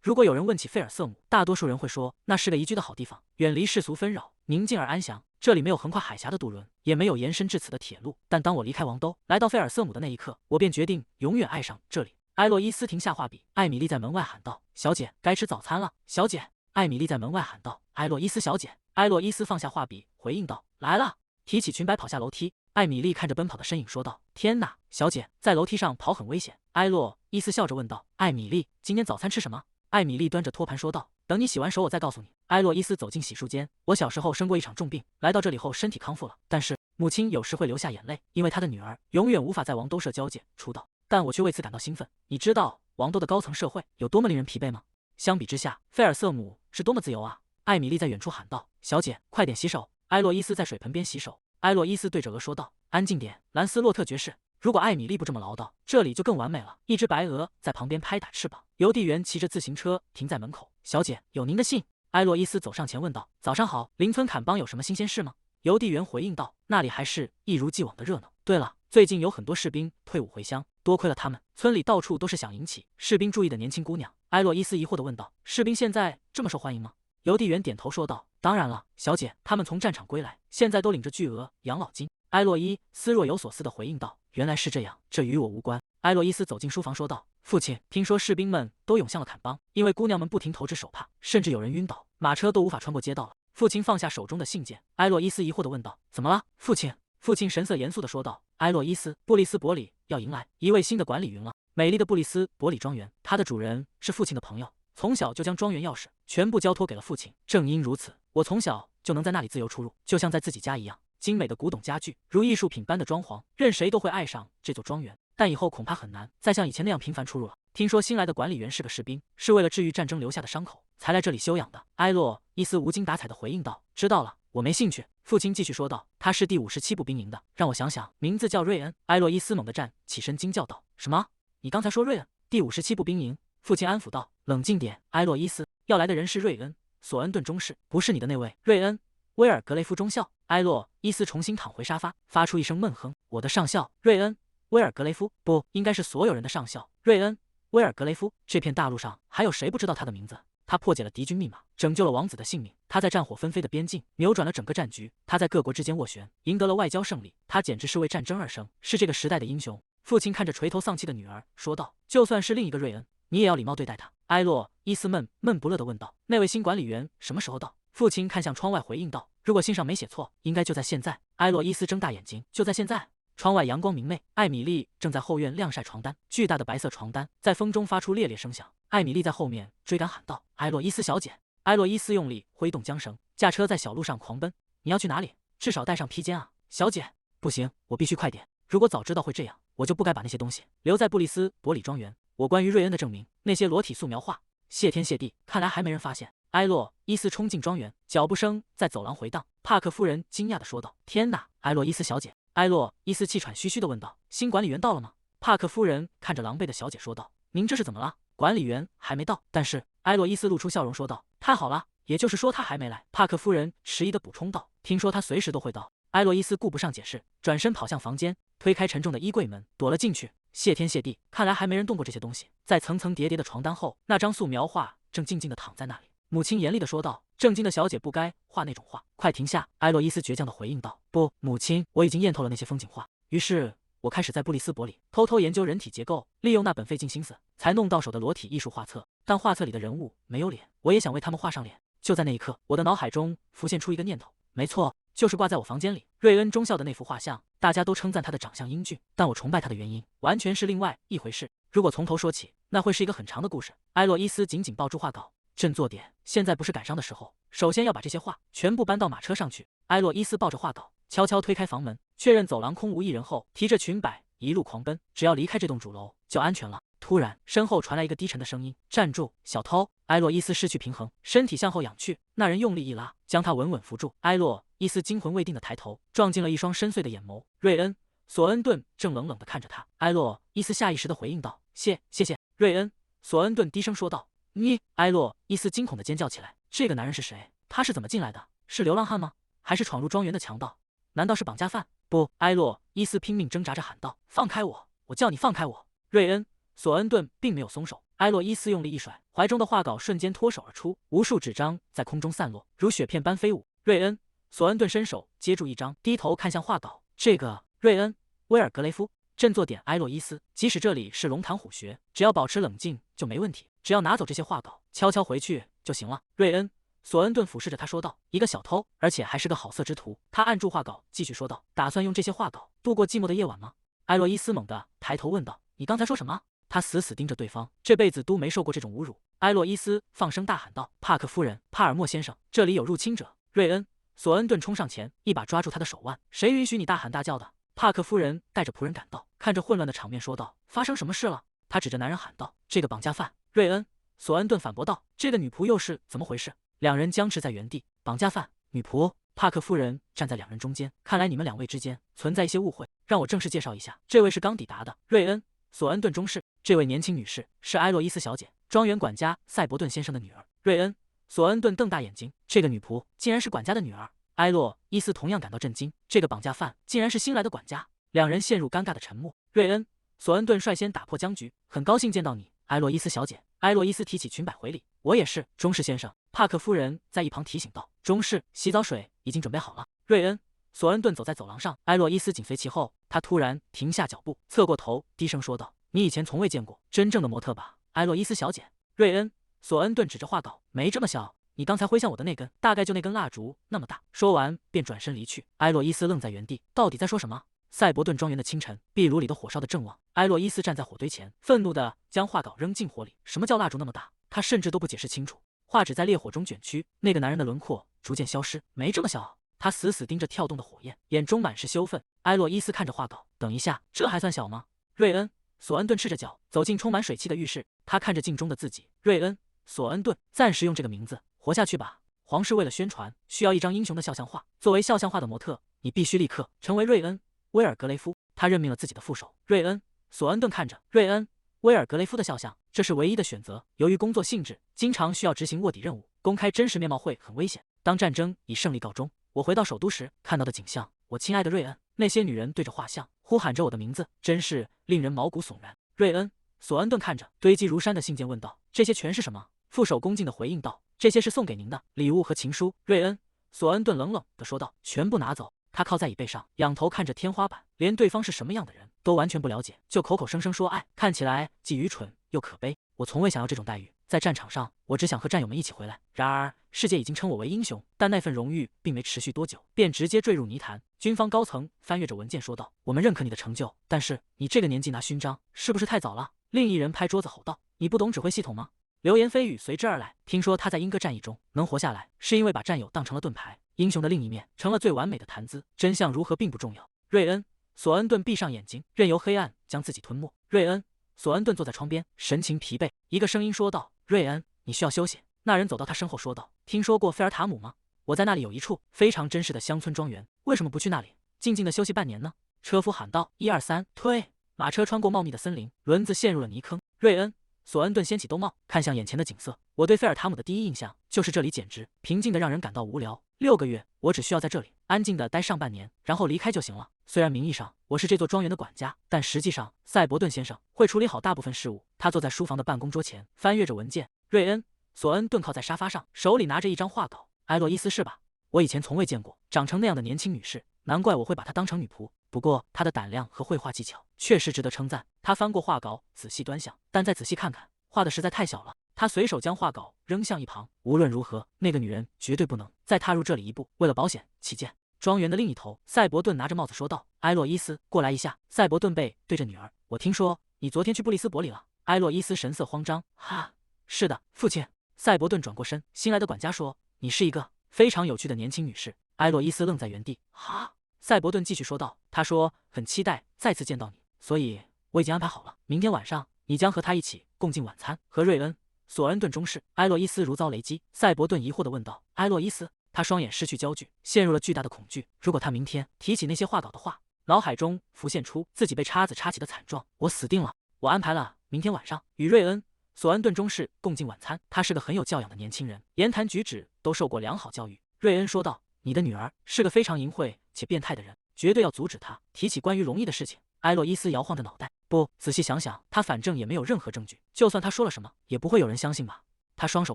如果有人问起费尔瑟姆，大多数人会说那是个宜居的好地方，远离世俗纷扰，宁静而安详。这里没有横跨海峡的渡轮，也没有延伸至此的铁路。但当我离开王都，来到费尔瑟姆的那一刻，我便决定永远爱上这里。埃洛伊斯停下画笔，艾米丽在门外喊道：“小姐，该吃早餐了。”小姐，艾米丽在门外喊道：“埃洛伊斯小姐。”埃洛伊斯放下画笔，回应道：“来了。”提起裙摆跑下楼梯。艾米丽看着奔跑的身影说道：“天哪，小姐，在楼梯上跑很危险。”埃洛伊斯笑着问道：“艾米丽，今天早餐吃什么？”艾米丽端着托盘说道：“等你洗完手，我再告诉你。”埃洛伊斯走进洗漱间。我小时候生过一场重病，来到这里后身体康复了，但是母亲有时会流下眼泪，因为她的女儿永远无法在王都社交界出道，但我却为此感到兴奋。你知道王都的高层社会有多么令人疲惫吗？相比之下，费尔瑟姆是多么自由啊！艾米丽在远处喊道：“小姐，快点洗手。”埃洛伊斯在水盆边洗手。埃洛伊斯对着鹅说道：“安静点，兰斯洛特爵士。”如果艾米丽不这么唠叨，这里就更完美了。一只白鹅在旁边拍打翅膀。邮递员骑着自行车停在门口。“小姐，有您的信。”埃洛伊斯走上前问道：“早上好，邻村坎邦有什么新鲜事吗？”邮递员回应道：“那里还是一如既往的热闹。对了，最近有很多士兵退伍回乡，多亏了他们，村里到处都是想引起士兵注意的年轻姑娘。”埃洛伊斯疑惑地问道：“士兵现在这么受欢迎吗？”邮递员点头说道：“当然了，小姐，他们从战场归来，现在都领着巨额养老金。”埃洛伊斯若有所思地回应道：“原来是这样，这与我无关。”埃洛伊斯走进书房说道：“父亲，听说士兵们都涌向了坎邦，因为姑娘们不停投掷手帕，甚至有人晕倒，马车都无法穿过街道了。”父亲放下手中的信件。埃洛伊斯疑惑地问道：“怎么了，父亲？”父亲神色严肃地说道：“埃洛伊斯，布利斯伯里要迎来一位新的管理员了，美丽的布利斯伯里庄园，它的主人是父亲的朋友，从小就将庄园钥匙全部交托给了父亲。正因如此，我从小就能在那里自由出入，就像在自己家一样。精美的古董家具，如艺术品般的装潢，任谁都会爱上这座庄园。但以后恐怕很难再像以前那样频繁出入了。听说新来的管理员是个士兵，是为了治愈战争留下的伤口才来这里休养的。”埃洛伊斯无精打采地回应道：“知道了，我没兴趣。”父亲继续说道：“他是第57步兵营的，让我想想，名字叫瑞恩。”埃洛伊斯猛地站起身，惊叫道：“什么？你刚才说瑞恩？第57步兵营？”父亲安抚道：“冷静点，埃洛伊斯，要来的人是瑞恩·索恩顿中士，不是你的那位瑞恩·威尔格雷夫中校。”埃洛伊斯重新躺回沙发，发出一声闷哼：“我的上校瑞恩·威尔格雷夫，不应该是所有人的上校瑞恩·威尔格雷夫。这片大陆上还有谁不知道他的名字？他破解了敌军密码，拯救了王子的性命。他在战火纷飞的边境扭转了整个战局。他在各国之间斡旋，赢得了外交胜利。他简直是为战争而生，是这个时代的英雄。”父亲看着垂头丧气的女儿说道：“就算是另一个瑞恩，你也要礼貌对待他。”埃洛伊斯闷不乐地问道：“那位新管理员什么时候到？”父亲看向窗外回应道：“如果信上没写错，应该就在现在。”埃洛伊斯睁大眼睛：“就在现在？”窗外阳光明媚，艾米丽正在后院晾晒床单，巨大的白色床单在风中发出烈烈声响。艾米丽在后面追赶喊道：“埃洛伊斯小姐！”埃洛伊斯用力挥动缰绳，驾车在小路上狂奔。“你要去哪里？至少带上披肩啊，小姐！”“不行，我必须快点。如果早知道会这样，我就不该把那些东西留在布利斯伯里庄园。我关于瑞恩的证明，那些裸体素描画，谢天谢地，看来还没人发现。”埃洛伊斯冲进庄园，脚步声在走廊回荡。帕克夫人惊讶地说道：“天哪，埃洛伊斯小姐！”埃洛伊斯气喘吁吁地问道：“新管理员到了吗？”帕克夫人看着狼狈的小姐说道：“您这是怎么了？管理员还没到。”但是埃洛伊斯露出笑容说道：“太好了，也就是说他还没来。”帕克夫人迟疑地补充道：“听说他随时都会到。”埃洛伊斯顾不上解释，转身跑向房间，推开沉重的衣柜门，躲了进去。谢天谢地，看来还没人动过这些东西。在层层叠叠的床单后，那张素描画正静静地躺在那里。母亲严厉地说道：“正经的小姐不该画那种画，快停下！”埃洛伊斯倔强地回应道：“不，母亲，我已经验透了那些风景画。”于是我开始在布里斯伯里偷偷研究人体结构，利用那本费尽心思才弄到手的裸体艺术画册。但画册里的人物没有脸，我也想为他们画上脸。就在那一刻，我的脑海中浮现出一个念头，没错，就是挂在我房间里瑞恩中校的那幅画像。大家都称赞他的长相英俊，但我崇拜他的原因完全是另外一回事。如果从头说起，那会是一个很长的故事。埃洛伊斯紧紧抱住画稿，振作点，现在不是感伤的时候。首先要把这些画全部搬到马车上去。埃洛伊斯抱着画稿，悄悄推开房门，确认走廊空无一人后，提着裙摆一路狂奔。只要离开这栋主楼，就安全了。突然，身后传来一个低沉的声音：“站住，小偷！”埃洛伊斯失去平衡，身体向后仰去，那人用力一拉，将他稳稳扶住。埃洛伊斯惊魂未定的抬头，撞进了一双深邃的眼眸。瑞恩·索恩顿正冷冷地看着他。埃洛伊斯下意识地回应道：“谢谢。”瑞恩·索恩顿低声说道：“你！”埃洛伊斯惊恐地尖叫起来：“这个男人是谁？他是怎么进来的？是流浪汉吗？还是闯入庄园的强盗？难道是绑架犯？”“不！”埃洛伊斯拼命挣扎着喊道：“放开我！我叫你放开我！”瑞恩·索恩顿并没有松手，埃洛伊斯用力一甩，怀中的画稿瞬间脱手而出，无数纸张在空中散落，如雪片般飞舞。瑞恩，索恩顿伸手接住一张，低头看向画稿。这个，瑞恩，威尔格雷夫，振作点，埃洛伊斯。即使这里是龙潭虎穴，只要保持冷静就没问题。只要拿走这些画稿，悄悄回去就行了。瑞恩，索恩顿俯视着他说道：“一个小偷，而且还是个好色之徒。”他按住画稿，继续说道：“打算用这些画稿度过寂寞的夜晚吗？”埃洛伊斯猛地抬头问道：“你刚才说什么？”他死死盯着对方，这辈子都没受过这种侮辱。埃洛伊斯放声大喊道：“帕克夫人，帕尔默先生，这里有入侵者！”瑞恩，索恩顿冲上前，一把抓住他的手腕：“谁允许你大喊大叫的？”帕克夫人带着仆人赶到，看着混乱的场面说道：“发生什么事了？”他指着男人喊道：“这个绑架犯！”瑞恩，索恩顿反驳道：“这个女仆又是怎么回事？”两人僵持在原地。绑架犯，女仆。帕克夫人站在两人中间，看来你们两位之间存在一些误会，让我正式介绍一下，这位是刚抵达的瑞恩·索恩顿中士，这位年轻女士是埃洛伊斯小姐，庄园管家赛伯顿先生的女儿。瑞恩·索恩顿瞪大眼睛，这个女仆竟然是管家的女儿。埃洛伊斯同样感到震惊，这个绑架犯竟然是新来的管家。两人陷入尴尬的沉默。瑞恩·索恩顿率先打破僵局，很高兴见到你，埃洛伊斯小姐。埃洛伊斯提起裙摆回礼，我也是，中士先生。帕克夫人在一旁提醒道：“中士，洗澡水已经准备好了。”瑞恩·索恩顿走在走廊上，埃洛伊斯紧随其后。他突然停下脚步，侧过头，低声说道：“你以前从未见过真正的模特吧，埃洛伊斯小姐？”瑞恩·索恩顿指着画稿：“没这么小，你刚才挥向我的那根，大概就那根蜡烛那么大。”说完便转身离去。埃洛伊斯愣在原地，到底在说什么？赛伯顿庄园的清晨，壁炉里的火烧得正旺。埃洛伊斯站在火堆前，愤怒地将画稿扔进火里。什么叫蜡烛那么大？他甚至都不解释清楚。画纸在烈火中卷曲，那个男人的轮廓逐渐消失。没这么小。他死死盯着跳动的火焰，眼中满是羞愤。埃洛伊斯看着画稿，等一下，这还算小吗？瑞恩·索恩顿赤着脚走进充满水汽的浴室，他看着镜中的自己。瑞恩·索恩顿，暂时用这个名字活下去吧。皇室为了宣传，需要一张英雄的肖像画。作为肖像画的模特，你必须立刻成为瑞恩·威尔格雷夫。他任命了自己的副手瑞恩·索恩顿看着瑞恩·威尔格雷夫的肖像，这是唯一的选择。由于工作性质，经常需要执行卧底任务，公开真实面貌会很危险。当战争以胜利告终，我回到首都时看到的景象，我亲爱的瑞恩，那些女人对着画像呼喊着我的名字，真是令人毛骨悚然。瑞恩·索恩顿看着堆积如山的信件问道：“这些全是什么？”副手恭敬地回应道：“这些是送给您的礼物和情书。”瑞恩·索恩顿冷冷地说道：“全部拿走。”他靠在椅背上，仰头看着天花板，连对方是什么样的人都完全不了解，就口口声声说爱，看起来既愚蠢又可悲。我从未想要这种待遇，在战场上，我只想和战友们一起回来。然而，世界已经称我为英雄，但那份荣誉并没持续多久，便直接坠入泥潭。军方高层翻阅着文件说道：“我们认可你的成就，但是你这个年纪拿勋章，是不是太早了？”另一人拍桌子吼道：“你不懂指挥系统吗？”流言蜚语随之而来，听说他在英戈战役中能活下来，是因为把战友当成了盾牌，英雄的另一面成了最完美的谈资。真相如何并不重要。瑞恩·索恩顿闭上眼睛，任由黑暗将自己吞没。瑞恩·索恩顿坐在窗边，神情疲惫。一个声音说道：“瑞恩，你需要休息。”那人走到他身后说道：“听说过费尔塔姆吗？我在那里有一处非常珍视的乡村庄园，为什么不去那里静静的休息半年呢？”车夫喊道：“1、2、3，推！”马车穿过茂密的森林，轮子陷入了泥坑。瑞恩·索恩顿掀起兜帽，看向眼前的景色。我对费尔塔姆的第一印象就是这里简直平静的让人感到无聊。6个月，我只需要在这里安静的待上半年，然后离开就行了。虽然名义上我是这座庄园的管家，但实际上赛伯顿先生会处理好大部分事务。他坐在书房的办公桌前，翻阅着文件。瑞恩·索恩顿靠在沙发上，手里拿着一张画稿。埃洛伊斯是吧？我以前从未见过长成那样的年轻女士，难怪我会把她当成女仆。不过她的胆量和绘画技巧确实值得称赞。他翻过画稿，仔细端详，但再仔细看看，画的实在太小了。他随手将画稿扔向一旁。无论如何，那个女人绝对不能再踏入这里一步。为了保险起见，庄园的另一头，赛伯顿拿着帽子说道：“埃洛伊斯，过来一下。”赛伯顿背对着女儿：“我听说你昨天去布里斯伯里了。”埃洛伊斯神色慌张：“哈，是的，父亲。”赛伯顿转过身，新来的管家说：“你是一个非常有趣的年轻女士。”埃洛伊斯愣在原地。哈，赛伯顿继续说道：“他说很期待再次见到你，所以我已经安排好了，明天晚上你将和他一起共进晚餐。”和瑞恩·索恩顿中士。埃洛伊斯如遭雷击，赛伯顿疑惑地问道：“埃洛伊斯？”他双眼失去焦距，陷入了巨大的恐惧。如果他明天提起那些画稿的话，脑海中浮现出自己被叉子插起的惨状，我死定了。我安排了明天晚上与瑞恩·索恩顿中士共进晚餐。他是个很有教养的年轻人，言谈举止都受过良好教育。瑞恩说道：“你的女儿是个非常淫秽且变态的人，绝对要阻止她提起关于容易的事情。”埃洛伊斯摇晃着脑袋，不，仔细想想，他反正也没有任何证据，就算他说了什么，也不会有人相信吧。他双手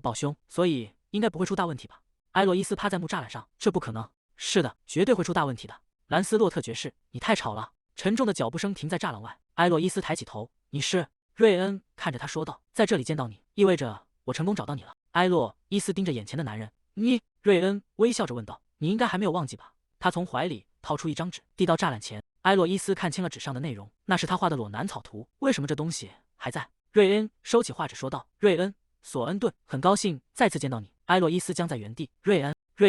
抱胸，所以应该不会出大问题吧。埃洛伊斯趴在木栅栏上，这不可能。是的，绝对会出大问题的。兰斯洛特爵士，你太吵了。沉重的脚步声停在栅栏外，埃洛伊斯抬起头，你是？瑞恩看着他说道，在这里见到你，意味着我成功找到你了。埃洛伊斯盯着眼前的男人，你？瑞恩微笑着问道，你应该还没有忘记吧？他从怀里掏出一张纸，递到栅栏前。埃洛伊斯看清了纸上的内容，那是他画的裸男草图。为什么这东西还在？瑞恩收起画纸说道：“瑞恩，索恩顿，很高兴再次见到你。”埃洛伊斯僵在原地。瑞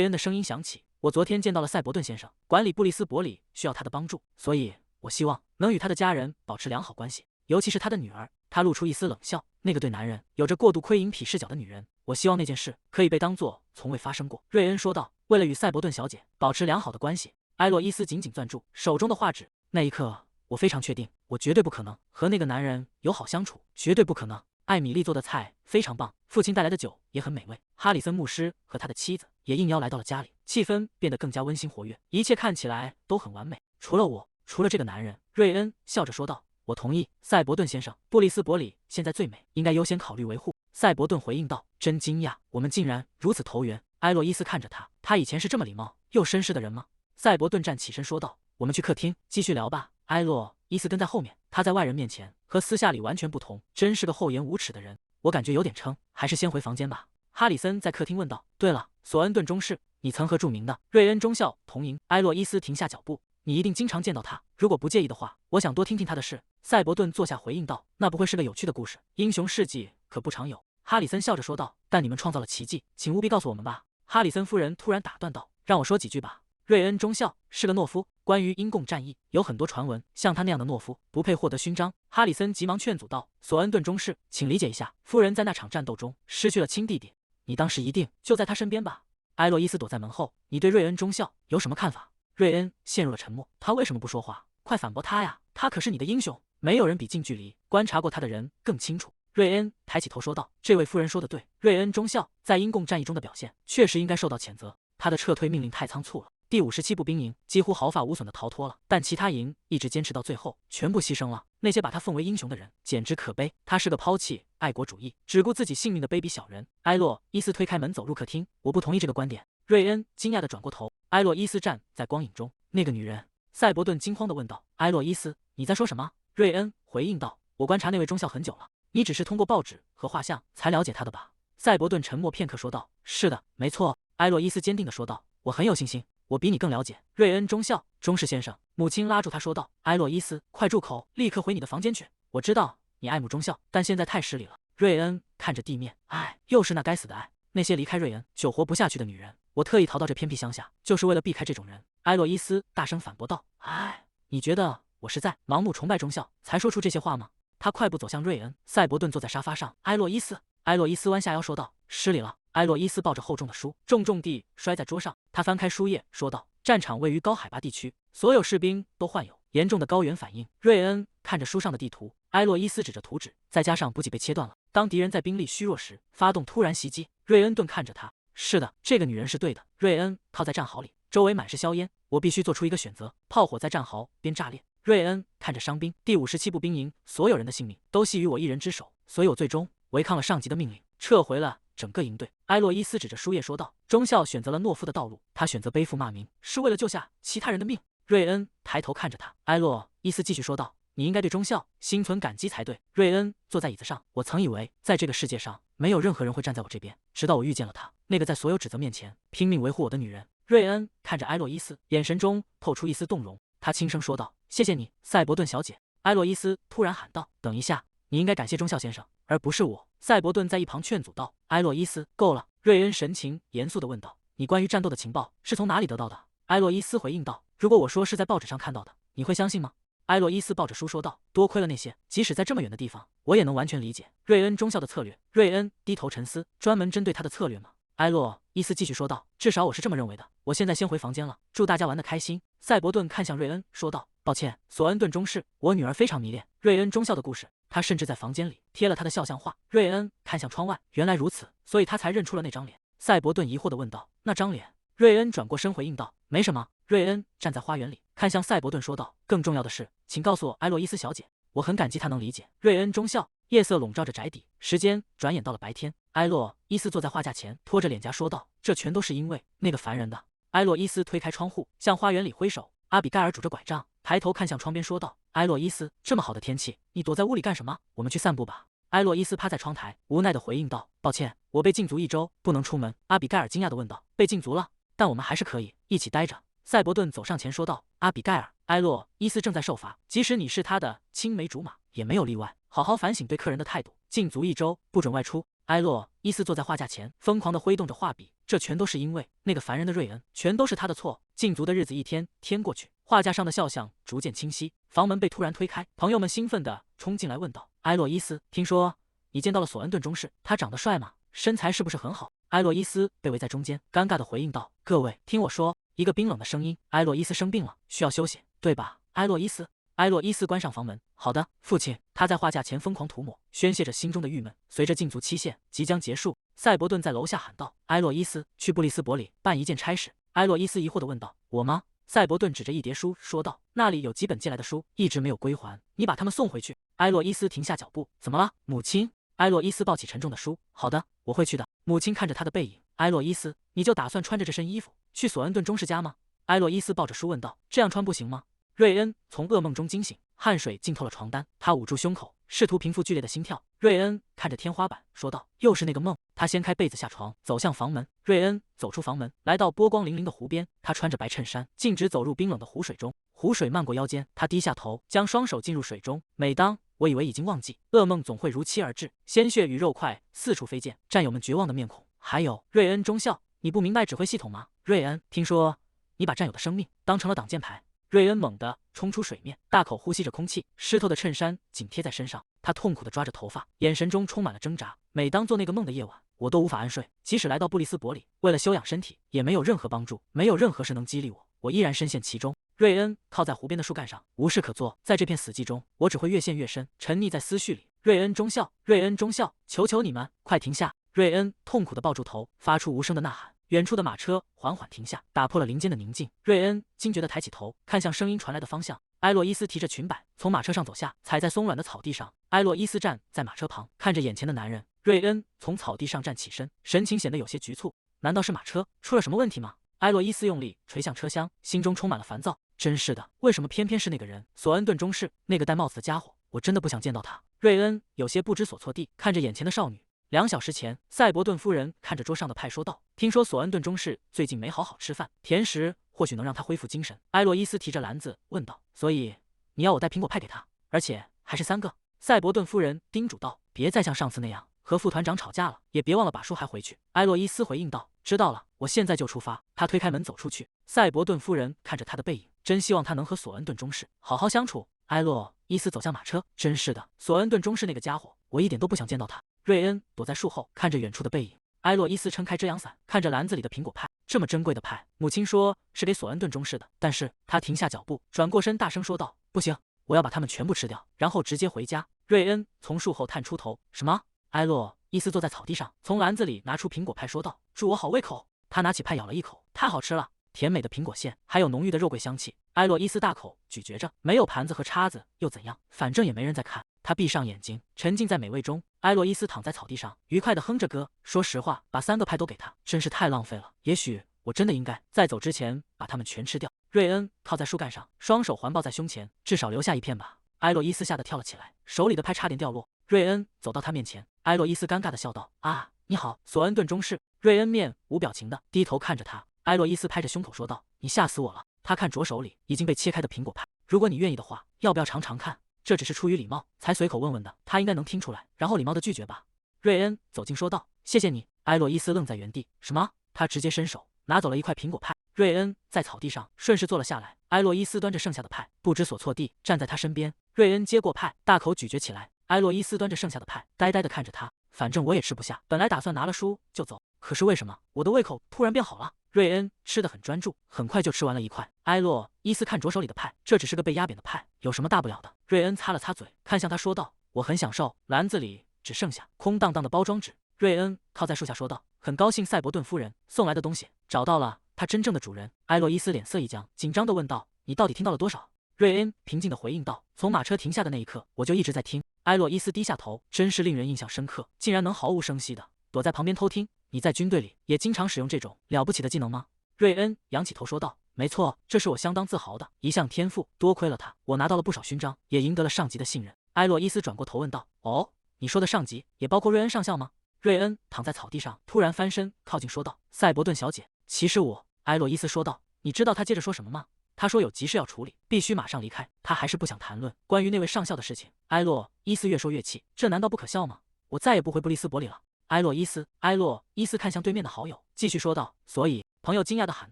恩的声音响起：“我昨天见到了赛博顿先生，管理布里斯伯里需要他的帮助，所以我希望能与他的家人保持良好关系，尤其是他的女儿。”他露出一丝冷笑：“那个对男人有着过度窥淫癖视角的女人，我希望那件事可以被当作从未发生过。”瑞恩说道：“为了与赛博顿小姐保持良好的关系。”埃洛伊斯紧紧攥住手中的画纸。那一刻，我非常确定，我绝对不可能和那个男人友好相处，绝对不可能。艾米丽做的菜非常棒，父亲带来的酒也很美味。哈里森牧师和他的妻子也应邀来到了家里，气氛变得更加温馨活跃，一切看起来都很完美。除了我，除了这个男人，瑞恩笑着说道：“我同意，赛博顿先生，布里斯伯里现在最美，应该优先考虑维护。”赛博顿回应道：“真惊讶，我们竟然如此投缘。”埃洛伊斯看着他，他以前是这么礼貌又绅士的人吗？赛博顿站起身说道：“我们去客厅继续聊吧。”埃洛伊斯跟在后面，他在外人面前和私下里完全不同，真是个厚颜无耻的人。我感觉有点撑，还是先回房间吧。哈里森在客厅问道：“对了，索恩顿中士，你曾和著名的瑞恩中校同营。”埃洛伊斯停下脚步：“你一定经常见到他，如果不介意的话，我想多听听他的事。”赛博顿坐下回应道：“那不会是个有趣的故事，英雄事迹可不常有。”哈里森笑着说道：“但你们创造了奇迹，请务必告诉我们吧。”哈里森夫人突然打断道：“让我说几句吧。瑞恩中校是个懦夫，关于英共战役有很多传闻，像他那样的懦夫不配获得勋章。”哈里森急忙劝阻道：“索恩顿中士，请理解一下，夫人在那场战斗中失去了亲弟弟，你当时一定就在他身边吧？”埃洛伊斯躲在门后：“你对瑞恩中校有什么看法？”瑞恩陷入了沉默，他为什么不说话？快反驳他呀，他可是你的英雄，没有人比近距离观察过他的人更清楚。瑞恩抬起头说道：“这位夫人说的对，瑞恩中校在英共战役中的表现确实应该受到谴责，他的撤退命令太仓促了。第57步兵营几乎毫发无损地逃脱了，但其他营一直坚持到最后，全部牺牲了。那些把他奉为英雄的人简直可悲，他是个抛弃爱国主义、只顾自己性命的卑鄙小人。”埃洛伊斯推开门走入客厅：“我不同意这个观点。”瑞恩惊讶地转过头，埃洛伊斯站在光影中。“那个女人？”赛博顿惊慌地问道。“埃洛伊斯，你在说什么？”瑞恩回应道：“我观察那位中校很久了，你只是通过报纸和画像才了解他的吧？”赛博顿沉默片刻说道：“是的，没错。”埃洛伊斯坚定地说道：“我很有信心。我比你更了解瑞恩中校。”中士先生，母亲拉住他说道：“埃洛伊斯，快住口，立刻回你的房间去。我知道你爱慕中校，但现在太失礼了。”瑞恩看着地面，唉，又是那该死的爱，那些离开瑞恩就活不下去的女人。我特意逃到这偏僻乡下，就是为了避开这种人。埃洛伊斯大声反驳道：“唉，你觉得我是在盲目崇拜中校才说出这些话吗？”他快步走向瑞恩。赛博顿坐在沙发上。埃洛伊斯弯下腰说道：“失礼了。”埃洛伊斯抱着厚重的书，重重地摔在桌上。他翻开书页，说道：“战场位于高海拔地区，所有士兵都患有严重的高原反应。”瑞恩看着书上的地图，埃洛伊斯指着图纸，再加上补给被切断了。当敌人在兵力虚弱时发动突然袭击。瑞恩顿看着他：“是的，这个女人是对的。”瑞恩靠在战壕里，周围满是硝烟。我必须做出一个选择，炮火在战壕边炸裂。瑞恩看着伤兵，第57步兵营所有人的性命都系于我一人之手，所以我最终违抗了上级的命令，撤回了整个营队。埃洛伊斯指着书页说道：“中校选择了懦夫的道路，他选择背负骂名，是为了救下其他人的命。”瑞恩抬头看着他。埃洛伊斯继续说道：“你应该对中校心存感激才对。”瑞恩坐在椅子上。我曾以为在这个世界上没有任何人会站在我这边，直到我遇见了他，那个在所有指责面前拼命维护我的女人。瑞恩看着埃洛伊斯，眼神中透出一丝动容。他轻声说道：“谢谢你，赛博顿小姐。”埃洛伊斯突然喊道：“等一下，你应该感谢中校先生，而不是我。”赛博顿在一旁劝阻道：“埃洛伊斯，够了。”瑞恩神情严肃地问道：“你关于战斗的情报是从哪里得到的？”埃洛伊斯回应道：“如果我说是在报纸上看到的，你会相信吗？”埃洛伊斯抱着书说道：“多亏了那些，即使在这么远的地方，我也能完全理解瑞恩中校的策略。”瑞恩低头沉思：“专门针对他的策略吗？”埃洛伊斯继续说道：“至少我是这么认为的。我现在先回房间了，祝大家玩得开心。”赛博顿看向瑞恩说道：“抱歉，索恩顿中士，我女儿非常迷恋瑞恩中校的故事，她甚至在房间里贴了他的肖像画。”瑞恩看向窗外，原来如此，所以他才认出了那张脸。赛博顿疑惑地问道：“那张脸？”瑞恩转过身回应道：“没什么。”瑞恩站在花园里，看向赛博顿说道：“更重要的是，请告诉我埃洛伊斯小姐，我很感激她能理解。”瑞恩中笑。夜色笼罩着宅邸，时间转眼到了白天。埃洛伊斯坐在画架前，拖着脸颊说道：“这全都是因为那个烦人的。”埃洛伊斯推开窗户，向花园里挥手。阿比盖尔拄着拐杖，抬头看向窗边说道：“埃洛伊斯，这么好的天气，你躲在屋里干什么？我们去散步吧。”埃洛伊斯趴在窗台，无奈地回应道：“抱歉，我被禁足1周，不能出门。”阿比盖尔惊讶地问道：“被禁足了？但我们还是可以一起待着。”赛博顿走上前说道：“阿比盖尔，埃洛伊斯正在受罚，即使你是他的青梅竹马，也没有例外。好好反省对客人的态度，禁足1周，不准外出。”埃洛伊斯坐在画架前，疯狂地挥动着画笔。这全都是因为那个烦人的瑞恩，全都是他的错。禁足的日子一天天过去，画架上的肖像逐渐清晰。房门被突然推开，朋友们兴奋地冲进来问道：“埃洛伊斯，听说你见到了索恩顿中士，他长得帅吗？身材是不是很好？”埃洛伊斯被围在中间，尴尬地回应道：“各位，听我说。”一个冰冷的声音：“埃洛伊斯生病了，需要休息，对吧？”埃洛伊斯。埃洛伊斯关上房门。好的，父亲。他在画架前疯狂涂抹，宣泄着心中的郁闷。随着禁足期限即将结束，赛博顿在楼下喊道：“埃洛伊斯，去布里斯伯里办一件差事。”埃洛伊斯疑惑地问道：“我吗？”赛博顿指着一叠书说道：“那里有几本借来的书，一直没有归还，你把它们送回去。”埃洛伊斯停下脚步：“怎么了，母亲？”埃洛伊斯抱起沉重的书：“好的，我会去的。”母亲看着他的背影：“埃洛伊斯，你就打算穿着这身衣服去索恩顿中士家吗？”埃洛伊斯抱着书问道：“这样穿不行吗？”瑞恩从噩梦中惊醒，汗水浸透了床单，他捂住胸口，试图平复剧烈的心跳。瑞恩看着天花板说道：“又是那个梦。”他掀开被子下床，走向房门。瑞恩走出房门，来到波光粼粼的湖边。他穿着白衬衫，径直走入冰冷的湖水中。湖水漫过腰间，他低下头，将双手浸入水中。每当我以为已经忘记，噩梦总会如期而至，鲜血与肉块四处飞溅，战友们绝望的面孔。还有，瑞恩中校，你不明白指挥系统吗？瑞恩，听说你把战友的生命当成了挡箭牌。瑞恩猛地冲出水面，大口呼吸着空气，湿透的衬衫紧贴在身上。他痛苦地抓着头发，眼神中充满了挣扎。每当做那个梦的夜晚，我都无法安睡。即使来到布里斯伯里，为了休养身体，也没有任何帮助，没有任何事能激励我，我依然深陷其中。瑞恩靠在湖边的树干上，无事可做。在这片死寂中，我只会越陷越深，沉溺在思绪里。瑞恩中校，瑞恩中校，求求你们，快停下！瑞恩痛苦地抱住头，发出无声的呐喊。远处的马车缓缓停下，打破了林间的宁静。瑞恩惊觉地抬起头，看向声音传来的方向。埃洛伊斯提着裙摆从马车上走下，踩在松软的草地上。埃洛伊斯站在马车旁，看着眼前的男人。瑞恩从草地上站起身，神情显得有些局促。难道是马车出了什么问题吗？埃洛伊斯用力捶向车厢，心中充满了烦躁。真是的，为什么偏偏是那个人？索恩顿中士，那个戴帽子的家伙，我真的不想见到他。瑞恩有些不知所措地看着眼前的少女。2小时前，赛博顿夫人看着桌上的派说道：“听说索恩顿中士最近没好好吃饭，甜食或许能让他恢复精神。”埃洛伊斯提着篮子问道：“所以你要我带苹果派给他，而且还是3个？”赛博顿夫人叮嘱道：“别再像上次那样和副团长吵架了，也别忘了把书还回去。”埃洛伊斯回应道：“知道了，我现在就出发。”他推开门走出去。赛博顿夫人看着他的背影，真希望他能和索恩顿中士好好相处。埃洛伊斯走向马车，真是的，索恩顿中士那个家伙，我一点都不想见到他。瑞恩躲在树后，看着远处的背影。埃洛伊斯撑开遮阳伞，看着篮子里的苹果派。这么珍贵的派，母亲说是给索恩顿中士的，但是他停下脚步，转过身，大声说道：“不行，我要把它们全部吃掉，然后直接回家。”瑞恩从树后探出头：“什么？”埃洛伊斯坐在草地上，从篮子里拿出苹果派，说道：“祝我好胃口。”他拿起派咬了一口，太好吃了，甜美的苹果馅，还有浓郁的肉桂香气。埃洛伊斯大口咀嚼着，没有盘子和叉子又怎样？反正也没人在看。他闭上眼睛，沉浸在美味中。埃洛伊斯躺在草地上，愉快地哼着歌。说实话，把3个派都给他，真是太浪费了。也许我真的应该在走之前把它们全吃掉。瑞恩靠在树干上，双手环抱在胸前，至少留下1片吧。埃洛伊斯吓得跳了起来，手里的派差点掉落。瑞恩走到他面前，埃洛伊斯尴尬地笑道：“啊，你好，索恩顿中士。”瑞恩面无表情地低头看着他。埃洛伊斯拍着胸口说道：“你吓死我了。”他看着手里已经被切开的苹果派，如果你愿意的话，要不要尝尝看？这只是出于礼貌才随口问问的，他应该能听出来，然后礼貌地拒绝吧。瑞恩走近说道：“谢谢你。”埃洛伊斯愣在原地，什么？他直接伸手拿走了1块苹果派。瑞恩在草地上顺势坐了下来，埃洛伊斯端着剩下的派，不知所措地站在他身边。瑞恩接过派，大口咀嚼起来。埃洛伊斯端着剩下的派，呆呆地看着他。反正我也吃不下，本来打算拿了书就走，可是为什么我的胃口突然变好了？瑞恩吃得很专注，很快就吃完了1块。埃洛伊斯看着手里的派，这只是个被压扁的派，有什么大不了的？瑞恩擦了擦嘴，看向他说道：“我很享受。”篮子里只剩下空荡荡的包装纸。瑞恩靠在树下说道：“很高兴赛博顿夫人送来的东西找到了它真正的主人。”埃洛伊斯脸色一僵，紧张地问道：“你到底听到了多少？瑞恩平静地回应道：“从马车停下的那一刻，我就一直在听。”埃洛伊斯低下头，真是令人印象深刻，竟然能毫无声息地躲在旁边偷听。你在军队里也经常使用这种了不起的技能吗？瑞恩仰起头说道：“没错，这是我相当自豪的一项天赋。多亏了他，我拿到了不少勋章，也赢得了上级的信任。”埃洛伊斯转过头问道：“哦，你说的上级也包括瑞恩上校吗？”瑞恩躺在草地上，突然翻身靠近说道：“赛博顿小姐，其实我……”埃洛伊斯说道：“你知道他接着说什么吗？他说有急事要处理，必须马上离开。他还是不想谈论关于那位上校的事情。”埃洛伊斯越说越气，这难道不可笑吗？我再也不回布里斯伯里了。埃洛伊斯看向对面的好友，继续说道：“所以。”朋友惊讶地喊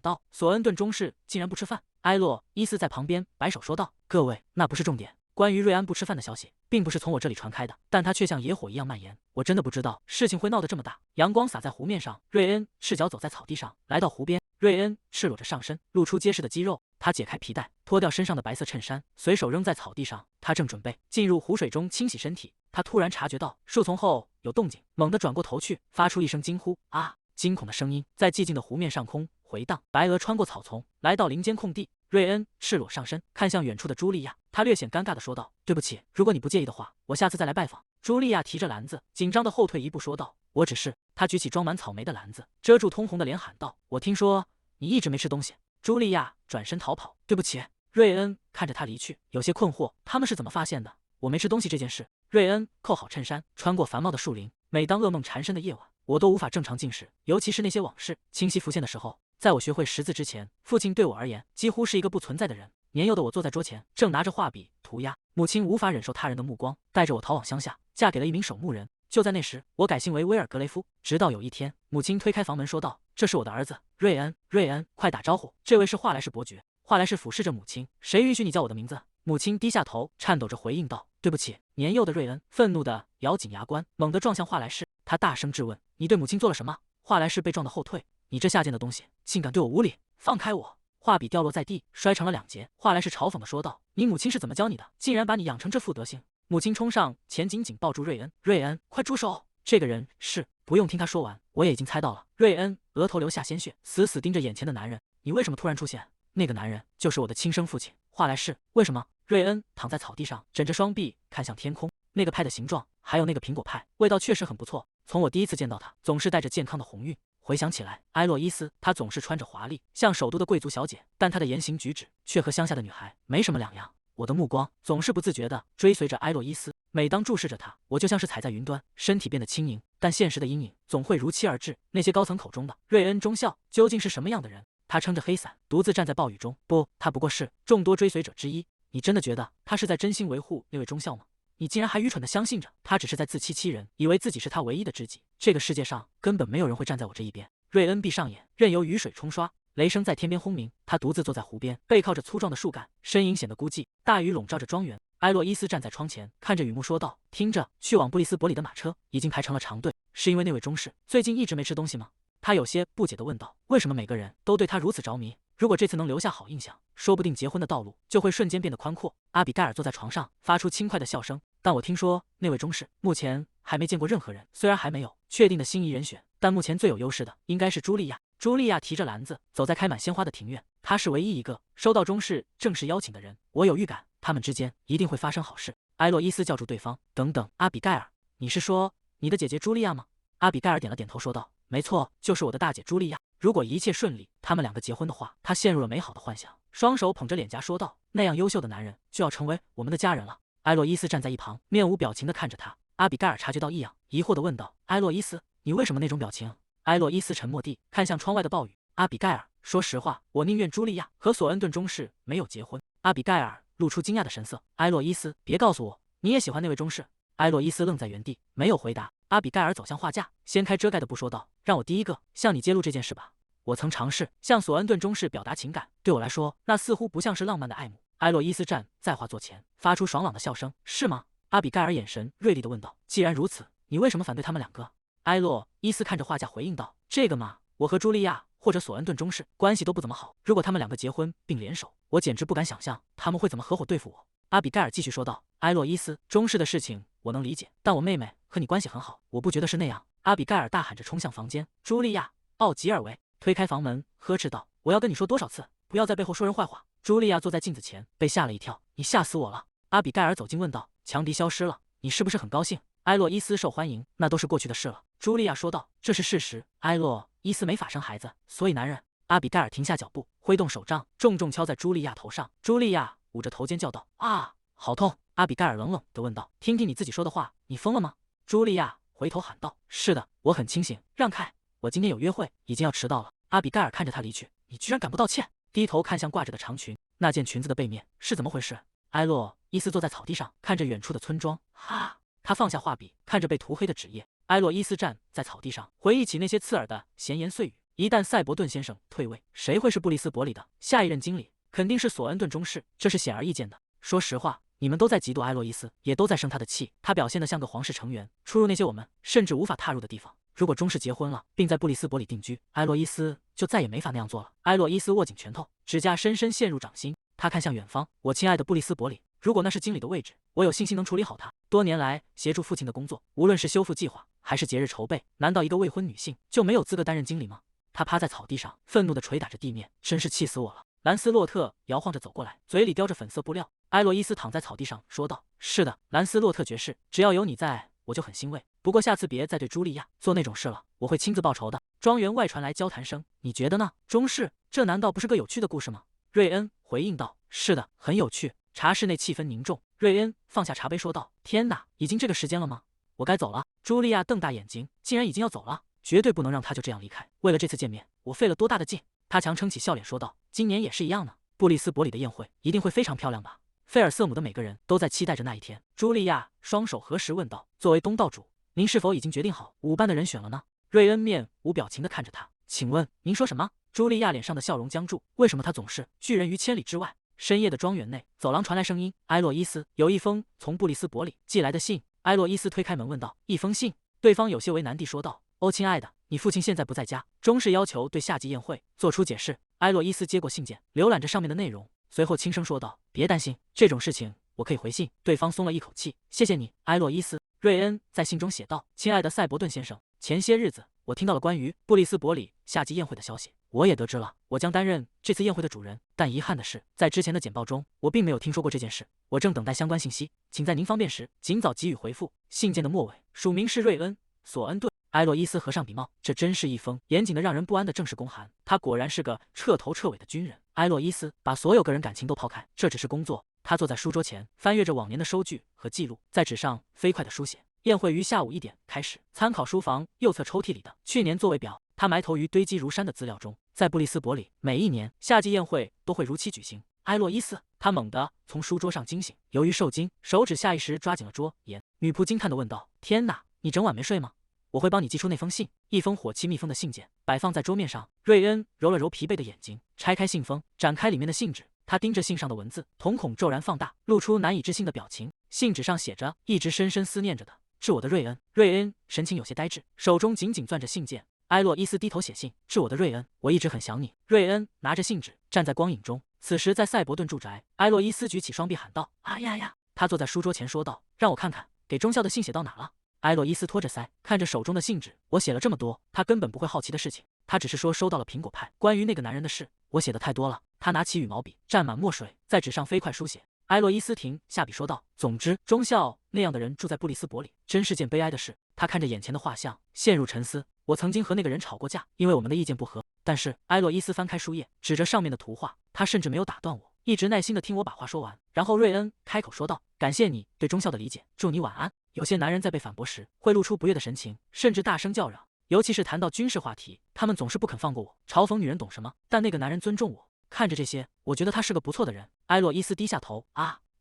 道：“索恩顿中士竟然不吃饭！”埃洛伊斯在旁边摆手说道：“各位，那不是重点。关于瑞安不吃饭的消息，并不是从我这里传开的，但它却像野火一样蔓延。我真的不知道事情会闹得这么大。”阳光洒在湖面上，瑞恩赤脚走在草地上，来到湖边。瑞恩赤裸着上身，露出结实的肌肉。他解开皮带，脱掉身上的白色衬衫，随手扔在草地上。他正准备进入湖水中清洗身体，他突然察觉到树丛后有动静，猛地转过头去，发出一声惊呼：“啊！”惊恐的声音在寂静的湖面上空回荡。白鹅穿过草丛，来到林间空地。瑞恩赤裸上身，看向远处的茱莉亚，他略显尴尬地说道：“对不起，如果你不介意的话，我下次再来拜访。”茱莉亚提着篮子，紧张地后退一步，说道：“我只是……”他举起装满草莓的篮子，遮住通红的脸，喊道：“我听说你一直没吃东西。”茱莉亚转身逃跑。“对不起。”瑞恩看着他离去，有些困惑，他们是怎么发现的我没吃东西这件事？瑞恩扣好衬衫，穿过繁茂的树林。每当噩梦缠身的夜晚，我都无法正常进食，尤其是那些往事清晰浮现的时候。在我学会识字之前，父亲对我而言几乎是一个不存在的人。年幼的我坐在桌前，正拿着画笔涂鸦。母亲无法忍受他人的目光，带着我逃往乡下，嫁给了一名守墓人。就在那时，我改姓为威尔格雷夫。直到有一天，母亲推开房门说道：“这是我的儿子瑞恩，瑞恩，快打招呼，这位是华莱士伯爵。”华莱士俯视着母亲：“谁允许你叫我的名字？”母亲低下头，颤抖着回应道：“对不起。”年幼的瑞恩愤怒地咬紧牙关，猛地撞向华莱士。他大声质问：“你对母亲做了什么？”华莱士被撞得后退：“你这下贱的东西，竟敢对我无礼！放开我！”画笔掉落在地，摔成了两截。华莱士嘲讽地说道：“你母亲是怎么教你的？竟然把你养成这副德行！”母亲冲上前，紧紧抱住瑞恩：“瑞恩，快住手！这个人是……”不用听他说完，我也已经猜到了。瑞恩额头流下鲜血，死死盯着眼前的男人：“你为什么突然出现？”那个男人就是我的亲生父亲华莱士。为什么？瑞恩躺在草地上，枕着双臂看向天空。那个派的形状，还有那个苹果派，味道确实很不错。从我第一次见到他，总是带着健康的红晕。回想起来，埃洛伊斯，她总是穿着华丽，像首都的贵族小姐，但她的言行举止却和乡下的女孩没什么两样。我的目光总是不自觉地追随着埃洛伊斯，每当注视着她，我就像是踩在云端，身体变得轻盈。但现实的阴影总会如期而至。那些高层口中的瑞恩中校究竟是什么样的人？他撑着黑伞，独自站在暴雨中。不，他不过是众多追随者之一。你真的觉得他是在真心维护那位中校吗？你竟然还愚蠢地相信着他只是在自欺欺人，以为自己是他唯一的知己。这个世界上根本没有人会站在我这一边。瑞恩闭上眼，任由雨水冲刷，雷声在天边轰鸣。他独自坐在湖边，背靠着粗壮的树干，身影显得孤寂。大雨笼罩着庄园。埃洛伊斯站在窗前，看着雨幕说道：“听着，去往布里斯伯里的马车已经排成了长队，是因为那位中士最近一直没吃东西吗？”他有些不解地问道：“为什么每个人都对他如此着迷？如果这次能留下好印象，说不定结婚的道路就会瞬间变得宽阔。”阿比盖尔坐在床上，发出轻快的笑声。但我听说那位中士目前还没见过任何人，虽然还没有确定的心仪人选，但目前最有优势的应该是茱莉亚。茱莉亚提着篮子走在开满鲜花的庭院，她是唯一一个收到中士正式邀请的人。我有预感，他们之间一定会发生好事。埃洛伊斯叫住对方：“等等，阿比盖尔，你是说你的姐姐茱莉亚吗？”阿比盖尔点了点头，说道：“没错，就是我的大姐茱莉亚。如果一切顺利，他们两个结婚的话。”他陷入了美好的幻想，双手捧着脸颊说道：“那样优秀的男人就要成为我们的家人了。”埃洛伊斯站在一旁，面无表情地看着他。阿比盖尔察觉到异样，疑惑地问道：“埃洛伊斯，你为什么那种表情？”埃洛伊斯沉默地看向窗外的暴雨。阿比盖尔，说实话，我宁愿茱莉亚和索恩顿中士没有结婚。阿比盖尔露出惊讶的神色。埃洛伊斯，别告诉我你也喜欢那位中士。埃洛伊斯愣在原地，没有回答。阿比盖尔走向画架，掀开遮盖的布，说道：“让我第一个向你揭露这件事吧。我曾尝试向索恩顿中士表达情感，对我来说，那似乎不像是浪漫的爱慕。”埃洛伊斯站在画作前，发出爽朗的笑声：“是吗？”阿比盖尔眼神锐利地问道：“既然如此，你为什么反对他们两个？”埃洛伊斯看着画架回应道：“这个嘛，我和茱莉亚或者索恩顿中士关系都不怎么好。如果他们两个结婚并联手，我简直不敢想象他们会怎么合伙对付我。”阿比盖尔继续说道：“埃洛伊斯，中士的事情我能理解，但我妹妹和你关系很好，我不觉得是那样。”阿比盖尔大喊着冲向房间。茱莉亚·奥吉尔维推开房门，呵斥道：“我要跟你说多少次，不要在背后说人坏话。”茱莉亚坐在镜子前，被吓了一跳。你吓死我了！阿比盖尔走近问道。强敌消失了，你是不是很高兴？埃洛伊斯受欢迎，那都是过去的事了。茱莉亚说道。这是事实。埃洛伊斯没法生孩子，所以男人。阿比盖尔停下脚步，挥动手杖，重重敲在茱莉亚头上。茱莉亚捂着头尖叫道：“啊，好痛！”阿比盖尔冷冷地问道：“听听你自己说的话，你疯了吗？”茱莉亚回头喊道：“是的，我很清醒。让开，我今天有约会，已经要迟到了。”阿比盖尔看着他离去，你居然敢不道歉！低头看向挂着的长裙，那件裙子的背面是怎么回事？埃洛伊斯坐在草地上，看着远处的村庄。哈，他放下画笔，看着被涂黑的纸页。埃洛伊斯站在草地上，回忆起那些刺耳的闲言碎语。一旦赛博顿先生退位，谁会是布里斯伯里的下一任经理？肯定是索恩顿中士，这是显而易见的。说实话，你们都在嫉妒埃洛伊斯，也都在生他的气。他表现得像个皇室成员，出入那些我们甚至无法踏入的地方。如果中士结婚了，并在布里斯伯里定居，埃洛伊斯就再也没法那样做了。埃洛伊斯握紧拳头，指甲深深陷入掌心。他看向远方，我亲爱的布里斯伯里，如果那是经理的位置，我有信心能处理好他。多年来协助父亲的工作，无论是修复计划还是节日筹备，难道一个未婚女性就没有资格担任经理吗？他趴在草地上，愤怒地捶打着地面，真是气死我了。兰斯洛特摇晃着走过来，嘴里叼着粉色布料。埃洛伊斯躺在草地上说道：“是的，兰斯洛特爵士，只要有你在，我就很欣慰。不过下次别再对茱莉亚做那种事了，我会亲自报仇的。”庄园外传来交谈声，你觉得呢，中士？这难道不是个有趣的故事吗？瑞恩回应道：“是的，很有趣。”茶室内气氛凝重，瑞恩放下茶杯说道：“天哪，已经这个时间了吗？我该走了。”茱莉亚瞪大眼睛，竟然已经要走了，绝对不能让他就这样离开。为了这次见面，我费了多大的劲！他强撑起笑脸说道：“今年也是一样呢。布里斯伯里的宴会一定会非常漂亮吧？菲尔瑟姆的每个人都在期待着那一天。”茱莉亚双手合十问道：“作为东道主，您是否已经决定好舞伴的人选了呢？”瑞恩面无表情地看着他，请问您说什么？茱莉亚脸上的笑容僵住，为什么他总是拒人于千里之外？深夜的庄园内，走廊传来声音：“埃洛伊斯，有一封从布里斯伯里寄来的信。”埃洛伊斯推开门问道：“一封信？”对方有些为难地说道：“哦，亲爱的，你父亲现在不在家，中士要求对夏季宴会做出解释。”埃洛伊斯接过信件，浏览着上面的内容，随后轻声说道：“别担心，这种事情我可以回信。”对方松了一口气：“谢谢你，埃洛伊斯。”瑞恩在信中写道：“亲爱的赛博顿先生，前些日子我听到了关于布里斯伯里夏季宴会的消息，我也得知了，我将担任这次宴会的主人。但遗憾的是，在之前的简报中，我并没有听说过这件事。我正等待相关信息，请在您方便时尽早给予回复。”信件的末尾署名是瑞恩·索恩顿。埃洛伊斯合上笔帽，这真是一封严谨的让人不安的正式公函。他果然是个彻头彻尾的军人。埃洛伊斯把所有个人感情都抛开，这只是工作。他坐在书桌前，翻阅着往年的收据和记录，在纸上飞快地书写。宴会于下午1点开始。参考书房右侧抽屉里的去年座位表。他埋头于堆积如山的资料中。在布里斯伯里，每一年夏季宴会都会如期举行。埃洛伊斯，他猛地从书桌上惊醒，由于受惊，手指下意识抓紧了桌沿。女仆惊叹地问道：“天哪，你整晚没睡吗？我会帮你寄出那封信。”一封火漆密封的信件摆放在桌面上。瑞恩揉了揉疲惫的眼睛，拆开信封，展开里面的信纸。他盯着信上的文字，瞳孔骤然放大，露出难以置信的表情。信纸上写着：“一直深深思念着的，致我的瑞恩。”瑞恩神情有些呆滞，手中紧紧攥着信件。埃洛伊斯低头写信：“致我的瑞恩，我一直很想你。”瑞恩拿着信纸站在光影中。此时在赛博顿住宅，埃洛伊斯举起双臂喊道：“啊呀呀！”他坐在书桌前说道：“让我看看，给中校的信写到哪了？”埃洛伊斯托着腮，看着手中的信纸：“我写了这么多，他根本不会好奇的事情。他只是说收到了苹果派关于那个男人的事。我写的太多了。”他拿起羽毛笔，蘸满墨水，在纸上飞快书写。埃洛伊斯停下笔说道：“总之，中校那样的人住在布里斯伯里，真是件悲哀的事。”他看着眼前的画像，陷入沉思。我曾经和那个人吵过架，因为我们的意见不合。但是埃洛伊斯翻开书页，指着上面的图画，他甚至没有打断我，一直耐心地听我把话说完。然后瑞恩开口说道：“感谢你对中校的理解，祝你晚安。”有些男人在被反驳时会露出不悦的神情，甚至大声叫嚷，尤其是谈到军事话题，他们总是不肯放过我，嘲讽女人懂什么。但那个男人尊重我。看着这些，我觉得他是个不错的人。埃洛伊斯低下头，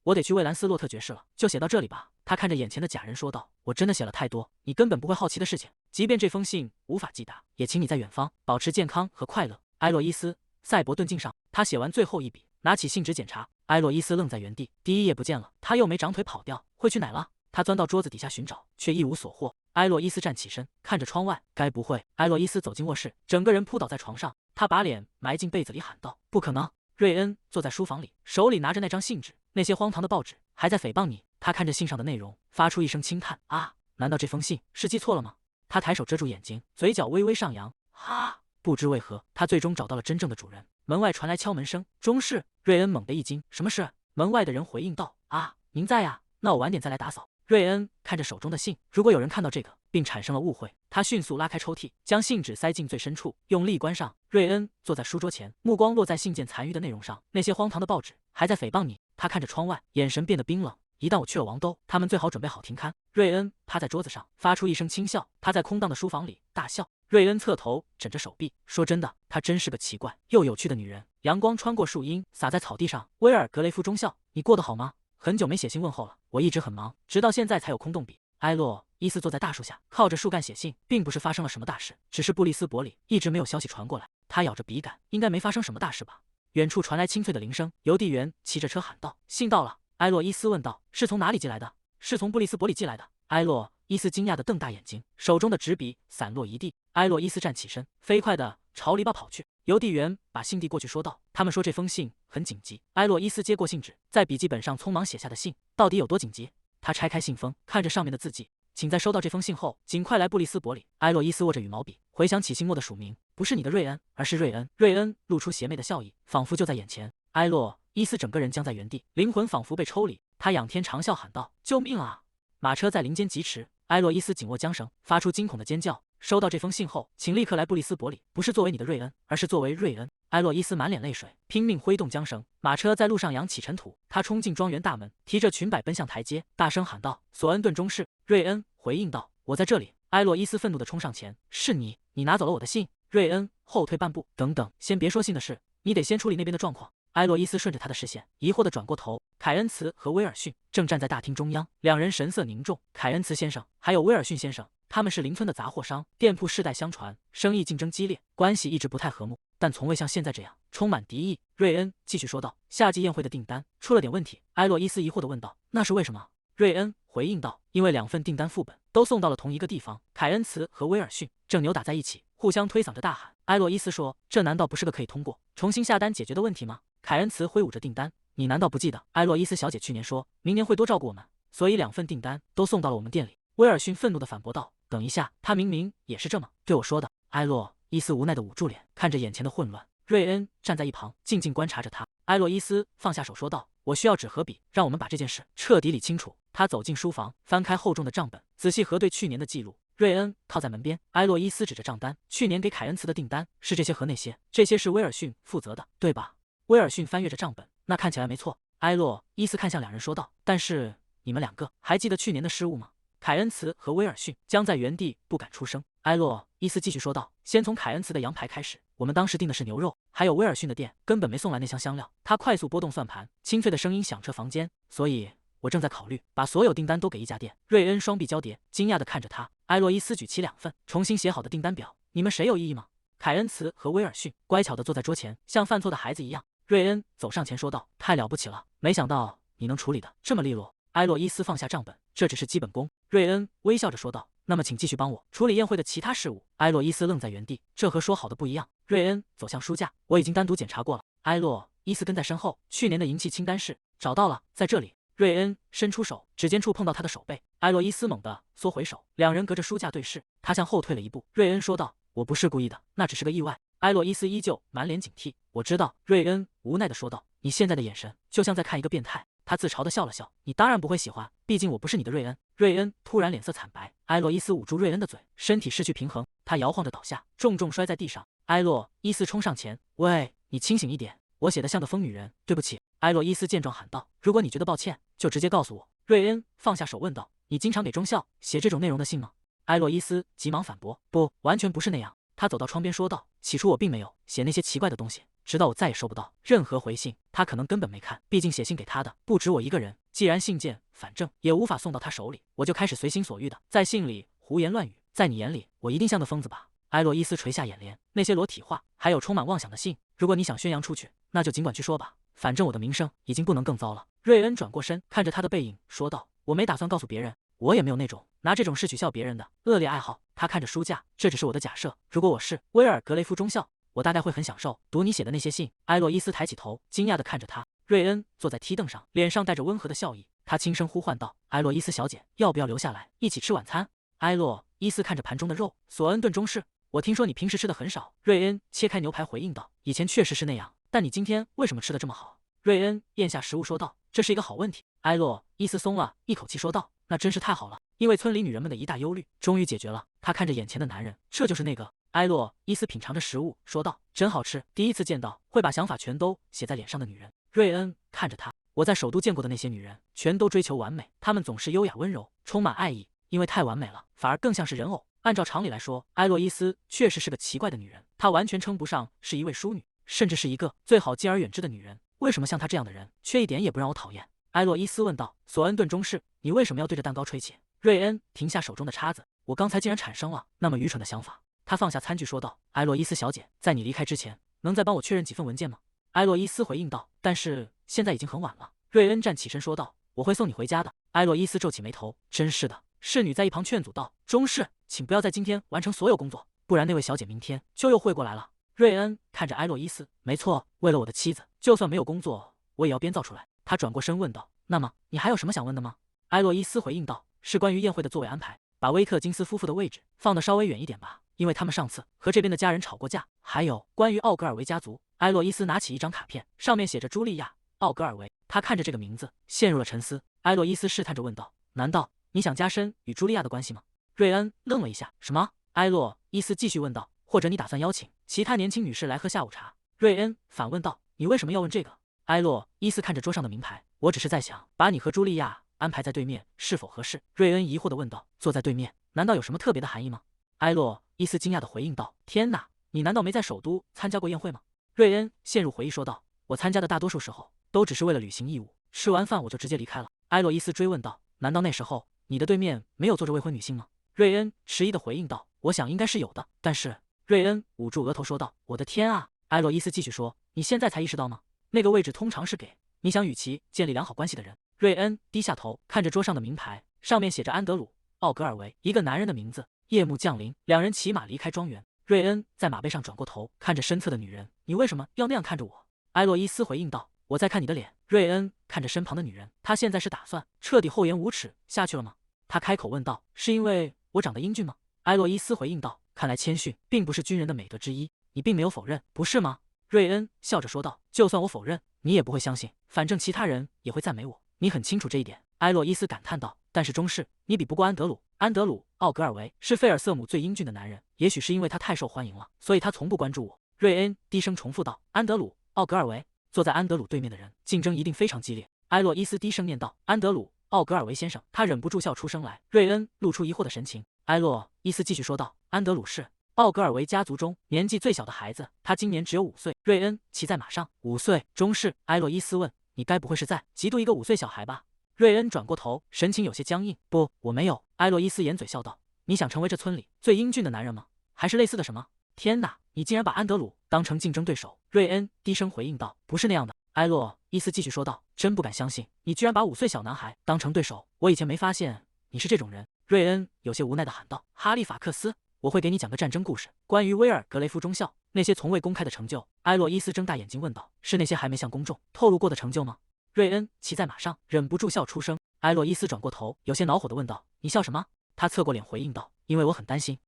我得去为兰斯洛特爵士了，就写到这里吧。他看着眼前的假人说道：“我真的写了太多你根本不会好奇的事情，即便这封信无法寄达，也请你在远方保持健康和快乐。”埃洛伊斯·赛博顿敬上。他写完最后一笔，拿起信纸检查。埃洛伊斯愣在原地，第一页不见了，他又没长腿跑掉，会去哪了？他钻到桌子底下寻找，却一无所获。埃洛伊斯站起身，看着窗外，该不会……埃洛伊斯走进卧室，整个人扑倒在床上，他把脸埋进被子里，喊道：“不可能！”瑞恩坐在书房里，手里拿着那张信纸，那些荒唐的报纸还在诽谤你。他看着信上的内容，发出一声轻叹：“啊，难道这封信是寄错了吗？”他抬手遮住眼睛，嘴角微微上扬：“不知为何，他最终找到了真正的主人。门外传来敲门声，中士。瑞恩猛地一惊，什么事？门外的人回应道：啊，您在呀，那我晚点再来打扫。瑞恩看着手中的信，如果有人看到这个，并产生了误会，他迅速拉开抽屉，将信纸塞进最深处，用力关上。瑞恩坐在书桌前，目光落在信件残余的内容上，那些荒唐的报纸还在诽谤你。他看着窗外，眼神变得冰冷。一旦我去了王都，他们最好准备好停刊。瑞恩趴在桌子上，发出一声轻笑。他在空荡的书房里大笑。瑞恩侧头枕着手臂，说真的，她真是个奇怪又有趣的女人。阳光穿过树荫，洒在草地上。威尔格雷夫中校，你过得好吗？很久没写信问候了，我一直很忙，直到现在才有空动笔。埃洛伊斯坐在大树下，靠着树干写信，并不是发生了什么大事，只是布利斯伯里一直没有消息传过来。他咬着笔杆，应该没发生什么大事吧。远处传来清脆的铃声，邮递员骑着车喊道：信到了。埃洛伊斯问道：是从哪里寄来的？是从布利斯伯里寄来的。埃洛伊斯惊讶地瞪大眼睛，手中的纸笔散落一地。埃洛伊斯站起身，飞快地朝篱笆跑去。邮递员把信递过去，说道：他们说这封信很紧急。埃洛伊斯接过信纸，在笔记本上匆忙写下的信到底有多紧急？他拆开信封，看着上面的字迹，请在收到这封信后尽快来布利斯伯里。埃洛伊斯握着羽毛笔，回想起信末的署名，不是你的瑞恩，而是瑞恩。瑞恩露出邪魅的笑意，仿佛就在眼前。埃洛伊斯整个人僵在原地，灵魂仿佛被抽离。他仰天长啸喊道：救命啊！马车在林间疾驰，埃洛伊斯紧握缰绳，发出惊恐的尖叫。收到这封信后，请立刻来布利斯伯里，不是作为你的瑞恩，而是作为瑞恩。埃洛伊斯满脸泪水，拼命挥动缰绳，马车在路上扬起尘土。他冲进庄园大门，提着裙摆奔向台阶，大声喊道：索恩顿中士。瑞恩回应道：我在这里。埃洛伊斯愤怒地冲上前：是你，你拿走了我的信。瑞恩后退半步：等等，先别说信的事，你得先处理那边的状况。埃洛伊斯顺着他的视线，疑惑地转过头。凯恩茨和威尔逊正站在大厅中央，两人神色凝重。凯恩茨先生，还有威尔逊先生，他们是邻村的杂货商，店铺世代相传，生意竞争激烈，关系一直不太和睦，但从未像现在这样充满敌意。瑞恩继续说道：夏季宴会的订单出了点问题。埃洛伊斯疑惑地问道：那是为什么？瑞恩回应道：因为2份订单副本都送到了同一个地方。凯恩茨和威尔逊正扭打在一起，互相推搡着大喊。埃洛伊斯说：这难道不是个可以通过重新下单解决的问题吗？凯恩茨挥舞着订单：你难道不记得埃洛伊斯小姐去年说明年会多照顾我们，所以2份订单都送到了我们店里。威尔逊愤怒地反驳道：等一下，他明明也是这么对我说的。埃洛伊斯无奈地捂住脸，看着眼前的混乱。瑞恩站在一旁静静观察着他。埃洛伊斯放下手说道：我需要纸和笔，让我们把这件事彻底理清楚。他走进书房，翻开厚重的账本，仔细核对去年的记录。瑞恩靠在门边，埃洛伊斯指着账单：去年给凯恩茨的订单是这些和那些，这些是威尔逊负责的，对吧？威尔逊翻阅着账本，那看起来没错。埃洛伊斯看向两人说道：但是你们2个还记得去年的失误吗？凯恩茨和威尔逊僵在原地不敢出声。埃洛伊斯继续说道：先从凯恩茨的羊排开始，我们当时订的是牛肉，还有威尔逊的店根本没送来那箱香料。他快速拨动算盘，清脆的声音响彻房间。所以我正在考虑把所有订单都给一家店。瑞恩双臂交叠，惊讶地看着他。埃洛伊斯举起2份重新写好的订单表，你们谁有异议吗？凯恩茨和威尔逊乖巧地坐在桌前，像犯错的孩子一样。瑞恩走上前说道：太了不起了，没想到你能处理的这么利落。埃洛伊斯放下账本，这只是基本功。瑞恩微笑着说道：那么请继续帮我处理宴会的其他事务。埃洛伊斯愣在原地，这和说好的不一样。瑞恩走向书架，我已经单独检查过了。埃洛伊斯跟在身后，去年的银器清单是找到了，在这里。瑞恩伸出手，指尖触碰到他的手背。埃洛伊斯猛地缩回手，两人隔着书架对视。他向后退了一步。瑞恩说道：我不是故意的，那只是个意外。埃洛伊斯依旧满脸警惕。我知道。瑞恩无奈地说道：你现在的眼神就像在看一个变态。他自嘲地笑了笑：你当然不会喜欢，毕竟我不是你的瑞恩。瑞恩突然脸色惨白。埃洛伊斯捂住瑞恩的嘴，身体失去平衡，他摇晃着倒下，重重摔在地上。埃洛伊斯冲上前：喂，你清醒一点，我写的像个疯女人，对不起。埃洛伊斯见状喊道：如果你觉得抱歉，就直接告诉我。瑞恩放下手问道：你经常给中校写这种内容的信吗？埃洛伊斯急忙反驳：不，完全不是那样。他走到窗边说道：起初我并没有写那些奇怪的东西，直到我再也收不到任何回信。他可能根本没看，毕竟写信给他的不止我一个人。既然信件反正也无法送到他手里，我就开始随心所欲的在信里胡言乱语。在你眼里，我一定像个疯子吧？埃洛伊斯垂下眼帘，那些裸体画，还有充满妄想的信，如果你想宣扬出去，那就尽管去说吧，反正我的名声已经不能更糟了。瑞恩转过身，看着他的背影，说道：我没打算告诉别人，我也没有那种拿这种事取笑别人的恶劣爱好。他看着书架，这只是我的假设。如果我是威尔格雷夫中校，我大概会很享受读你写的那些信。埃洛伊斯抬起头，惊讶地看着他。瑞恩坐在梯凳上，脸上带着温和的笑意。他轻声呼唤道：埃洛伊斯小姐，要不要留下来一起吃晚餐？埃洛伊斯看着盘中的肉，索恩顿中士。我听说你平时吃的很少。瑞恩切开牛排回应道：“以前确实是那样，但你今天为什么吃的这么好？”瑞恩咽下食物说道：“这是一个好问题。”埃洛伊斯松了一口气说道：“那真是太好了，因为村里女人们的一大忧虑终于解决了。”他看着眼前的男人，这就是那个……埃洛伊斯品尝着食物说道：“真好吃，第一次见到会把想法全都写在脸上的女人。”瑞恩看着他，我在首都见过的那些女人，全都追求完美，她们总是优雅温柔，充满爱意，因为太完美了，反而更像是人偶。按照常理来说，埃洛伊斯确实是个奇怪的女人，她完全称不上是一位淑女，甚至是一个最好敬而远之的女人。为什么像她这样的人，却一点也不让我讨厌？埃洛伊斯问道。索恩顿中士，你为什么要对着蛋糕吹气？瑞恩停下手中的叉子，我刚才竟然产生了那么愚蠢的想法。他放下餐具说道：“埃洛伊斯小姐，在你离开之前，能再帮我确认几份文件吗？”埃洛伊斯回应道：“但是现在已经很晚了。”瑞恩站起身说道：“我会送你回家的。”埃洛伊斯皱起眉头，真是的。侍女在一旁劝阻道：“中士，请不要在今天完成所有工作，不然那位小姐明天就又会过来了。”瑞恩看着埃洛伊斯，没错，为了我的妻子，就算没有工作，我也要编造出来。他转过身问道：“那么你还有什么想问的吗？”埃洛伊斯回应道：“是关于宴会的座位安排，把威特金斯夫妇的位置放得稍微远一点吧。因为他们上次和这边的家人吵过架，还有关于奥格尔维家族。”埃洛伊斯拿起一张卡片，上面写着茱莉亚·奥格尔维。他看着这个名字，陷入了沉思。埃洛伊斯试探着问道：“难道你想加深与茱莉亚的关系吗？”瑞恩愣了一下。“什么？”埃洛伊斯继续问道。“或者你打算邀请其他年轻女士来喝下午茶？”瑞恩反问道。“你为什么要问这个？”埃洛伊斯看着桌上的名牌，“我只是在想，把你和茱莉亚安排在对面是否合适？”瑞恩疑惑地问道：“坐在对面，难道有什么特别的含义吗？”埃洛伊斯惊讶地回应道：“天哪，你难道没在首都参加过宴会吗？”瑞恩陷入回忆说道：“我参加的大多数时候都只是为了履行义务，吃完饭我就直接离开了。”埃洛伊斯追问道：“难道那时候你的对面没有坐着未婚女性吗？”瑞恩迟疑地回应道：“我想应该是有的，但是……”瑞恩捂住额头说道：“我的天啊！”埃洛伊斯继续说：“你现在才意识到吗？那个位置通常是给你想与其建立良好关系的人。”瑞恩低下头看着桌上的名牌，上面写着安德鲁·奥格尔维，一个男人的名字。夜幕降临，两人骑马离开庄园。瑞恩在马背上转过头，看着身侧的女人：“你为什么要那样看着我？”埃洛伊斯回应道：“我在看你的脸。”瑞恩看着身旁的女人，他现在是打算彻底厚颜无耻下去了吗？他开口问道：“是因为我长得英俊吗？”埃洛伊斯回应道：“看来谦逊并不是军人的美德之一，你并没有否认，不是吗？”瑞恩笑着说道：“就算我否认，你也不会相信，反正其他人也会赞美我，你很清楚这一点。”埃洛伊斯感叹道：“但是中士，你比不过安德鲁。安德鲁·奥格尔维是费尔瑟姆最英俊的男人，也许是因为他太受欢迎了，所以他从不关注我。”瑞恩低声重复道：“安德鲁·奥格尔维。”坐在安德鲁对面的人，竞争一定非常激烈。埃洛伊斯低声念道：“安德鲁·奥格尔维先生。”他忍不住笑出声来。瑞恩露出疑惑的神情。埃洛伊斯继续说道：“安德鲁是奥格尔维家族中年纪最小的孩子，他今年只有5岁。”瑞恩骑在马上，5岁，中士。埃洛伊斯问：“你该不会是在嫉妒一个5岁小孩吧？”瑞恩转过头，神情有些僵硬。“不，我没有。”埃洛伊斯掩嘴笑道：“你想成为这村里最英俊的男人吗？还是类似的什么？”天哪，你竟然把安德鲁当成竞争对手！瑞恩低声回应道：“不是那样的。”埃洛伊斯继续说道：“真不敢相信，你居然把5岁小男孩当成对手，我以前没发现你是这种人。”瑞恩有些无奈地喊道：“哈利法克斯，我会给你讲个战争故事，关于威尔格雷夫中校那些从未公开的成就。”埃洛伊斯睁大眼睛问道：“是那些还没向公众透露过的成就吗？”瑞恩骑在马上，忍不住笑出声。埃洛伊斯转过头，有些恼火地问道：“你笑什么？”他侧过脸回应道：“因为我很担心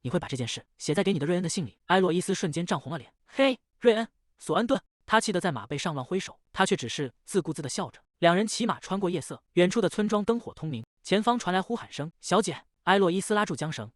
你会把这件事写在给你的瑞恩的信里。”埃洛伊斯瞬间涨红了脸。“嘿，瑞恩，索恩顿！”他气得在马背上乱挥手，他却只是自顾自地笑着。两人骑马穿过夜色，远处的村庄灯火通明，前方传来呼喊声：“小姐！”埃洛伊斯拉住缰绳。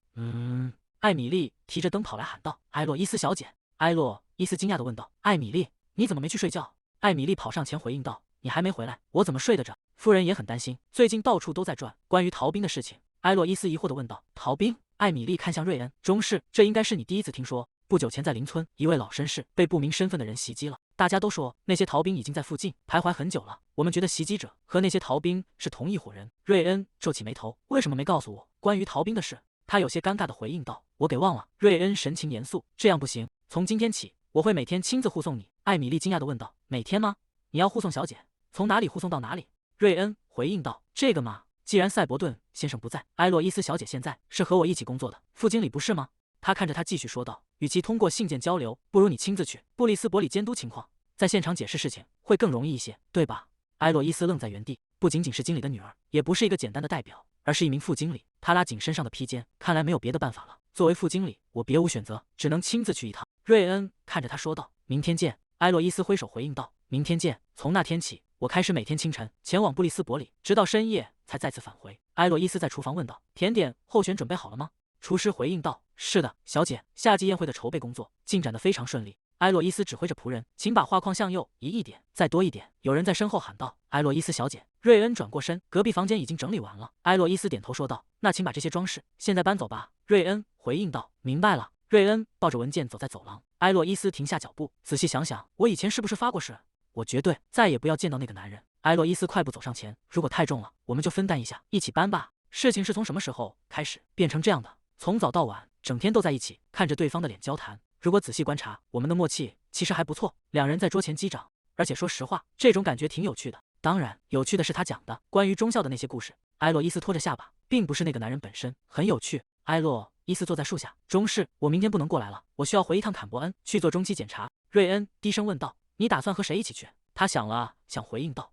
艾米丽提着灯跑来喊道：“埃洛伊斯小姐！”埃洛伊斯惊讶地问道：“艾米丽，你怎么没去睡觉？”艾米丽跑上前回应道：“你还没回来，我怎么睡得着？”夫人也很担心，最近到处都在转关于逃兵的事情。埃洛伊斯疑惑地问道：“逃兵？”艾米丽看向瑞恩：“中士，这应该是你第一次听说。不久前在邻村，一位老绅士被不明身份的人袭击了。大家都说那些逃兵已经在附近徘徊很久了。我们觉得袭击者和那些逃兵是同一伙人。”瑞恩皱起眉头：“为什么没告诉我关于逃兵的事？”他有些尴尬地回应道：“我给忘了。”瑞恩神情严肃：“这样不行，从今天起，我会每天亲自护送你。”艾米丽惊讶地问道：“每天吗？你要护送小姐从哪里护送到哪里？”瑞恩回应道：“这个嘛，既然赛博顿先生不在，埃洛伊斯小姐现在是和我一起工作的副经理，不是吗？”他看着他继续说道：“与其通过信件交流，不如你亲自去布里斯伯里监督情况，在现场解释事情会更容易一些，对吧？”埃洛伊斯愣在原地，不仅仅是经理的女儿，也不是一个简单的代表，而是一名副经理。他拉紧身上的披肩，看来没有别的办法了。作为副经理，我别无选择，只能亲自去一趟。瑞恩看着他说道：“明天见。”埃洛伊斯挥手回应道：“明天见。”从那天起，我开始每天清晨前往布里斯伯里，直到深夜才再次返回。埃洛伊斯在厨房问道：“甜点候选准备好了吗？”厨师回应道：“是的，小姐，夏季宴会的筹备工作进展得非常顺利。”埃洛伊斯指挥着仆人：“请把画框向右移一点，再多一点。”有人在身后喊道：“埃洛伊斯小姐。”瑞恩转过身，隔壁房间已经整理完了。埃洛伊斯点头说道：“那请把这些装饰现在搬走吧。”瑞恩回应道：“明白了。”瑞恩抱着文件走在走廊，埃洛伊斯停下脚步，仔细想想，我以前是不是发过誓？我绝对再也不要见到那个男人。埃洛伊斯快步走上前，如果太重了，我们就分担一下，一起搬吧。事情是从什么时候开始变成这样的？从早到晚，整天都在一起，看着对方的脸交谈。如果仔细观察，我们的默契其实还不错。两人在桌前击掌，而且说实话，这种感觉挺有趣的。当然，有趣的是他讲的关于中校的那些故事。埃洛伊斯拖着下巴，并不是那个男人本身很有趣。埃洛伊斯坐在树下，中士，我明天不能过来了，我需要回一趟坎伯恩去做中期检查。瑞恩低声问道：“你打算和谁一起去？”他想了想，回应道：“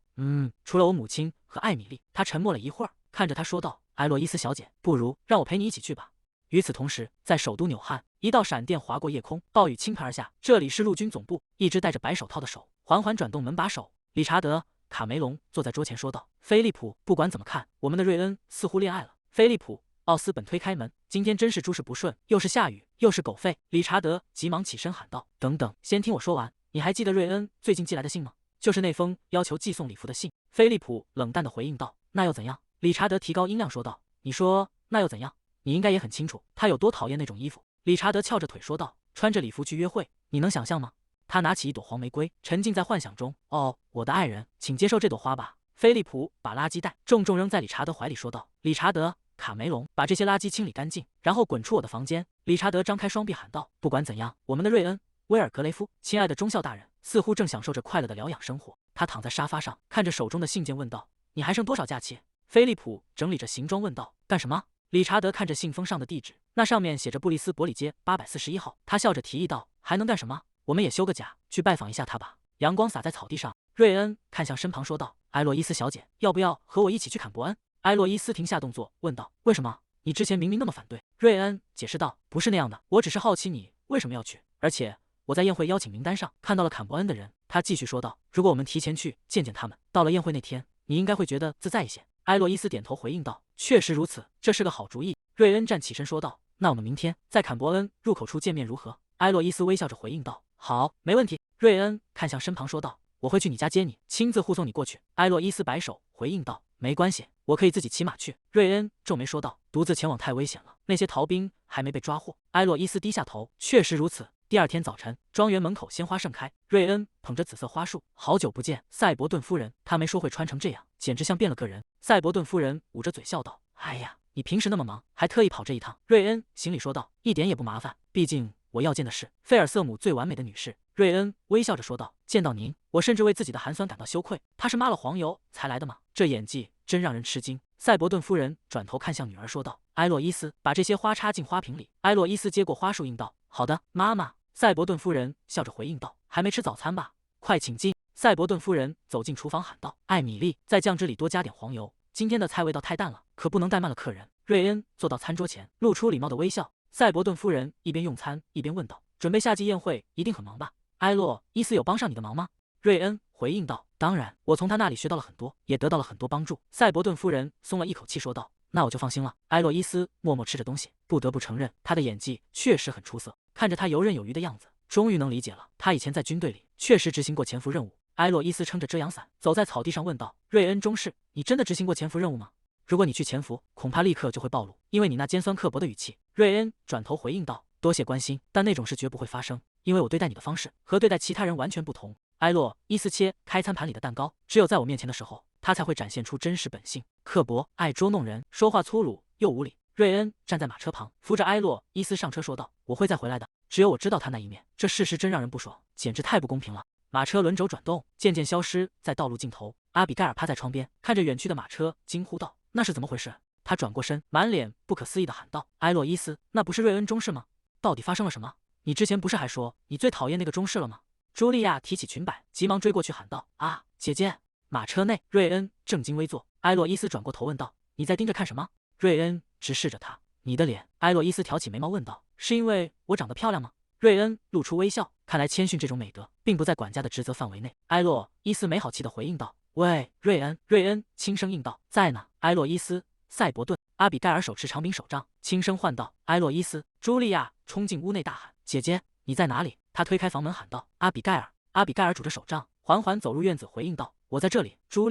除了我母亲和艾米丽。”他沉默了一会儿，看着他说道：“埃洛伊斯小姐，不如让我陪你一起去吧。”与此同时，在首都纽汉，一道闪电划过夜空，暴雨倾盆而下。这里是陆军总部。一只戴着白手套的手缓缓转动门把手。理查德·卡梅隆坐在桌前说道：“菲利普，不管怎么看，我们的瑞恩似乎恋爱了。”菲利普·奥斯本推开门，今天真是诸事不顺，又是下雨，又是狗吠。理查德急忙起身喊道：“等等，先听我说完。你还记得瑞恩最近寄来的信吗？就是那封要求寄送礼服的信。”菲利普冷淡地回应道：“那又怎样？”理查德提高音量说道：“你说那又怎样？你应该也很清楚，他有多讨厌那种衣服。”理查德翘着腿说道：“穿着礼服去约会，你能想象吗？”他拿起一朵黄玫瑰，沉浸在幻想中。“哦，我的爱人，请接受这朵花吧。”菲利普把垃圾袋重重扔在理查德怀里说道：“理查德，卡梅隆，把这些垃圾清理干净，然后滚出我的房间。”理查德张开双臂喊道：“不管怎样，我们的瑞恩，威尔格雷夫，亲爱的中校大人，似乎正享受着快乐的疗养生活。”他躺在沙发上，看着手中的信件问道：“你还剩多少假期？”菲利普整理着行装问道：“干什么？”理查德看着信封上的地址，那上面写着布里斯伯里街841号。他笑着提议道：“还能干什么？我们也休个假，去拜访一下他吧。”阳光洒在草地上，瑞恩看向身旁说道：“埃洛伊斯小姐，要不要和我一起去坎伯恩？”埃洛伊斯停下动作，问道：“为什么？你之前明明那么反对。”瑞恩解释道：“不是那样的，我只是好奇你为什么要去，而且我在宴会邀请名单上看到了坎伯恩的人。”他继续说道：“如果我们提前去见见他们，到了宴会那天，你应该会觉得自在一些。”埃洛伊斯点头回应道：“确实如此，这是个好主意。”瑞恩站起身说道：“那我们明天在坎伯恩入口处见面如何？”埃洛伊斯微笑着回应道：“好，没问题。”瑞恩看向身旁说道：“我会去你家接你，亲自护送你过去。”埃洛伊斯摆手回应道：“没关系，我可以自己骑马去。”瑞恩皱眉说道：“独自前往太危险了，那些逃兵还没被抓获。”埃洛伊斯低下头：“确实如此。”第二天早晨，庄园门口鲜花盛开，瑞恩捧着紫色花束，好久不见，赛博顿夫人。他没说会穿成这样，简直像变了个人。赛博顿夫人捂着嘴笑道：“哎呀，你平时那么忙，还特意跑这一趟。”瑞恩心里说道：“一点也不麻烦，毕竟我要见的是菲尔瑟姆最完美的女士。”瑞恩微笑着说道：“见到您，我甚至为自己的寒酸感到羞愧。她是抹了黄油才来的吗？这演技真让人吃惊。”赛博顿夫人转头看向女儿说道：“埃洛伊斯，把这些花插进花瓶里。”埃洛伊斯接过花束应道：“好的，妈妈。”赛博顿夫人笑着回应道：“还没吃早餐吧？快请进。”赛博顿夫人走进厨房喊道：“艾米丽，在酱汁里多加点黄油，今天的菜味道太淡了，可不能怠慢了客人。”瑞恩坐到餐桌前，露出礼貌的微笑。赛博顿夫人一边用餐一边问道：“准备夏季宴会一定很忙吧？埃洛伊斯有帮上你的忙吗？”瑞恩回应道：“当然，我从他那里学到了很多，也得到了很多帮助。”赛博顿夫人松了一口气说道：“那我就放心了。”埃洛伊斯默默吃着东西，不得不承认，他的演技确实很出色。看着他游刃有余的样子，终于能理解了，他以前在军队里确实执行过潜伏任务。埃洛伊斯撑着遮阳伞，走在草地上问道：“瑞恩中士，你真的执行过潜伏任务吗？如果你去潜伏，恐怕立刻就会暴露，因为你那尖酸刻薄的语气。”瑞恩转头回应道：“多谢关心，但那种事绝不会发生，因为我对待你的方式和对待其他人完全不同。”埃洛伊斯切开餐盘里的蛋糕，只有在我面前的时候，他才会展现出真实本性，刻薄，爱捉弄人，说话粗鲁又无礼。瑞恩站在马车旁，扶着埃洛伊斯上车说道：“我会再回来的。”只有我知道他那一面，这事实真让人不爽，简直太不公平了。马车轮轴转动，渐渐消失在道路尽头。阿比盖尔趴在窗边，看着远去的马车，惊呼道：“那是怎么回事？”他转过身，满脸不可思议地喊道：“埃洛伊斯，那不是瑞恩中士吗？到底发生了什么？你之前不是还说你最讨厌那个中士了吗？”茱莉亚提起裙摆，急忙追过去喊道：“啊，姐姐！”马车内，瑞恩正襟危坐。埃洛伊斯转过头问道：“你在盯着看什么？”瑞恩直视着他：“你的脸。埃洛伊斯挑起眉毛问道：“是因为我长得漂亮吗？”瑞恩露出微笑，看来谦逊这种美德并不在管家的职责范围内。埃洛伊斯没好气地回应道：“喂，瑞恩。”瑞恩轻声应道：“在呢。”埃洛伊斯、赛博顿、阿比盖尔手持长柄手杖，轻声唤道：“埃洛伊斯！”茱莉亚冲进屋内大喊：“姐姐，你在哪里？”她推开房门喊道：“阿比盖尔！”阿比盖尔拄着手杖，缓缓走入院子，回应道：“我在这里。”茱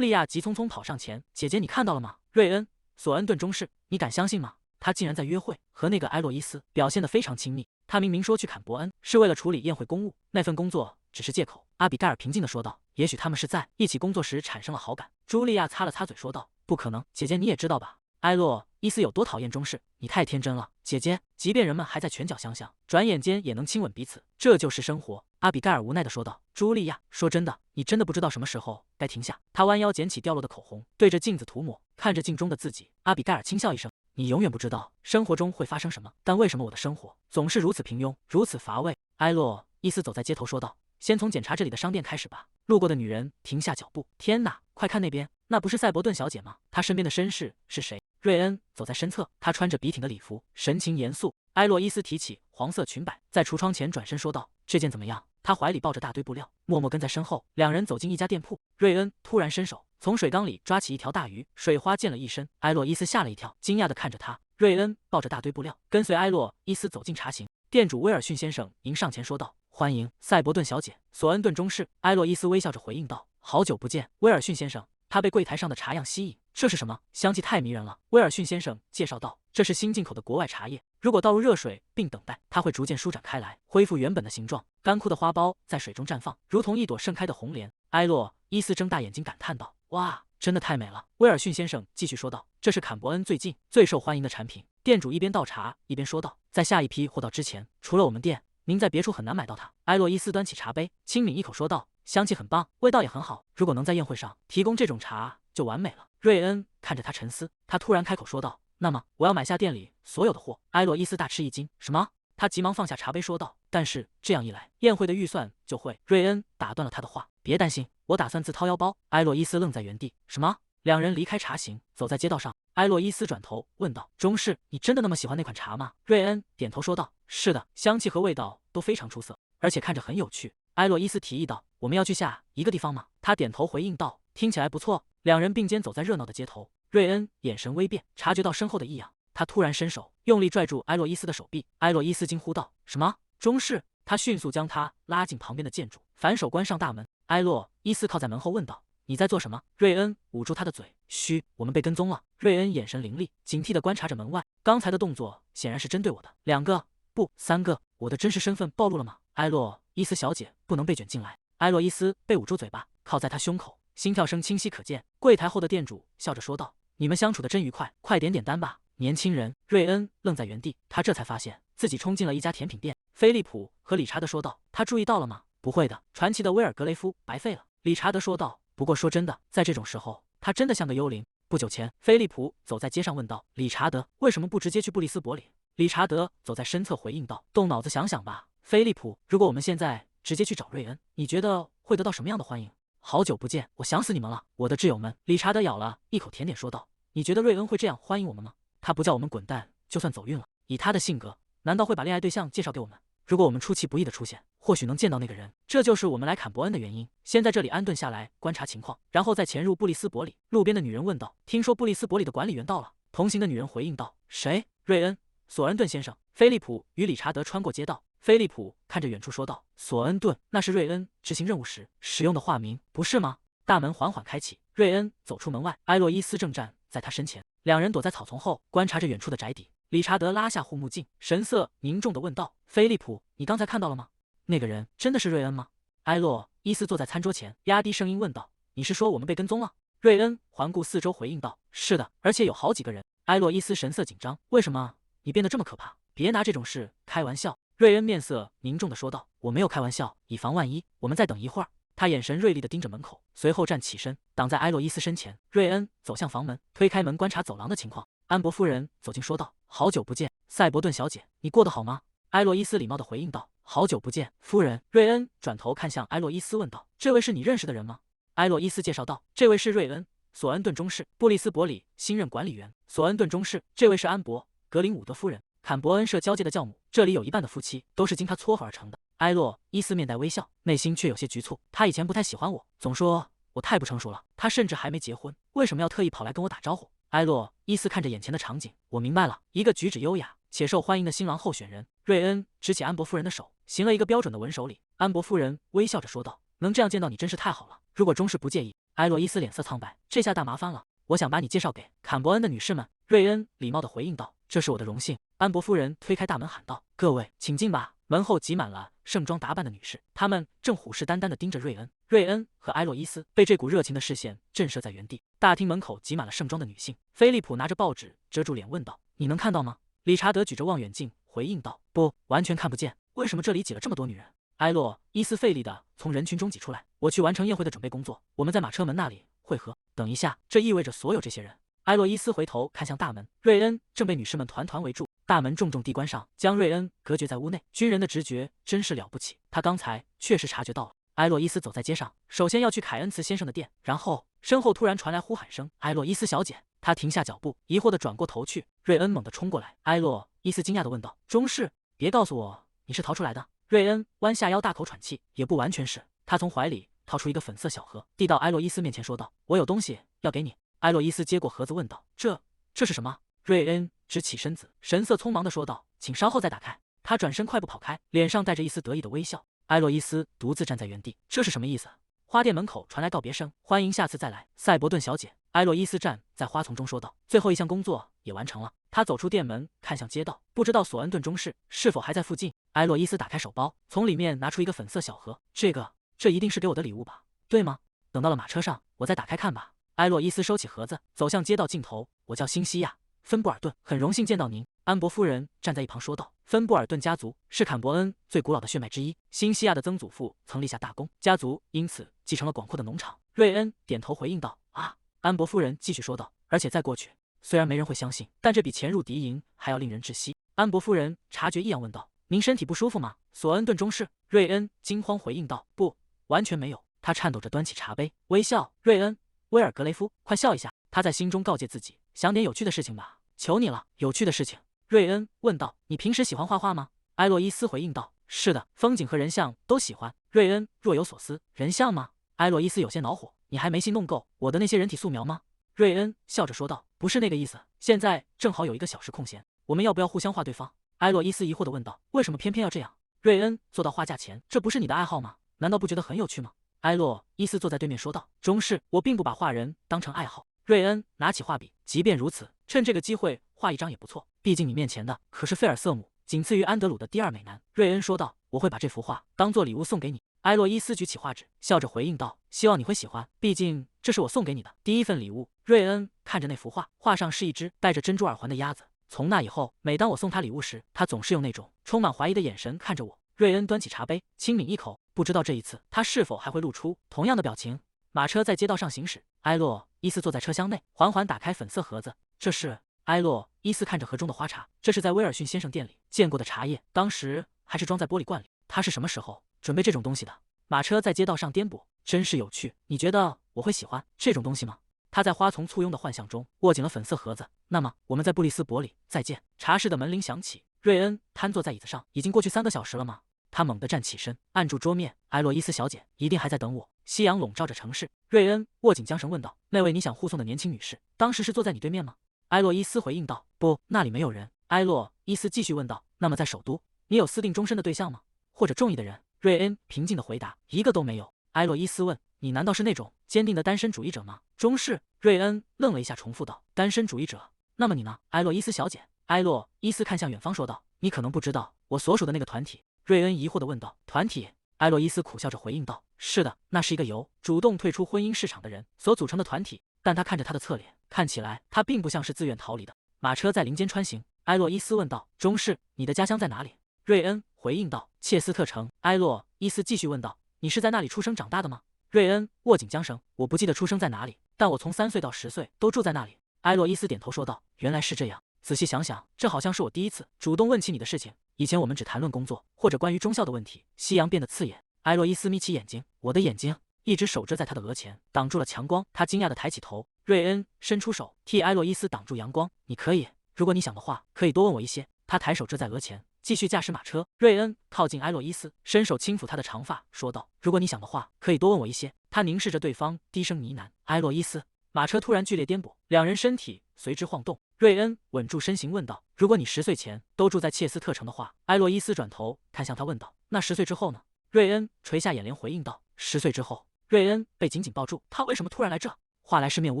莉亚急匆匆跑上前：“姐姐，你看到了吗？瑞恩，索恩顿中士，你敢相信吗？他竟然在约会，和那个埃洛伊斯表现得非常亲密。他明明说去坎伯恩是为了处理宴会公务，那份工作只是借口。”阿比盖尔平静地说道：“也许他们是在一起工作时产生了好感。”茱莉亚擦了擦嘴说道：“不可能，姐姐你也知道吧？埃洛伊斯有多讨厌中士，你太天真了，姐姐。即便人们还在拳脚相向，转眼间也能亲吻彼此，这就是生活。”阿比盖尔无奈地说道。茱莉亚说：“真的，你真的不知道什么时候该停下。”她弯腰捡起掉落的口红，对着镜子涂抹，看着镜中的自己。阿比盖尔轻笑一声：“你永远不知道生活中会发生什么，但为什么我的生活总是如此平庸，如此乏味？”埃洛伊斯走在街头说道：“先从检查这里的商店开始吧。”路过的女人停下脚步。天哪，快看那边，那不是赛博顿小姐吗？她身边的绅士是谁？瑞恩走在身侧，他穿着笔挺的礼服，神情严肃。埃洛伊斯提起黄色裙摆，在橱窗前转身说道：“这件怎么样？”他怀里抱着大堆布料，默默跟在身后。两人走进一家店铺，瑞恩突然伸手从水缸里抓起一条大鱼，水花溅了一身。埃洛伊斯吓了一跳，惊讶地看着他。瑞恩抱着大堆布料，跟随埃洛伊斯走进茶行。店主威尔逊先生迎上前说道：“欢迎赛博顿小姐，索恩顿中士。”埃洛伊斯微笑着回应道：“好久不见，威尔逊先生。”他被柜台上的茶样吸引，这是什么？香气太迷人了。威尔逊先生介绍道：“这是新进口的国外茶叶，如果倒入热水并等待，它会逐渐舒展开来，恢复原本的形状。干枯的花苞在水中绽放，如同一朵盛开的红莲。”埃洛伊斯睁大眼睛感叹道：“哇，真的太美了。”威尔逊先生继续说道：“这是坎伯恩最近最受欢迎的产品。”店主一边倒茶一边说道：“在下一批货到之前，除了我们店，您在别处很难买到它。”埃洛伊斯端起茶杯，轻抿一口说道：“香气很棒，味道也很好。如果能在宴会上提供这种茶，就完美了。”瑞恩看着他沉思，他突然开口说道：“那么我要买下店里所有的货。”埃洛伊斯大吃一惊：“什么？”他急忙放下茶杯说道：“但是这样一来，宴会的预算就会……”瑞恩打断了他的话：“别担心，我打算自掏腰包。”埃洛伊斯愣在原地：“什么？”两人离开茶行，走在街道上。埃洛伊斯转头问道：“中士，你真的那么喜欢那款茶吗？”瑞恩点头说道：“是的，香气和味道都非常出色，而且看着很有趣。”埃洛伊斯提议道：“我们要去下一个地方吗？”他点头回应道：“听起来不错。”两人并肩走在热闹的街头。瑞恩眼神微变，察觉到身后的异样，他突然伸手用力拽住埃洛伊斯的手臂。埃洛伊斯惊呼道：“什么？中士？”他迅速将他拉进旁边的建筑，反手关上大门。埃洛伊斯靠在门后问道：“你在做什么？”瑞恩捂住他的嘴：“嘘，我们被跟踪了。”瑞恩眼神凌厉，警惕地观察着门外。刚才的动作显然是针对我的。2个，不，3个，我的真实身份暴露了吗？埃洛伊斯小姐不能被卷进来。埃洛伊斯被捂住嘴巴，靠在他胸口，心跳声清晰可见。柜台后的店主笑着说道：“你们相处的真愉快，快点点单吧，年轻人。”瑞恩愣在原地，他这才发现自己冲进了一家甜品店。菲利普和理查德说道：“他注意到了吗？”“不会的，传奇的威尔格雷夫白费了。”理查德说道。“不过说真的，在这种时候，他真的像个幽灵。”不久前，菲利普走在街上问道：“理查德，为什么不直接去布里斯伯里？”理查德走在身侧回应道：“动脑子想想吧，菲利普，如果我们现在直接去找瑞恩，你觉得会得到什么样的欢迎？”“好久不见，我想死你们了，我的挚友们。”理查德咬了一口甜点说道：“你觉得瑞恩会这样欢迎我们吗？他不叫我们滚蛋，就算走运了。以他的性格，难道会把恋爱对象介绍给我们？如果我们出其不意的出现，或许能见到那个人。这就是我们来坎伯恩的原因。先在这里安顿下来，观察情况，然后再潜入布里斯伯里。”路边的女人问道：“听说布里斯伯里的管理员到了？”同行的女人回应道：“谁？瑞恩，索恩顿先生。”菲利普与理查德穿过街道。菲利普看着远处说道：“索恩顿，那是瑞恩执行任务时使用的化名，不是吗？”大门缓缓开启，瑞恩走出门外，埃洛伊斯正站在他身前，两人躲在草丛后，观察着远处的宅邸。理查德拉下护目镜，神色凝重地问道：“菲利普，你刚才看到了吗？那个人真的是瑞恩吗？”埃洛伊斯坐在餐桌前，压低声音问道：“你是说我们被跟踪了？”瑞恩环顾四周回应道：“是的，而且有好几个人。”埃洛伊斯神色紧张：“为什么你变得这么可怕？别拿这种事开玩笑。”瑞恩面色凝重地说道：“我没有开玩笑，以防万一，我们再等一会儿。”他眼神锐利地盯着门口，随后站起身，挡在埃洛伊斯身前。瑞恩走向房门，推开门观察走廊的情况。安博夫人走近说道：“好久不见，赛博顿小姐，你过得好吗？”埃洛伊斯礼貌地回应道：“好久不见，夫人。”瑞恩转头看向埃洛伊斯问道：“这位是你认识的人吗？”埃洛伊斯介绍道：“这位是瑞恩·索恩顿中士，布里斯伯里新任管理员。索恩顿中士，这位是安博·格林伍德夫人，坎伯恩社交界的教母，这里有一半的夫妻都是经他撮合而成的。埃洛伊斯面带微笑，内心却有些局促。他以前不太喜欢我，总说我太不成熟了。他甚至还没结婚，为什么要特意跑来跟我打招呼？埃洛伊斯看着眼前的场景，我明白了，一个举止优雅且受欢迎的新郎候选人。瑞恩执起安博夫人的手，行了一个标准的吻手礼。安博夫人微笑着说道：“能这样见到你真是太好了。如果中士不介意。”埃洛伊斯脸色苍白，这下大麻烦了。我想把你介绍给坎伯恩的女士们。瑞恩礼貌地回应道：“这是我的荣幸。”安博夫人推开大门喊道：“各位，请进吧。”门后挤满了盛装打扮的女士，她们正虎视眈眈地盯着瑞恩。瑞恩和埃洛伊斯被这股热情的视线震慑在原地。大厅门口挤满了盛装的女性。菲利普拿着报纸遮住脸问道：“你能看到吗？”理查德举着望远镜回应道：“不，完全看不见。为什么这里挤了这么多女人？”埃洛伊斯费力地从人群中挤出来：“我去完成宴会的准备工作，我们在马车门那里会合。等一下，这意味着所有这些人。”埃洛伊斯回头看向大门，瑞恩正被女士们团团围住。大门重重地关上，将瑞恩隔绝在屋内。军人的直觉真是了不起，他刚才确实察觉到了。埃洛伊斯走在街上，首先要去凯恩茨先生的店，然后身后突然传来呼喊声：“埃洛伊斯小姐！”他停下脚步，疑惑地转过头去。瑞恩猛地冲过来，埃洛伊斯惊讶地问道：“中士，别告诉我你是逃出来的？”瑞恩弯下腰，大口喘气：“也不完全是。”他从怀里掏出一个粉色小盒，递到埃洛伊斯面前，说道：“我有东西要给你。”埃洛伊斯接过盒子，问道：“这是什么？”瑞恩直起身子，神色匆忙地说道：“请稍后再打开。”他转身快步跑开，脸上带着一丝得意的微笑。埃洛伊斯独自站在原地，这是什么意思？花店门口传来告别声：“欢迎下次再来，赛博顿小姐。”埃洛伊斯站在花丛中说道：“最后一项工作也完成了。”他走出店门，看向街道，不知道索恩顿中士是否还在附近。埃洛伊斯打开手包，从里面拿出一个粉色小盒，这一定是给我的礼物吧？对吗？等到了马车上，我再打开看吧。埃洛伊斯收起盒子，走向街道尽头。“我叫辛西亚·芬布尔顿，很荣幸见到您。”安博夫人站在一旁说道。芬布尔顿家族是坎伯恩最古老的血脉之一，辛西亚的曾祖父曾立下大功，家族因此继承了广阔的农场。瑞恩点头回应道：“啊。”安博夫人继续说道：“而且在过去，虽然没人会相信，但这比潜入敌营还要令人窒息。”安博夫人察觉异样，问道：“您身体不舒服吗？”索恩顿中士。瑞恩惊慌回应道：“不，完全没有。”他颤抖着端起茶杯，微笑：“瑞恩·威尔格雷夫，快笑一下。”他在心中告诫自己，想点有趣的事情吧，求你了。有趣的事情？瑞恩问道。“你平时喜欢画画吗？”埃洛伊斯回应道。“是的，风景和人像都喜欢。”瑞恩若有所思：“人像吗？”埃洛伊斯有些恼火：“你还没戏弄够我的那些人体素描吗？”瑞恩笑着说道：“不是那个意思，现在正好有一个小时空闲，我们要不要互相画对方？”埃洛伊斯疑惑地问道：“为什么偏偏要这样？”瑞恩坐到画架前：“这不是你的爱好吗？难道不觉得很有趣吗？”埃洛伊斯坐在对面说道：“中士，我并不把画人当成爱好。”瑞恩拿起画笔：“即便如此，趁这个机会画一张也不错。毕竟你面前的可是费尔瑟姆，仅次于安德鲁的第二美男。”瑞恩说道：“我会把这幅画当做礼物送给你。”埃洛伊斯举起画纸，笑着回应道：“希望你会喜欢，毕竟这是我送给你的第一份礼物。”瑞恩看着那幅画，画上是一只戴着珍珠耳环的鸭子。从那以后，每当我送他礼物时，他总是用那种充满怀疑的眼神看着我。瑞恩端起茶杯，轻抿一口，不知道这一次他是否还会露出同样的表情。马车在街道上行驶，埃洛伊斯坐在车厢内，缓缓打开粉色盒子。这是埃洛伊斯看着盒中的花茶，这是在威尔逊先生店里见过的茶叶，当时还是装在玻璃罐里。他是什么时候准备这种东西的？马车在街道上颠簸，真是有趣。你觉得我会喜欢这种东西吗？他在花丛簇拥的幻象中握紧了粉色盒子。那么我们在布里斯伯里再见。茶室的门铃响起，瑞恩瘫坐在椅子上。已经过去3个小时了吗？他猛地站起身，按住桌面。埃洛伊斯小姐一定还在等我。夕阳笼罩着城市。瑞恩握紧缰绳问道：“那位你想护送的年轻女士，当时是坐在你对面吗？”埃洛伊斯回应道：“不，那里没有人。”埃洛伊斯继续问道：“那么在首都，你有私定终身的对象吗？或者中意的人？”瑞恩平静地回答：“一个都没有。”埃洛伊斯问：“你难道是那种坚定的单身主义者吗？”中士。瑞恩愣了一下，重复道：“单身主义者。那么你呢，埃洛伊斯小姐？”埃洛伊斯看向远方说道：“你可能不知道我所属的那个团体。”瑞恩疑惑地问道：“团体？”埃洛伊斯苦笑着回应道：“是的，那是一个由主动退出婚姻市场的人所组成的团体。”但他看着他的侧脸，看起来他并不像是自愿逃离的。马车在林间穿行，埃洛伊斯问道：“中士，你的家乡在哪里？”瑞恩回应道：“切斯特城。”埃洛伊斯继续问道：“你是在那里出生长大的吗？”瑞恩握紧缰绳：“我不记得出生在哪里，但我从3岁到10岁都住在那里。”埃洛伊斯点头说道：“原来是这样。仔细想想，这好像是我第一次主动问起你的事情。以前我们只谈论工作或者关于忠孝的问题。”夕阳变得刺眼，埃洛伊斯眯起眼睛，我的眼睛一直手遮在他的额前，挡住了强光。他惊讶地抬起头，瑞恩伸出手替埃洛伊斯挡住阳光。“你可以。”如果你想的话，可以多问我一些。他抬手遮在额前，继续驾驶马车。瑞恩靠近埃洛伊斯，伸手轻抚她的长发，说道：“如果你想的话，可以多问我一些。”他凝视着对方，低声呢喃：“埃洛伊斯。”马车突然剧烈颠簸，两人身体随之晃动。瑞恩稳住身形，问道：“如果你10岁前都住在切斯特城的话？”埃洛伊斯转头看向他，问道：“那10岁之后呢？”瑞恩垂下眼帘回应道：“10岁之后。”瑞恩被紧紧抱住，他为什么突然来这？话来是面无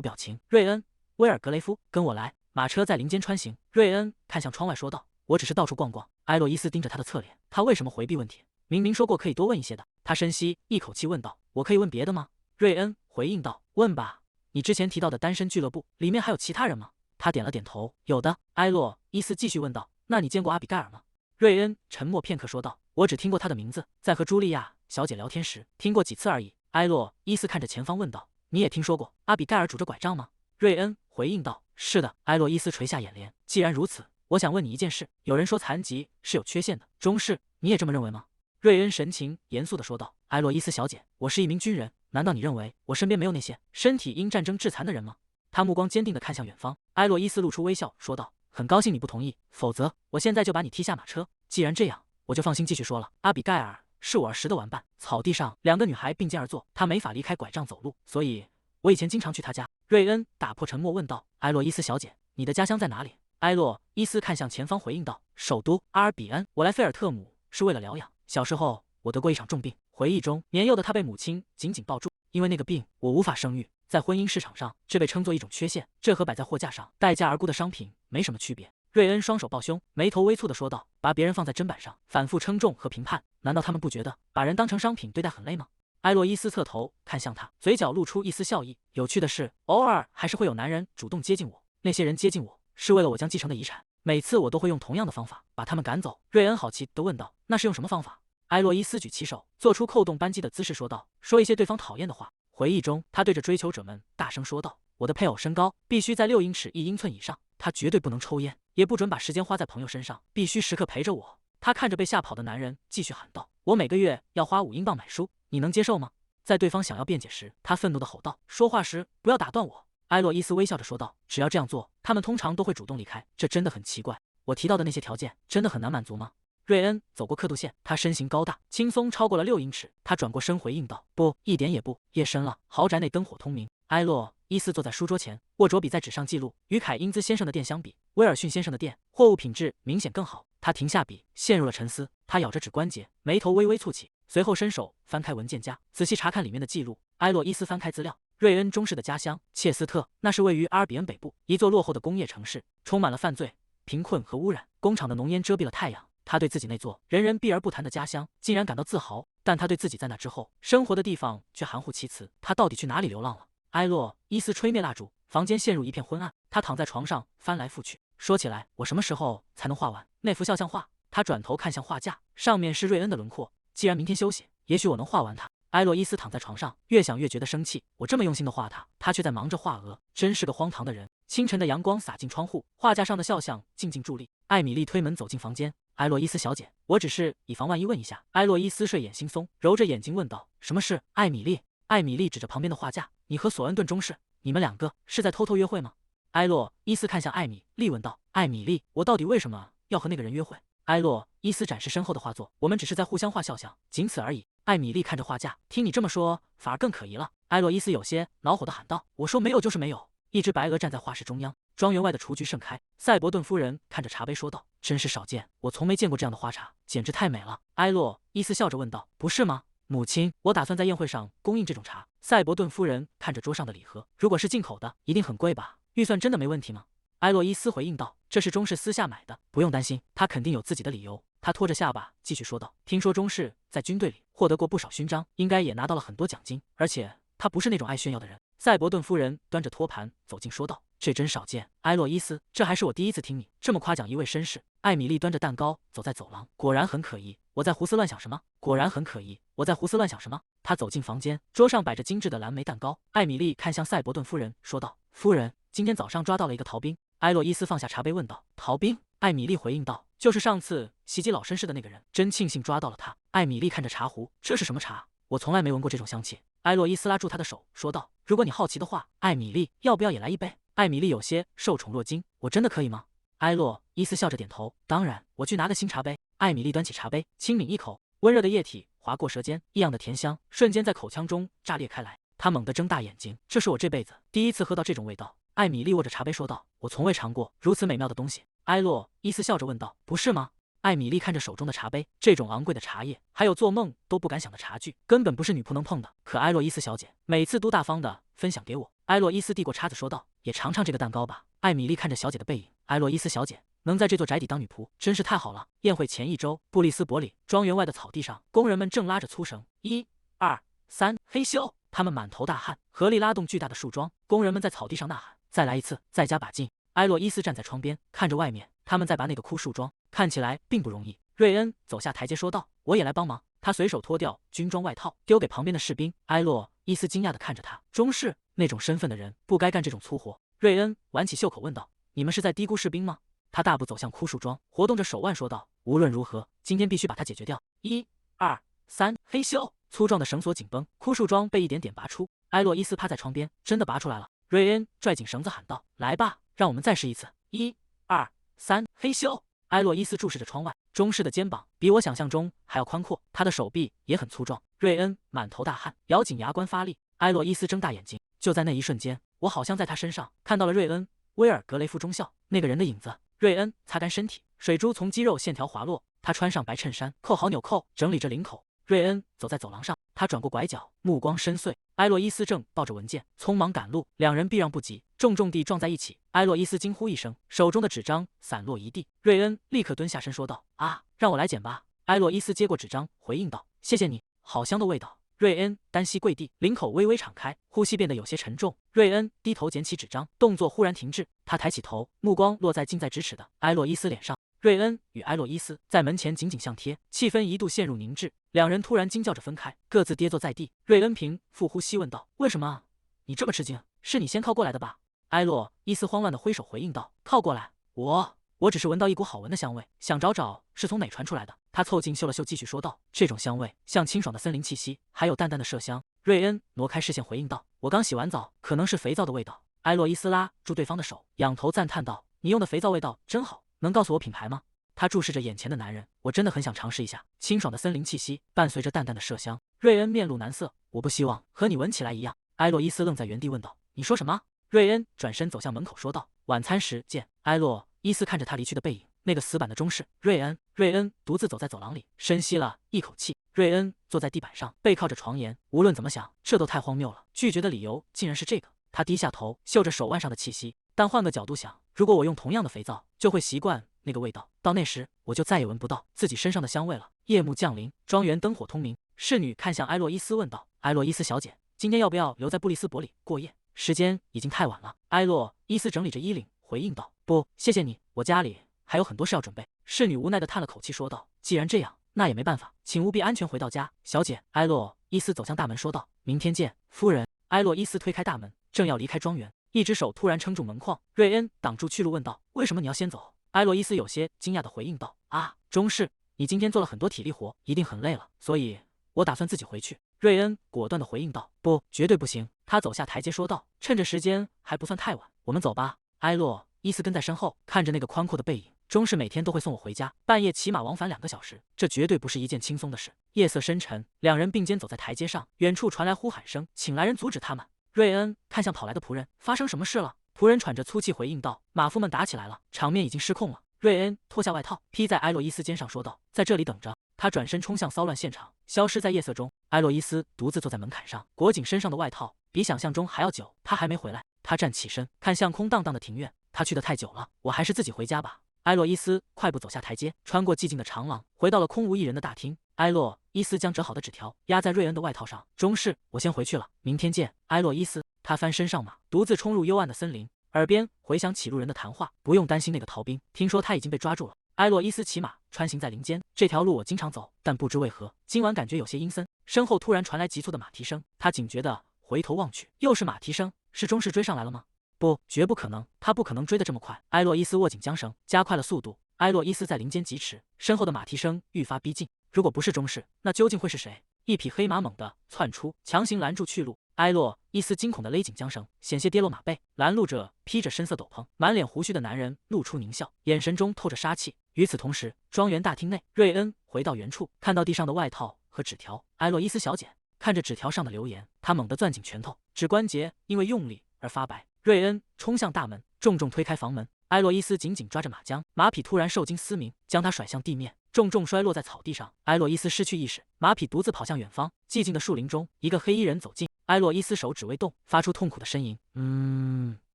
表情。瑞恩，威尔格雷夫，跟我来。马车在林间穿行。瑞恩看向窗外，说道：“我只是到处逛逛。”埃洛伊斯盯着他的侧脸，他为什么回避问题？明明说过可以多问一些的。他深吸一口气，问道：“我可以问别的吗？”瑞恩回应道：“问吧。你之前提到的单身俱乐部里面还有其他人吗？”他点了点头：“有的。”埃洛伊斯继续问道：“那你见过阿比盖尔吗？”瑞恩沉默片刻，说道：“我只听过她的名字，在和茱莉亚小姐聊天时听过几次而已。”埃洛伊斯看着前方问道：“你也听说过阿比盖尔拄着拐杖吗？”瑞恩回应道：“是的。”埃洛伊斯垂下眼帘：“既然如此，我想问你一件事。有人说残疾是有缺陷的，中士，你也这么认为吗？”瑞恩神情严肃地说道：“埃洛伊斯小姐，我是一名军人，难道你认为我身边没有那些身体因战争致残的人吗？”他目光坚定地看向远方。埃洛伊斯露出微笑，说道：“很高兴你不同意，否则我现在就把你踢下马车。既然这样，我就放心继续说了。阿比盖尔是我儿时的玩伴，草地上2个女孩并肩而坐，她没法离开拐杖走路，所以我以前经常去她家。”瑞恩打破沉默问道：“埃洛伊斯小姐，你的家乡在哪里？”埃洛伊斯看向前方回应道：“首都阿尔比恩。我来菲尔特姆是为了疗养。小时候我得过一场重病。”回忆中，年幼的他被母亲紧紧抱住，因为那个病，我无法生育。在婚姻市场上，这被称作一种缺陷，这和摆在货架上待价而沽的商品没什么区别。瑞恩双手抱胸，眉头微蹙地说道：“把别人放在砧板上，反复称重和评判，难道他们不觉得把人当成商品对待很累吗？”埃洛伊斯侧头看向他，嘴角露出一丝笑意。有趣的是，偶尔还是会有男人主动接近我，那些人接近我是为了我将继承的遗产，每次我都会用同样的方法把他们赶走。瑞恩好奇地问道：“那是用什么方法？”埃洛伊斯举起手，做出扣动扳机的姿势，说道：“说一些对方讨厌的话。”回忆中，他对着追求者们大声说道：“我的配偶身高必须在6英尺1英寸以上，他绝对不能抽烟，也不准把时间花在朋友身上，必须时刻陪着我。”他看着被吓跑的男人，继续喊道：“我每个月要花5英镑买书，你能接受吗？”在对方想要辩解时，他愤怒地吼道：“说话时不要打断我。”埃洛伊斯微笑着说道：“只要这样做，他们通常都会主动离开，这真的很奇怪。我提到的那些条件真的很难满足吗？”瑞恩走过刻度线，他身形高大，轻松超过了6英尺。他转过身回应道：“不，一点也不。”夜深了，豪宅内灯火通明。埃洛伊斯坐在书桌前，握着笔在纸上记录。与凯因兹先生的店相比，威尔逊先生的店货物品质明显更好。他停下笔，陷入了沉思。他咬着指关节，眉头微微蹙起，随后伸手翻开文件夹，仔细查看里面的记录。埃洛伊斯翻开资料，瑞恩中士的家乡切斯特，那是位于阿尔比恩北部一座落后的工业城市，充满了犯罪、贫困和污染。工厂的浓烟遮蔽了太阳。他对自己那座人人避而不谈的家乡竟然感到自豪，但他对自己在那之后生活的地方却含糊其辞。他到底去哪里流浪了？埃洛伊斯吹灭蜡烛，房间陷入一片昏暗。他躺在床上翻来覆去。说起来，我什么时候才能画完那幅肖像画？他转头看向画架，上面是瑞恩的轮廓。既然明天休息，也许我能画完它。埃洛伊斯躺在床上，越想越觉得生气。我这么用心的画他，他却在忙着画鹅，真是个荒唐的人。清晨的阳光洒进窗户，画架上的肖像静静伫立。艾米丽推门走进房间。埃洛伊斯小姐，我只是以防万一问一下。埃洛伊斯睡眼惺忪，揉着眼睛问道：“什么事？”艾米丽。艾米丽指着旁边的画架：“你和索恩顿中士，你们2个是在偷偷约会吗？”埃洛伊斯看向艾米丽问道：“艾米丽，我到底为什么要和那个人约会？”埃洛伊斯展示身后的画作：“我们只是在互相画肖像，仅此而已。”艾米丽看着画架，听你这么说，反而更可疑了。埃洛伊斯有些恼火地喊道：“我说没有就是没有。”一只白鹅站在画室中央，庄园外的雏菊盛开。赛博顿夫人看着茶杯说道：“真是少见，我从没见过这样的花茶，简直太美了。”埃洛伊斯笑着问道：“不是吗，母亲？我打算在宴会上供应这种茶。”赛博顿夫人看着桌上的礼盒：“如果是进口的，一定很贵吧？预算真的没问题吗？”埃洛伊斯回应道：“这是中士私下买的，不用担心，他肯定有自己的理由。”他拖着下巴继续说道：“听说中士在军队里获得过不少勋章，应该也拿到了很多奖金，而且他不是那种爱炫耀的人。”赛博顿夫人端着托盘走近说道：“这真少见，埃洛伊斯，这还是我第一次听你这么夸奖一位绅士。”艾米丽端着蛋糕走在走廊，果然很可疑。我在胡思乱想什么？果然很可疑。我在胡思乱想什么？她走进房间，桌上摆着精致的蓝莓蛋糕。艾米丽看向赛博顿夫人说道：“夫人，今天早上抓到了一个逃兵。”埃洛伊斯放下茶杯问道：“逃兵？”艾米丽回应道：“就是上次袭击老绅士的那个人。真庆幸抓到了他。”艾米丽看着茶壶，这是什么茶？我从来没闻过这种香气。埃洛伊斯拉住他的手说道：“如果你好奇的话，艾米丽，要不要也来一杯？”艾米丽有些受宠若惊：“我真的可以吗？”埃洛伊斯笑着点头，当然，我去拿个新茶杯。艾米丽端起茶杯，轻抿一口，温热的液体划过舌尖，异样的甜香瞬间在口腔中炸裂开来。她猛地睁大眼睛，这是我这辈子第一次喝到这种味道。艾米丽握着茶杯说道：“我从未尝过如此美妙的东西。”埃洛伊斯笑着问道：“不是吗？”艾米丽看着手中的茶杯，这种昂贵的茶叶，还有做梦都不敢想的茶具，根本不是女仆能碰的。可埃洛伊斯小姐每次都大方的分享给我。埃洛伊斯递过叉子说道：“也尝尝这个蛋糕吧。”艾米丽看着小姐的背影，埃洛伊斯小姐能在这座宅邸当女仆，真是太好了。宴会前一周，布利斯伯里庄园外的草地上，工人们正拉着粗绳，1、2、3，嘿咻！他们满头大汗，合力拉动巨大的树桩。工人们在草地上呐喊：“再来一次，再加把劲！”埃洛伊斯站在窗边，看着外面，他们在拔那个枯树桩，看起来并不容易。瑞恩走下台阶说道：“我也来帮忙。”他随手脱掉军装外套，丢给旁边的士兵。埃洛伊斯惊讶地看着他，中士那种身份的人不该干这种粗活。瑞恩挽起袖口问道：“你们是在低估士兵吗？”他大步走向枯树桩，活动着手腕说道：“无论如何，今天必须把它解决掉。1、2、3，嘿咻！”粗壮的绳索紧绷，枯树桩被一点点拔出。埃洛伊斯趴在窗边，真的拔出来了。瑞恩拽紧绳子喊道：“来吧，让我们再试一次。1、2、3，嘿咻！”埃洛伊斯注视着窗外，中士的肩膀比我想象中还要宽阔，他的手臂也很粗壮。瑞恩满头大汗，咬紧牙关发力。埃洛伊斯睁大眼睛，就在那一瞬间，我好像在他身上看到了瑞恩·威尔格雷夫中校那个人的影子。瑞恩擦干身体，水珠从肌肉线条滑落。他穿上白衬衫，扣好纽扣，整理着领口。瑞恩走在走廊上，他转过拐角，目光深邃。埃洛伊斯正抱着文件，匆忙赶路，两人避让不及，重重地撞在一起。埃洛伊斯惊呼一声，手中的纸张散落一地。瑞恩立刻蹲下身说道：“啊，让我来捡吧。”埃洛伊斯接过纸张，回应道：“谢谢你，好香的味道。”瑞恩单膝跪地，领口微微敞开，呼吸变得有些沉重。瑞恩低头捡起纸张，动作忽然停滞。他抬起头，目光落在近在咫尺的埃洛伊斯脸上。瑞恩与埃洛伊斯在门前紧紧相贴，气氛一度陷入凝滞。两人突然惊叫着分开，各自跌坐在地。瑞恩平复呼吸问道：“为什么你这么吃惊？是你先靠过来的吧？”埃洛伊斯慌乱地挥手回应道：“靠过来？我只是闻到一股好闻的香味，想找找是从哪传出来的。”他凑近嗅了嗅，继续说道：“这种香味像清爽的森林气息，还有淡淡的麝香。”瑞恩挪开视线回应道：“我刚洗完澡，可能是肥皂的味道。”埃洛伊斯拉住对方的手，仰头赞叹道：“你用的肥皂味道真好，能告诉我品牌吗？”他注视着眼前的男人，我真的很想尝试一下清爽的森林气息，伴随着淡淡的麝香。瑞恩面露难色，我不希望和你闻起来一样。埃洛伊斯愣在原地问道：“你说什么？”瑞恩转身走向门口说道：“晚餐时见。”埃洛伊斯看着他离去的背影，那个死板的中士瑞恩独自走在走廊里，深吸了一口气。瑞恩坐在地板上，背靠着床沿，无论怎么想，这都太荒谬了。拒绝的理由竟然是这个。他低下头，嗅着手腕上的气息，但换个角度想，如果我用同样的肥皂，就会习惯那个味道，到那时我就再也闻不到自己身上的香味了。夜幕降临，庄园灯火通明。侍女看向埃洛伊斯问道：“埃洛伊斯小姐，今天要不要留在布利斯伯里过夜？时间已经太晚了。”埃洛伊斯整理着衣领，回应道：“不，谢谢你，我家里还有很多事要准备。”侍女无奈地叹了口气说道：“既然这样，那也没办法，请务必安全回到家。”小姐，埃洛伊斯走向大门说道：“明天见，夫人。”埃洛伊斯推开大门，正要离开庄园，一只手突然撑住门框。瑞恩挡住去路问道：“为什么你要先走？”埃洛伊斯有些惊讶地回应道：“啊，中士，你今天做了很多体力活，一定很累了，所以我打算自己回去。”瑞恩果断地回应道：“不，绝对不行。”他走下台阶说道：“趁着时间还不算太晚，我们走吧。”埃洛伊斯跟在身后，看着那个宽阔的背影。中士每天都会送我回家，半夜骑马往返2个小时，这绝对不是一件轻松的事。夜色深沉，两人并肩走在台阶上，远处传来呼喊声，请来人阻止他们。瑞恩看向跑来的仆人，发生什么事了？仆人喘着粗气回应道：“马夫们打起来了，场面已经失控了。”瑞恩脱下外套披在埃洛伊斯肩上，说道：“在这里等着。”他转身冲向骚乱现场，消失在夜色中。埃洛伊斯独自坐在门槛上，裹紧身上的外套，比想象中还要久。他还没回来。他站起身，看向空荡荡的庭院。他去得太久了，我还是自己回家吧。埃洛伊斯快步走下台阶，穿过寂静的长廊，回到了空无一人的大厅。埃洛伊斯将折好的纸条压在瑞恩的外套上。中士，我先回去了，明天见。埃洛伊斯，他翻身上马，独自冲入幽暗的森林，耳边回响起路人的谈话。不用担心那个逃兵，听说他已经被抓住了。埃洛伊斯骑马穿行在林间，这条路我经常走，但不知为何，今晚感觉有些阴森。身后突然传来急促的马蹄声，他警觉地回头望去，又是马蹄声，是中士追上来了吗？不，绝不可能，他不可能追得这么快。埃洛伊斯握紧缰绳，加快了速度。埃洛伊斯在林间疾驰，身后的马蹄声愈发逼近。如果不是中士，那究竟会是谁？一匹黑马猛地窜出，强行拦住去路。埃洛伊斯惊恐地勒紧缰绳，险些跌落马背。拦路者披着深色斗篷、满脸胡须的男人露出狞笑，眼神中透着杀气。与此同时，庄园大厅内，瑞恩回到原处，看到地上的外套和纸条。埃洛伊斯小姐看着纸条上的留言，他猛地攥紧拳头，指关节因为用力而发白。瑞恩冲向大门，重重推开房门。埃洛伊斯紧紧抓着马缰，马匹突然受惊嘶鸣，将他甩向地面，重重摔落在草地上。埃洛伊斯失去意识，马匹独自跑向远方。寂静的树林中，一个黑衣人走近，埃洛伊斯手指未动，发出痛苦的呻吟。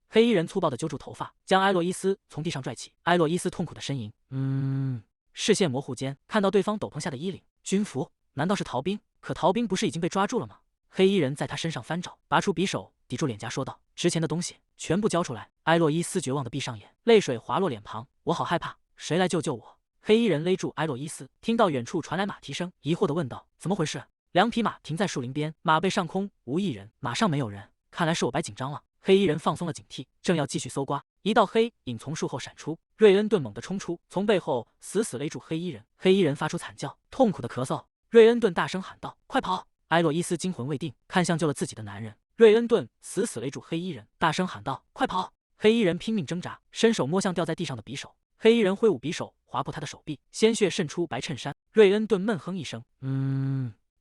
黑衣人粗暴地揪住头发，将埃洛伊斯从地上拽起。埃洛伊斯痛苦的呻吟。视线模糊间，看到对方斗篷下的衣领、军服，难道是逃兵？可逃兵不是已经被抓住了吗？黑衣人在他身上翻找，拔出匕首抵住脸颊，说道：“值钱的东西全部交出来。”埃洛伊斯绝望地闭上眼，泪水滑落脸庞。我好害怕，谁来救救我？黑衣人勒住埃洛伊斯，听到远处传来马蹄声，疑惑地问道：“怎么回事？”两匹马停在树林边，马背上空无一人，马上没有人，看来是我白紧张了。黑衣人放松了警惕，正要继续搜刮，一道黑影从树后闪出，瑞恩顿猛地冲出，从背后死死勒住黑衣人。黑衣人发出惨叫，痛苦的咳嗽。瑞恩顿大声喊道：“快跑！”埃洛伊斯惊魂未定，看向救了自己的男人。瑞恩顿死死勒住黑衣人，大声喊道：“快跑！”黑衣人拼命挣扎，伸手摸向掉在地上的匕首。黑衣人挥舞匕首，划破他的手臂，鲜血渗出白衬衫。瑞恩顿闷哼一声，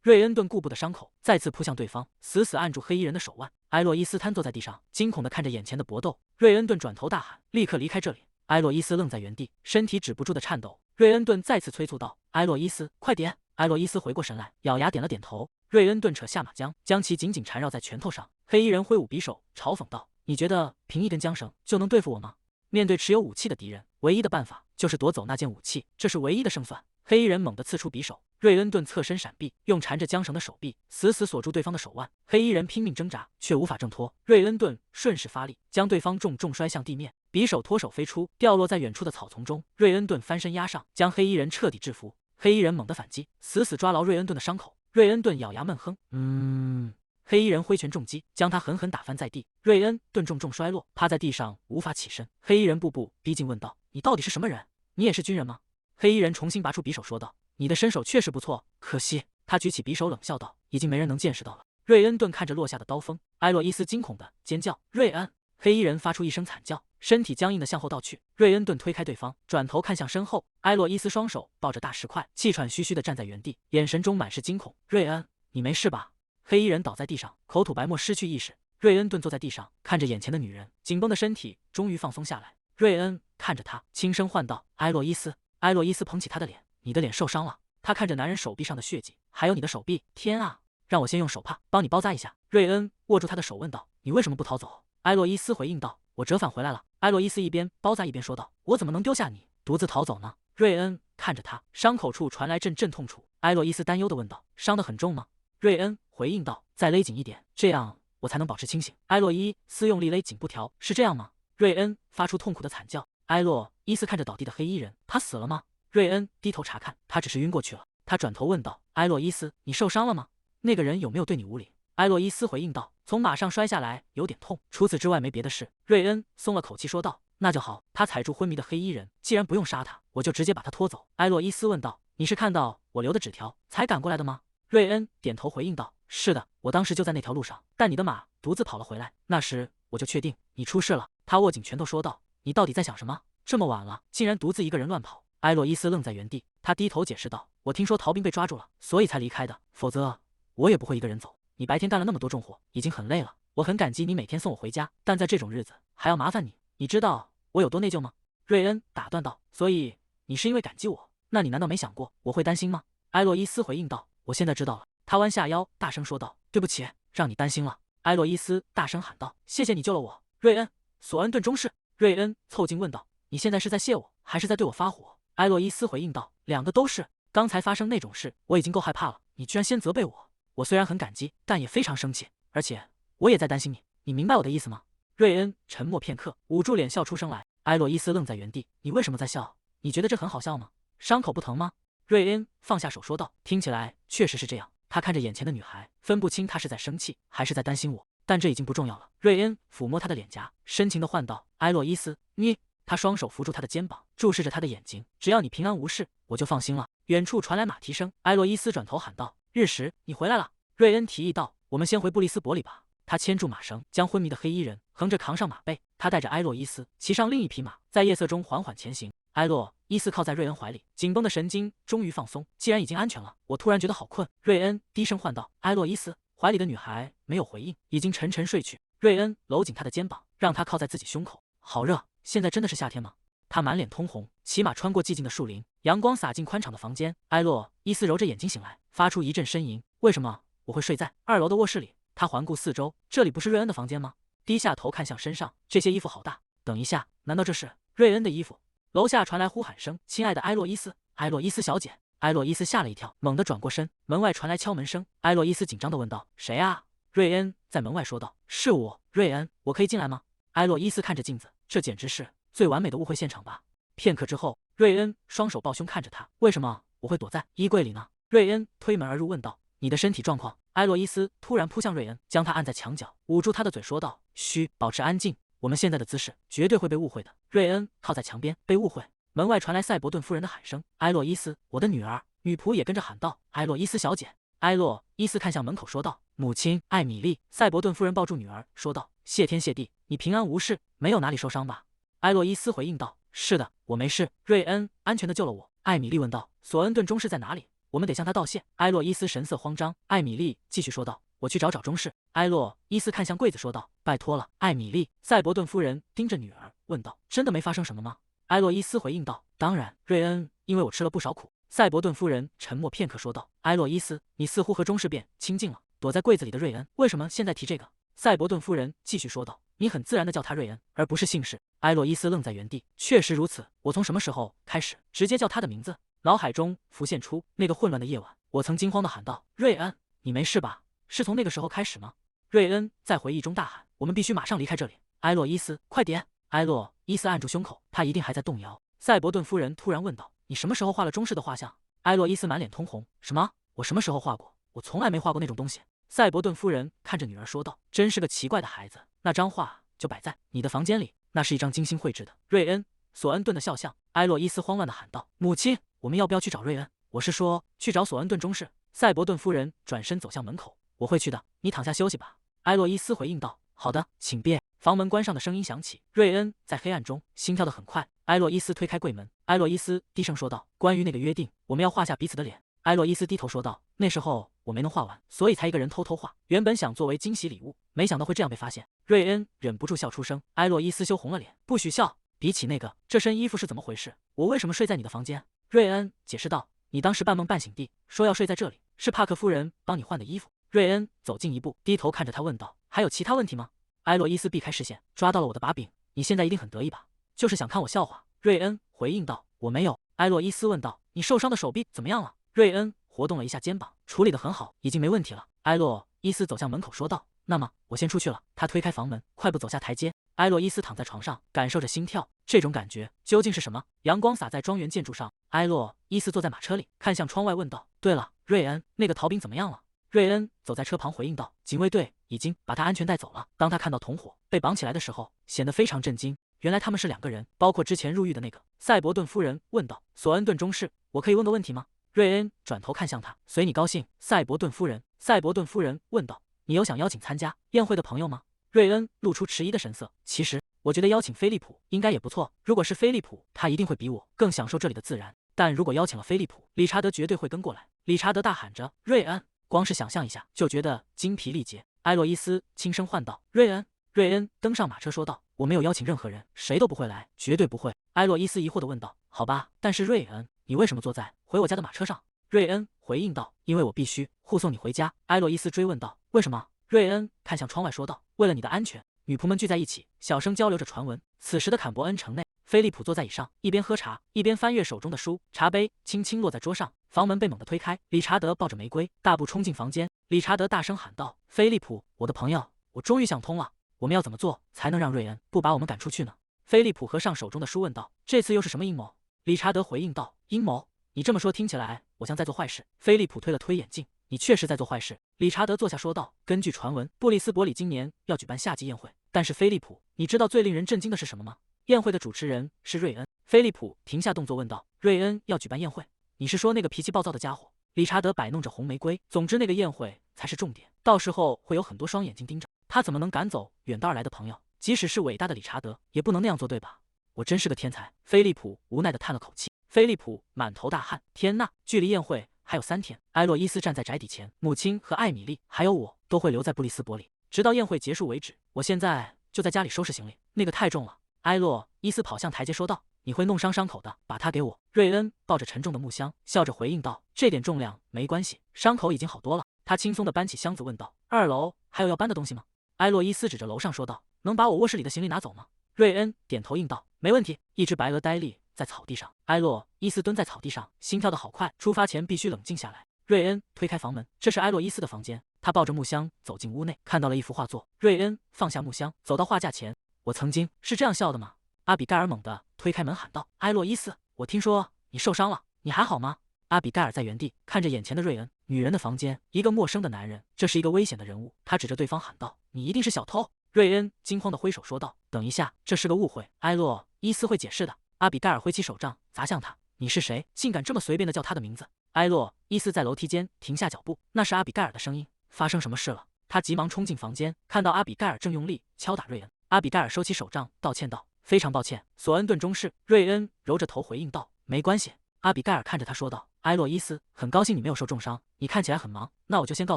瑞恩顿顾不得伤口，再次扑向对方，死死按住黑衣人的手腕。埃洛伊斯瘫坐在地上，惊恐地看着眼前的搏斗。瑞恩顿转头大喊：“立刻离开这里！”埃洛伊斯愣在原地，身体止不住的颤抖。瑞恩顿再次催促道：“埃洛伊斯，快点！”埃洛伊斯回过神来，咬牙点了点头。瑞恩顿扯下马缰，将其紧紧缠绕在拳头上。黑衣人挥舞匕首，嘲讽道：“你觉得凭一根缰绳就能对付我吗？面对持有武器的敌人，唯一的办法就是夺走那件武器，这是唯一的胜算。”黑衣人猛地刺出匕首，瑞恩顿侧身闪避，用缠着缰绳的手臂死死锁住对方的手腕。黑衣人拼命挣扎，却无法挣脱。瑞恩顿顺势发力，将对方重重摔向地面，匕首脱手飞出，掉落在远处的草丛中。瑞恩顿翻身压上，将黑衣人彻底制服。黑衣人猛地反击，死死抓牢瑞恩顿的伤口。瑞恩顿咬牙闷哼，黑衣人挥拳重击，将他狠狠打翻在地。瑞恩顿重重摔落，趴在地上无法起身。黑衣人步步逼近，问道：“你到底是什么人？你也是军人吗？”黑衣人重新拔出匕首，说道：“你的身手确实不错，可惜。”他举起匕首，冷笑道：“已经没人能见识到了。”瑞恩顿看着落下的刀锋，埃洛伊斯惊恐的尖叫：“瑞恩！”黑衣人发出一声惨叫，身体僵硬的向后倒去。瑞恩顿推开对方，转头看向身后，埃洛伊斯双手抱着大石块，气喘吁吁的站在原地，眼神中满是惊恐。“瑞恩，你没事吧？”黑衣人倒在地上，口吐白沫，失去意识。瑞恩顿坐在地上，看着眼前的女人，紧绷的身体终于放松下来。瑞恩看着他，轻声唤道：“埃洛伊斯。”埃洛伊斯捧起他的脸：“你的脸受伤了。”他看着男人手臂上的血迹，还有你的手臂，天啊！让我先用手帕帮你包扎一下。瑞恩握住他的手问道：“你为什么不逃走？”埃洛伊斯回应道：“我折返回来了。”埃洛伊斯一边包扎一边说道：“我怎么能丢下你，独自逃走呢？”瑞恩看着他，伤口处传来阵阵痛楚。埃洛伊斯担忧地问道：“伤得很重吗？”瑞恩回应道：“再勒紧一点，这样我才能保持清醒。”埃洛伊斯用力勒紧布条：“是这样吗？”瑞恩发出痛苦的惨叫。埃洛伊斯看着倒地的黑衣人：“他死了吗？”瑞恩低头查看，他只是晕过去了。他转头问道：“埃洛伊斯，你受伤了吗？那个人有没有对你无礼？”埃洛伊斯回应道：“从马上摔下来，有点痛，除此之外没别的事。”瑞恩松了口气说道：“那就好。”他踩住昏迷的黑衣人：“既然不用杀他，我就直接把他拖走。”埃洛伊斯问道：“你是看到我留的纸条才赶过来的吗？”瑞恩点头回应道：“是的，我当时就在那条路上，但你的马独自跑了回来，那时我就确定你出事了。”他握紧拳头说道：“你到底在想什么？这么晚了，竟然独自一个人乱跑。”埃洛伊斯愣在原地，他低头解释道：“我听说逃兵被抓住了，所以才离开的，否则我也不会一个人走。你白天干了那么多重活，已经很累了，我很感激你每天送我回家，但在这种日子还要麻烦你，你知道我有多内疚吗？”瑞恩打断道：“所以你是因为感激我？那你难道没想过我会担心吗？”埃洛伊斯回应道：“我现在知道了。”他弯下腰，大声说道：“对不起，让你担心了。”埃洛伊斯大声喊道：“谢谢你救了我，瑞恩。”索恩顿中士。瑞恩凑近问道：“你现在是在谢我，还是在对我发火？”埃洛伊斯回应道：“两个都是。刚才发生那种事，我已经够害怕了，你居然先责备我。我虽然很感激，但也非常生气，而且我也在担心你。你明白我的意思吗？”瑞恩沉默片刻，捂住脸笑出声来。埃洛伊斯愣在原地：“你为什么在笑？你觉得这很好笑吗？伤口不疼吗？”瑞恩放下手说道：“听起来确实是这样。”他看着眼前的女孩，分不清她是在生气还是在担心我，但这已经不重要了。瑞恩抚摸她的脸颊，深情地唤道：“埃洛伊斯，你……”他双手扶住她的肩膀，注视着她的眼睛：“只要你平安无事，我就放心了。”远处传来马蹄声，埃洛伊斯转头喊道：“日食，你回来了。”瑞恩提议道：“我们先回布利斯伯里吧，他牵住马绳，将昏迷的黑衣人横着扛上马背。他带着埃洛伊斯骑上另一匹马，在夜色中缓缓前行。埃洛伊斯靠在瑞恩怀里，紧绷的神经终于放松。既然已经安全了，我突然觉得好困。瑞恩低声唤道。埃洛伊斯怀里的女孩没有回应，已经沉沉睡去。瑞恩搂紧她的肩膀，让她靠在自己胸口。好热，现在真的是夏天吗？他满脸通红，骑马穿过寂静的树林，阳光洒进宽敞的房间。埃洛伊斯揉着眼睛醒来，发出一阵呻吟。为什么我会睡在2楼的卧室里？他环顾四周，这里不是瑞恩的房间吗？低下头看向身上，这些衣服好大。等一下，难道这是瑞恩的衣服？楼下传来呼喊声：“亲爱的埃洛伊斯，埃洛伊斯小姐！”埃洛伊斯吓了一跳，猛地转过身，门外传来敲门声。埃洛伊斯紧张地问道：“谁啊？”瑞恩在门外说道：“是我，瑞恩，我可以进来吗？”埃洛伊斯看着镜子，这简直是最完美的误会现场吧。片刻之后，瑞恩双手抱胸看着他：“为什么我会躲在衣柜里呢？”瑞恩推门而入问道：“你的身体状况？”埃洛伊斯突然扑向瑞恩，将他按在墙角，捂住他的嘴说道：“嘘，保持安静，我们现在的姿势绝对会被误会的。”瑞恩靠在墙边，被误会。门外传来赛伯顿夫人的喊声：“埃洛伊斯，我的女儿！”女仆也跟着喊道：“埃洛伊斯小姐！”埃洛伊斯看向门口说道：“母亲艾米丽。”赛伯顿夫人抱住女儿说道：“谢天谢地，你平安无事，没有哪里受伤吧？”埃洛伊斯回应道：“是的，我没事。瑞恩安全的救了我。”艾米丽问道：“索恩顿中士在哪里？我们得向他道谢。”埃洛伊斯神色慌张。艾米丽继续说道：“我去找中士。”埃洛伊斯看向柜子说道：“拜托了，艾米丽。”赛伯顿夫人盯着女儿问道：“真的没发生什么吗？”埃洛伊斯回应道：“当然，瑞恩，因为我吃了不少苦。”赛伯顿夫人沉默片刻说道：“埃洛伊斯，你似乎和中士变亲近了。躲在柜子里的瑞恩，为什么现在提这个？”赛伯顿夫人继续说道：“你很自然地叫他瑞恩，而不是姓氏。”埃洛伊斯愣在原地。确实如此，我从什么时候开始直接叫他的名字？脑海中浮现出那个混乱的夜晚，我曾惊慌地喊道：“瑞恩，你没事吧？”是从那个时候开始吗？瑞恩在回忆中大喊：“我们必须马上离开这里！”埃洛伊斯，快点！埃洛伊斯按住胸口，他一定还在动摇。赛伯顿夫人突然问道：“你什么时候画了中式的画像？”埃洛伊斯满脸通红：“什么？我什么时候画过？我从来没画过那种东西。”赛伯顿夫人看着女儿说道：“真是个奇怪的孩子。那张画就摆在你的房间里，那是一张精心绘制的瑞恩·索恩顿的肖像。”埃洛伊斯慌乱地喊道：“母亲，我们要不要去找瑞恩？我是说，去找索恩顿中士。”赛伯顿夫人转身走向门口：“我会去的，你躺下休息吧。”埃洛伊斯回应道：“好的，请便。”房门关上的声音响起，瑞恩在黑暗中心跳得很快。埃洛伊斯推开柜门，埃洛伊斯低声说道：“关于那个约定，我们要画下彼此的脸。”埃洛伊斯低头说道：“那时候我没能画完，所以才一个人偷偷画。原本想作为惊喜礼物，没想到会这样被发现。”瑞恩忍不住笑出声，埃洛伊斯羞红了脸：“不许笑！比起那个，这身衣服是怎么回事？我为什么睡在你的房间？”瑞恩解释道：“你当时半梦半醒地说要睡在这里，是帕克夫人帮你换的衣服。”瑞恩走近一步，低头看着他问道：“还有其他问题吗？”埃洛伊斯避开视线，抓到了我的把柄。你现在一定很得意吧？就是想看我笑话。瑞恩回应道：“我没有。”埃洛伊斯问道：“你受伤的手臂怎么样了？”瑞恩活动了一下肩膀，处理得很好，已经没问题了。埃洛伊斯走向门口说道：“那么我先出去了。”他推开房门，快步走下台阶。埃洛伊斯躺在床上，感受着心跳，这种感觉究竟是什么？阳光洒在庄园建筑上。埃洛伊斯坐在马车里，看向窗外问道：“对了，瑞恩，那个逃兵怎么样了？”瑞恩走在车旁回应道：“警卫队已经把他安全带走了。”当他看到同伙被绑起来的时候，显得非常震惊。原来他们是2个人，包括之前入狱的那个。赛伯顿夫人问道：“索恩顿中士，我可以问个问题吗？”瑞恩转头看向他：“随你高兴。”赛伯顿夫人。赛伯顿夫人问道：“你有想邀请参加宴会的朋友吗？”瑞恩露出迟疑的神色：“其实我觉得邀请菲利普应该也不错。如果是菲利普，他一定会比我更享受这里的自然。但如果邀请了菲利普，理查德绝对会跟过来。”理查德大喊着：“瑞恩！”光是想象一下就觉得精疲力竭。埃洛伊斯轻声唤道：“瑞恩！”瑞恩登上马车说道：“我没有邀请任何人，谁都不会来，绝对不会。”埃洛伊斯疑惑地问道：“好吧，但是瑞恩，你为什么坐在回我家的马车上？”瑞恩回应道：“因为我必须护送你回家。”埃洛伊斯追问道：“为什么？”瑞恩看向窗外说道：“为了你的安全。”女仆们聚在一起，小声交流着传闻。此时的坎伯恩城内，菲利普坐在椅上，一边喝茶，一边翻阅手中的书，茶杯轻轻落在桌上。房门被猛地推开，理查德抱着玫瑰大步冲进房间。理查德大声喊道：“菲利普，我的朋友，我终于想通了，我们要怎么做才能让瑞恩不把我们赶出去呢？”菲利普合上手中的书问道：“这次又是什么阴谋？”理查德回应道：“阴谋？你这么说听起来我像在做坏事。”菲利普推了推眼镜：“你确实在做坏事。”理查德坐下说道：“根据传闻，布里斯伯里今年要举办夏季宴会，但是菲利普，你知道最令人震惊的是什么吗？宴会的主持人是瑞恩。”菲利普停下动作问道：“瑞恩要举办宴会？你是说那个脾气暴躁的家伙？”理查德摆弄着红玫瑰：“总之那个宴会才是重点，到时候会有很多双眼睛盯着。”他怎么能赶走远道而来的朋友？即使是伟大的理查德，也不能那样做，对吧？我真是个天才。菲利普无奈地叹了口气。菲利普满头大汗。天呐，距离宴会还有3天。埃洛伊斯站在宅邸前，母亲和艾米丽还有我都会留在布里斯伯里，直到宴会结束为止。我现在就在家里收拾行李。那个太重了。埃洛伊斯跑向台阶说道：“你会弄伤伤口的，把它给我。”瑞恩抱着沉重的木箱，笑着回应道：“这点重量没关系，伤口已经好多了。”他轻松地搬起箱子问道：“2楼还有要搬的东西吗？”埃洛伊斯指着楼上说道：“能把我卧室里的行李拿走吗？”瑞恩点头应道：“没问题。”一只白鹅呆立在草地上，埃洛伊斯蹲在草地上，心跳得好快。出发前必须冷静下来。瑞恩推开房门，这是埃洛伊斯的房间。他抱着木箱走进屋内，看到了一幅画作。瑞恩放下木箱，走到画架前。“我曾经是这样笑的吗？”阿比盖尔猛地推开门喊道：“埃洛伊斯，我听说你受伤了，你还好吗？”阿比盖尔在原地看着眼前的瑞恩。女人的房间，一个陌生的男人，这是一个危险的人物。他指着对方喊道：“你一定是小偷！”瑞恩惊慌地挥手说道：“等一下，这是个误会，埃洛伊斯会解释的。”阿比盖尔挥起手杖砸向他：“你是谁？竟敢这么随便地叫他的名字？”埃洛伊斯在楼梯间停下脚步，那是阿比盖尔的声音。发生什么事了？他急忙冲进房间，看到阿比盖尔正用力敲打瑞恩。阿比盖尔收起手杖，道歉道：“非常抱歉，索恩顿中士。”瑞恩揉着头回应道：“没关系。”阿比盖尔看着他说道：“埃洛伊斯，很高兴你没有受重伤，你看起来很忙，那我就先告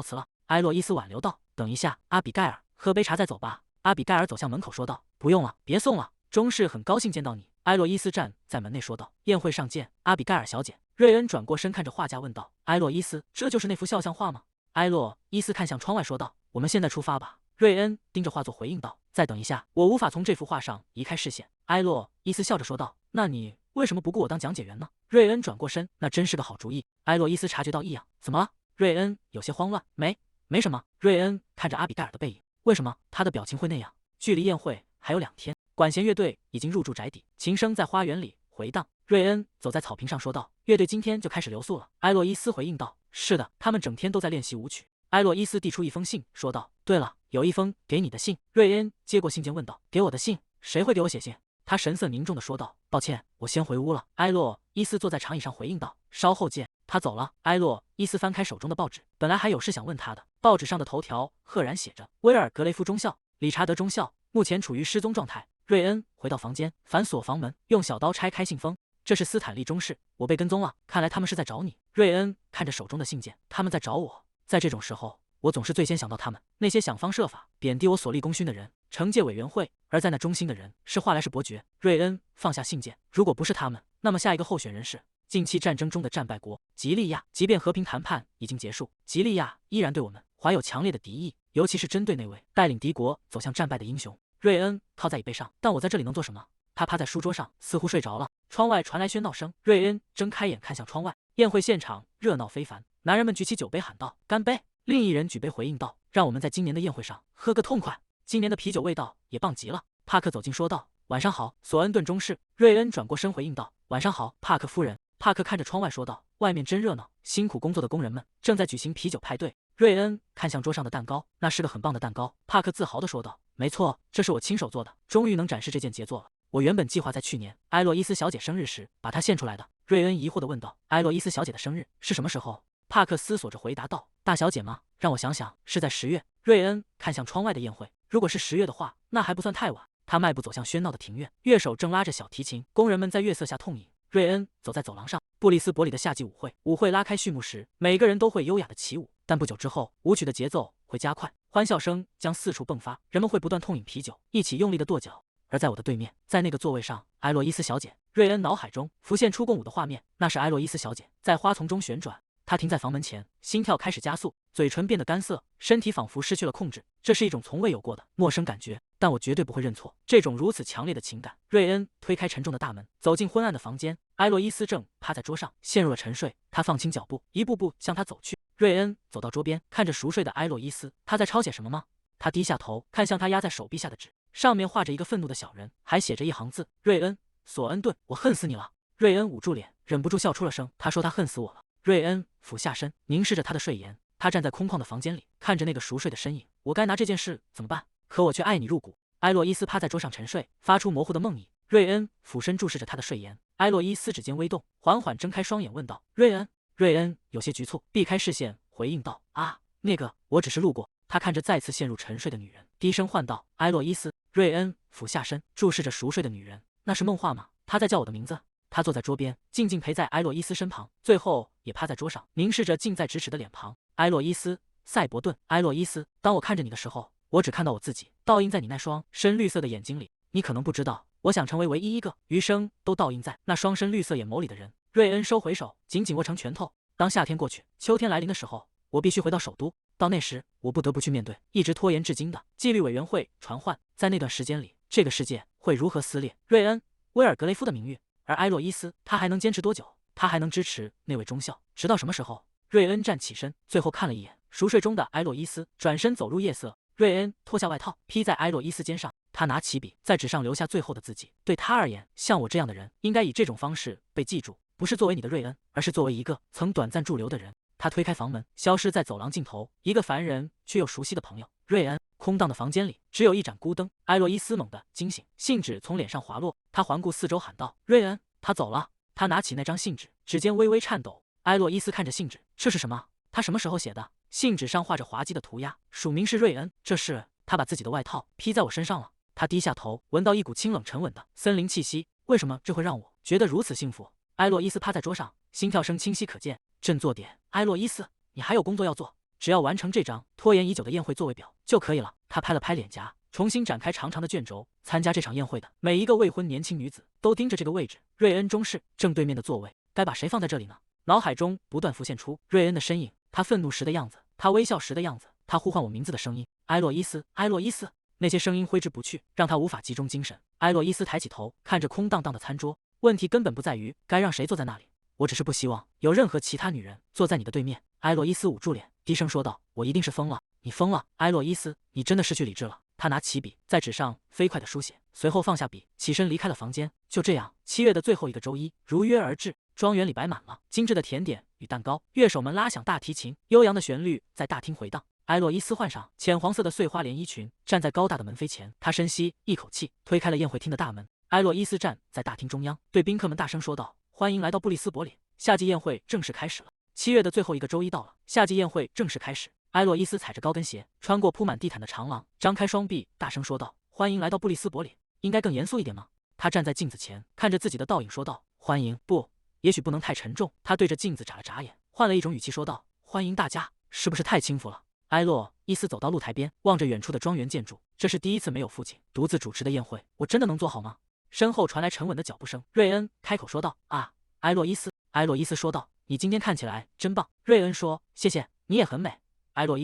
辞了。”埃洛伊斯挽留道：“等一下，阿比盖尔，喝杯茶再走吧。”阿比盖尔走向门口说道：“不用了，别送了，中士很高兴见到你。”埃洛伊斯站在门内说道：“宴会上见，阿比盖尔小姐。”瑞恩转过身看着画家问道：“埃洛伊斯，这就是那幅肖像画吗？”埃洛伊斯看向窗外说道：“我们现在出发吧。”瑞恩盯着画作回应道：“再等一下，我无法从这幅画上移开视线。”埃洛伊斯笑着说道：“那你为什么不雇我当讲解员呢？”瑞恩转过身：“那真是个好主意。”埃洛伊斯察觉到异样：“怎么了？”瑞恩有些慌乱：“没什么。”瑞恩看着阿比盖尔的背影：“为什么他的表情会那样？”距离宴会还有2天，管弦乐队已经入住宅邸，琴声在花园里回荡。瑞恩走在草坪上说道：“乐队今天就开始留宿了。”埃洛伊斯回应道：“是的，他们整天都在练习舞曲。”埃洛伊斯递出一封信，说道：“对了，有一封给你的信。”瑞恩接过信件问道：“给我的信？谁会给我写信？”他神色凝重地说道：“抱歉，我先回屋了。”埃洛伊斯坐在长椅上回应道：“稍后见。”他走了。埃洛伊斯翻开手中的报纸，本来还有事想问他的。报纸上的头条赫然写着：威尔格雷夫中校、理查德中校目前处于失踪状态。瑞恩回到房间，反锁房门，用小刀拆开信封。这是斯坦利中士，我被跟踪了，看来他们是在找你。瑞恩看着手中的信件，他们在找我。在这种时候，我总是最先想到他们，那些想方设法贬低我所立功勋的人，惩戒委员会，而在那中心的人是华莱士伯爵。瑞恩放下信件，如果不是他们，那么下一个候选人是近期战争中的战败国吉利亚。即便和平谈判已经结束，吉利亚依然对我们怀有强烈的敌意，尤其是针对那位带领敌国走向战败的英雄。瑞恩靠在椅背上，但我在这里能做什么？他趴在书桌上，似乎睡着了。窗外传来喧闹声，瑞恩睁开眼看向窗外，宴会现场热闹非凡，男人们举起酒杯喊道：“干杯！”另一人举杯回应道：“让我们在今年的宴会上喝个痛快。今年的啤酒味道也棒极了。”帕克走近说道：“晚上好，索恩顿中士。”瑞恩转过身回应道：“晚上好，帕克夫人。”帕克看着窗外说道：“外面真热闹，辛苦工作的工人们正在举行啤酒派对。”瑞恩看向桌上的蛋糕，那是个很棒的蛋糕。帕克自豪地说道：“没错，这是我亲手做的，终于能展示这件杰作了。我原本计划在去年埃洛伊斯小姐生日时把它献出来的。”瑞恩疑惑地问道：“埃洛伊斯小姐的生日是什么时候？”帕克思索着回答道：“大小姐吗？让我想想，是在10月。”瑞恩看向窗外的宴会，如果是10月的话，那还不算太晚。他迈步走向喧闹的庭院，乐手正拉着小提琴，工人们在月色下痛饮。瑞恩走在走廊上，布里斯伯里的夏季舞会拉开序幕时，每个人都会优雅的起舞，但不久之后，舞曲的节奏会加快，欢笑声将四处迸发，人们会不断痛饮啤酒，一起用力的跺脚。而在我的对面，在那个座位上，埃洛伊斯小姐。瑞恩脑海中浮现出共舞的画面，那是埃洛伊斯小姐在花丛中旋转。他停在房门前，心跳开始加速，嘴唇变得干涩，身体仿佛失去了控制。这是一种从未有过的陌生感觉，但我绝对不会认错这种如此强烈的情感。瑞恩推开沉重的大门，走进昏暗的房间。埃洛伊斯正趴在桌上，陷入了沉睡。他放轻脚步，一步步向他走去。瑞恩走到桌边，看着熟睡的埃洛伊斯，他在抄写什么吗？他低下头，看向他压在手臂下的纸，上面画着一个愤怒的小人，还写着一行字：瑞恩·索恩顿，我恨死你了。瑞恩捂住脸，忍不住笑出了声。他说他恨死我了。瑞恩俯下身，凝视着他的睡颜。他站在空旷的房间里，看着那个熟睡的身影。我该拿这件事怎么办？可我却爱你入骨。埃洛伊斯趴在桌上沉睡，发出模糊的梦呓。瑞恩俯身注视着他的睡颜。埃洛伊斯指尖微动，缓缓睁开双眼，问道：“瑞恩？”瑞恩有些局促，避开视线，回应道：“啊，那个，我只是路过。”他看着再次陷入沉睡的女人，低声唤道：“埃洛伊斯。”瑞恩俯下身，注视着熟睡的女人。那是梦话吗？他在叫我的名字。他坐在桌边，静静陪在埃洛伊斯身旁，最后也趴在桌上，凝视着近在咫尺的脸庞。埃洛伊斯，赛博顿，埃洛伊斯。当我看着你的时候，我只看到我自己，倒映在你那双深绿色的眼睛里。你可能不知道，我想成为唯一一个余生都倒映在那双深绿色眼眸里的人。瑞恩收回手，紧紧握成拳头。当夏天过去，秋天来临的时候，我必须回到首都。到那时，我不得不去面对一直拖延至今的纪律委员会传唤。在那段时间里，这个世界会如何撕裂瑞恩·威尔格雷夫的名誉？而埃洛伊斯，他还能坚持多久？他还能支持那位忠孝，直到什么时候？瑞恩站起身，最后看了一眼熟睡中的埃洛伊斯，转身走入夜色。瑞恩脱下外套，披在埃洛伊斯肩上。他拿起笔，在纸上留下最后的字迹。对他而言，像我这样的人，应该以这种方式被记住，不是作为你的瑞恩，而是作为一个曾短暂驻留的人。他推开房门，消失在走廊尽头，一个凡人却又熟悉的朋友。瑞恩。空荡的房间里只有一盏孤灯。埃洛伊斯猛地惊醒，信纸从脸上滑落，他环顾四周，喊道：“瑞恩，他走了。”他拿起那张信纸，指尖微微颤抖。埃洛伊斯看着信纸，这是什么？他什么时候写的？信纸上画着滑稽的涂鸦，署名是瑞恩。这是他把自己的外套披在我身上了。他低下头，闻到一股清冷沉稳的森林气息。为什么这会让我觉得如此幸福？埃洛伊斯趴在桌上，心跳声清晰可见。振作点，埃洛伊斯，你还有工作要做。只要完成这张拖延已久的宴会座位表就可以了。他拍了拍脸颊，重新展开长长的卷轴。参加这场宴会的每一个未婚年轻女子都盯着这个位置，瑞恩中士正对面的座位，该把谁放在这里呢？脑海中不断浮现出瑞恩的身影，他愤怒时的样子，他微笑时的样子，他呼唤我名字的声音，埃洛伊斯，埃洛伊斯。那些声音挥之不去，让他无法集中精神。埃洛伊斯抬起头，看着空荡荡的餐桌。问题根本不在于该让谁坐在那里，我只是不希望有任何其他女人坐在你的对面。埃洛伊斯捂住脸，低声说道：“我一定是疯了，你疯了，埃洛伊斯，你真的失去理智了。”他拿起笔，在纸上飞快地书写，随后放下笔，起身离开了房间。就这样，7月的最后一个周一如约而至，庄园里摆满了精致的甜点与蛋糕，乐手们拉响大提琴，悠扬的旋律在大厅回荡。埃洛伊斯换上浅黄色的碎花连衣裙，站在高大的门扉前。他深吸一口气，推开了宴会厅的大门。埃洛伊斯站在大厅中央，对宾客们大声说道：“欢迎来到布里斯伯里，夏季宴会正式开始了。7月的最后一个周一到了，夏季宴会正式开始。”埃洛伊斯踩着高跟鞋，穿过铺满地毯的长廊，张开双臂，大声说道：“欢迎来到布里斯伯里。”应该更严肃一点吗？他站在镜子前，看着自己的倒影，说道：“欢迎。”不，也许不能太沉重。他对着镜子眨了眨眼，换了一种语气说道：“欢迎大家。”是不是太轻浮了？埃洛伊斯走到露台边，望着远处的庄园建筑。这是第一次没有父亲独自主持的宴会，我真的能做好吗？身后传来沉稳的脚步声。瑞恩开口说道：“啊，埃洛伊斯。”埃洛伊斯说道：“你今天看起来真棒。”瑞恩说：“谢谢，你也很美。”埃洛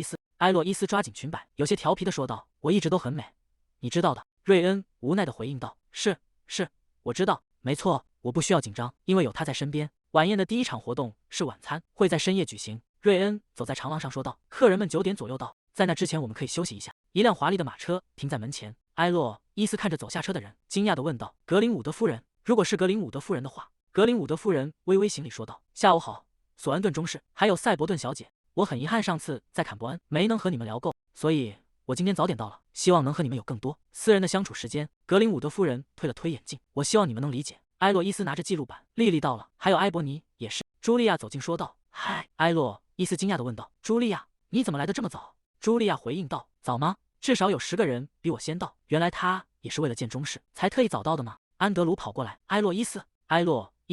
伊斯抓紧裙摆，有些调皮的说道：“我一直都很美，你知道的。”瑞恩无奈的回应道：“是，我知道，没错，我不需要紧张，因为有他在身边。”晚宴的第一场活动是晚餐，会在深夜举行。瑞恩走在长廊上说道：“客人们9点左右到，在那之前我们可以休息一下。”一辆华丽的马车停在门前。埃洛伊斯看着走下车的人，惊讶地问道：“格林伍德夫人？如果是格林伍德夫人的话。”格林伍德夫人微微行礼说道：“下午好，索恩顿中士，还有赛博顿小姐。我很遗憾上次在坎伯恩没能和你们聊够，所以我今天早点到了，希望能和你们有更多私人的相处时间。”格林伍德夫人推了推眼镜：“我希望你们能理解。”埃洛伊斯拿着记录板，莉莉到了，还有埃伯尼也是。茱莉亚走近说道：“嗨。”埃洛伊斯惊讶地问道：“茱莉亚，你怎么来的这么早？”茱莉亚回应道：“早吗？至少有10个人比我先到。原来他也是为了见中士才特意早到的吗？”安德鲁跑过来，埃洛伊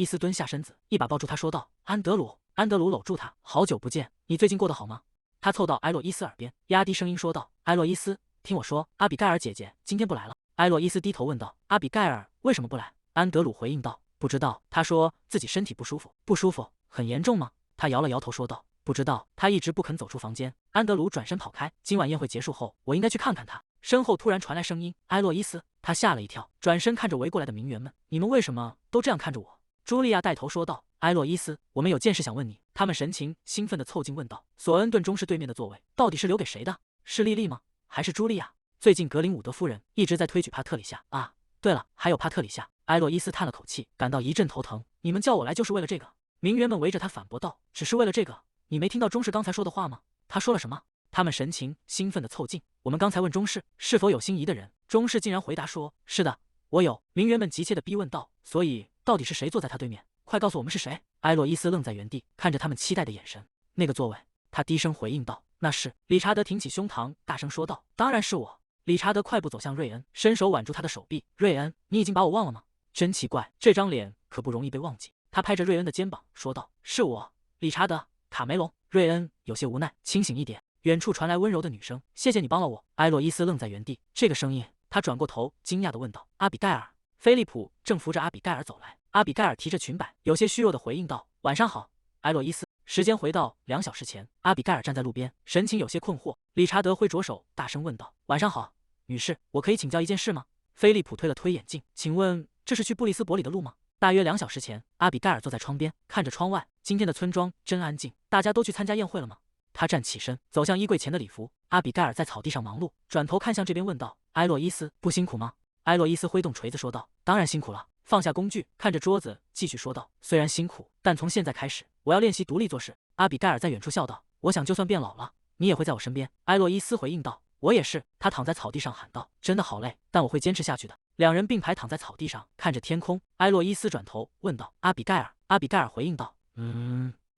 斯蹲下身子，一把抱住他说道：“安德鲁。”安德鲁搂住他：“好久不见，你最近过得好吗？”他凑到埃洛伊斯耳边，压低声音说道：“埃洛伊斯，听我说，阿比盖尔姐姐今天不来了。”埃洛伊斯低头问道：“阿比盖尔为什么不来？”安德鲁回应道：“不知道，他说自己身体不舒服。”“不舒服？很严重吗？”他摇了摇头说道：“不知道。”他一直不肯走出房间。安德鲁转身跑开。今晚宴会结束后，我应该去看看他。身后突然传来声音：“埃洛伊斯。”他吓了一跳，转身看着围过来的名媛们：“你们为什么都这样看着我？”茱莉亚带头说道：“埃洛伊斯，我们有件事想问你。”他们神情兴奋地凑近问道：“索恩顿中士对面的座位到底是留给谁的？是莉莉吗？还是茱莉亚？最近格林伍德夫人一直在推举帕特里夏啊。对了，还有帕特里夏。”埃洛伊斯叹了口气，感到一阵头疼。“你们叫我来就是为了这个？”名媛们围着他反驳道：“只是为了这个？你没听到中士刚才说的话吗？他说了什么？”他们神情兴奋地凑近：“我们刚才问中士是否有心仪的人，中士竟然回答说：‘是的，我有。’”名媛们急切地逼问道：“所以到底是谁坐在他对面？快告诉我们是谁！”埃洛伊斯愣在原地，看着他们期待的眼神。“那个座位。”他低声回应道：“那是。理查德挺起胸膛，大声说道：“当然是我。”理查德快步走向瑞恩，伸手挽住他的手臂。瑞恩，你已经把我忘了吗？真奇怪，这张脸可不容易被忘记。他拍着瑞恩的肩膀说道：“是我，理查德，卡梅隆。”瑞恩有些无奈，清醒一点。远处传来温柔的女声：“谢谢你帮了我。”埃洛伊斯愣在原地，这个声音，他转过头，惊讶地问道：“阿比盖尔？”菲利普正扶着阿比盖尔走来，阿比盖尔提着裙摆，有些虚弱地回应道：“晚上好，埃洛伊斯。”时间回到2小时前，阿比盖尔站在路边，神情有些困惑。理查德挥着手，大声问道：“晚上好，女士，我可以请教一件事吗？”菲利普推了推眼镜，请问这是去布里斯伯里的路吗？大约2小时前，阿比盖尔坐在窗边，看着窗外。今天的村庄真安静，大家都去参加宴会了吗？他站起身，走向衣柜前的礼服。阿比盖尔在草地上忙碌，转头看向这边问道：“埃洛伊斯，不辛苦吗？”埃洛伊斯挥动锤子说道：“当然辛苦了。”放下工具，看着桌子，继续说道：“虽然辛苦，但从现在开始，我要练习独立做事。”阿比盖尔在远处笑道：“我想就算变老了，你也会在我身边。”埃洛伊斯回应道：“我也是。”他躺在草地上喊道：“真的好累，但我会坚持下去的。”两人并排躺在草地上，看着天空。埃洛伊斯转头问道：“阿比盖尔？”阿比盖尔回应道：“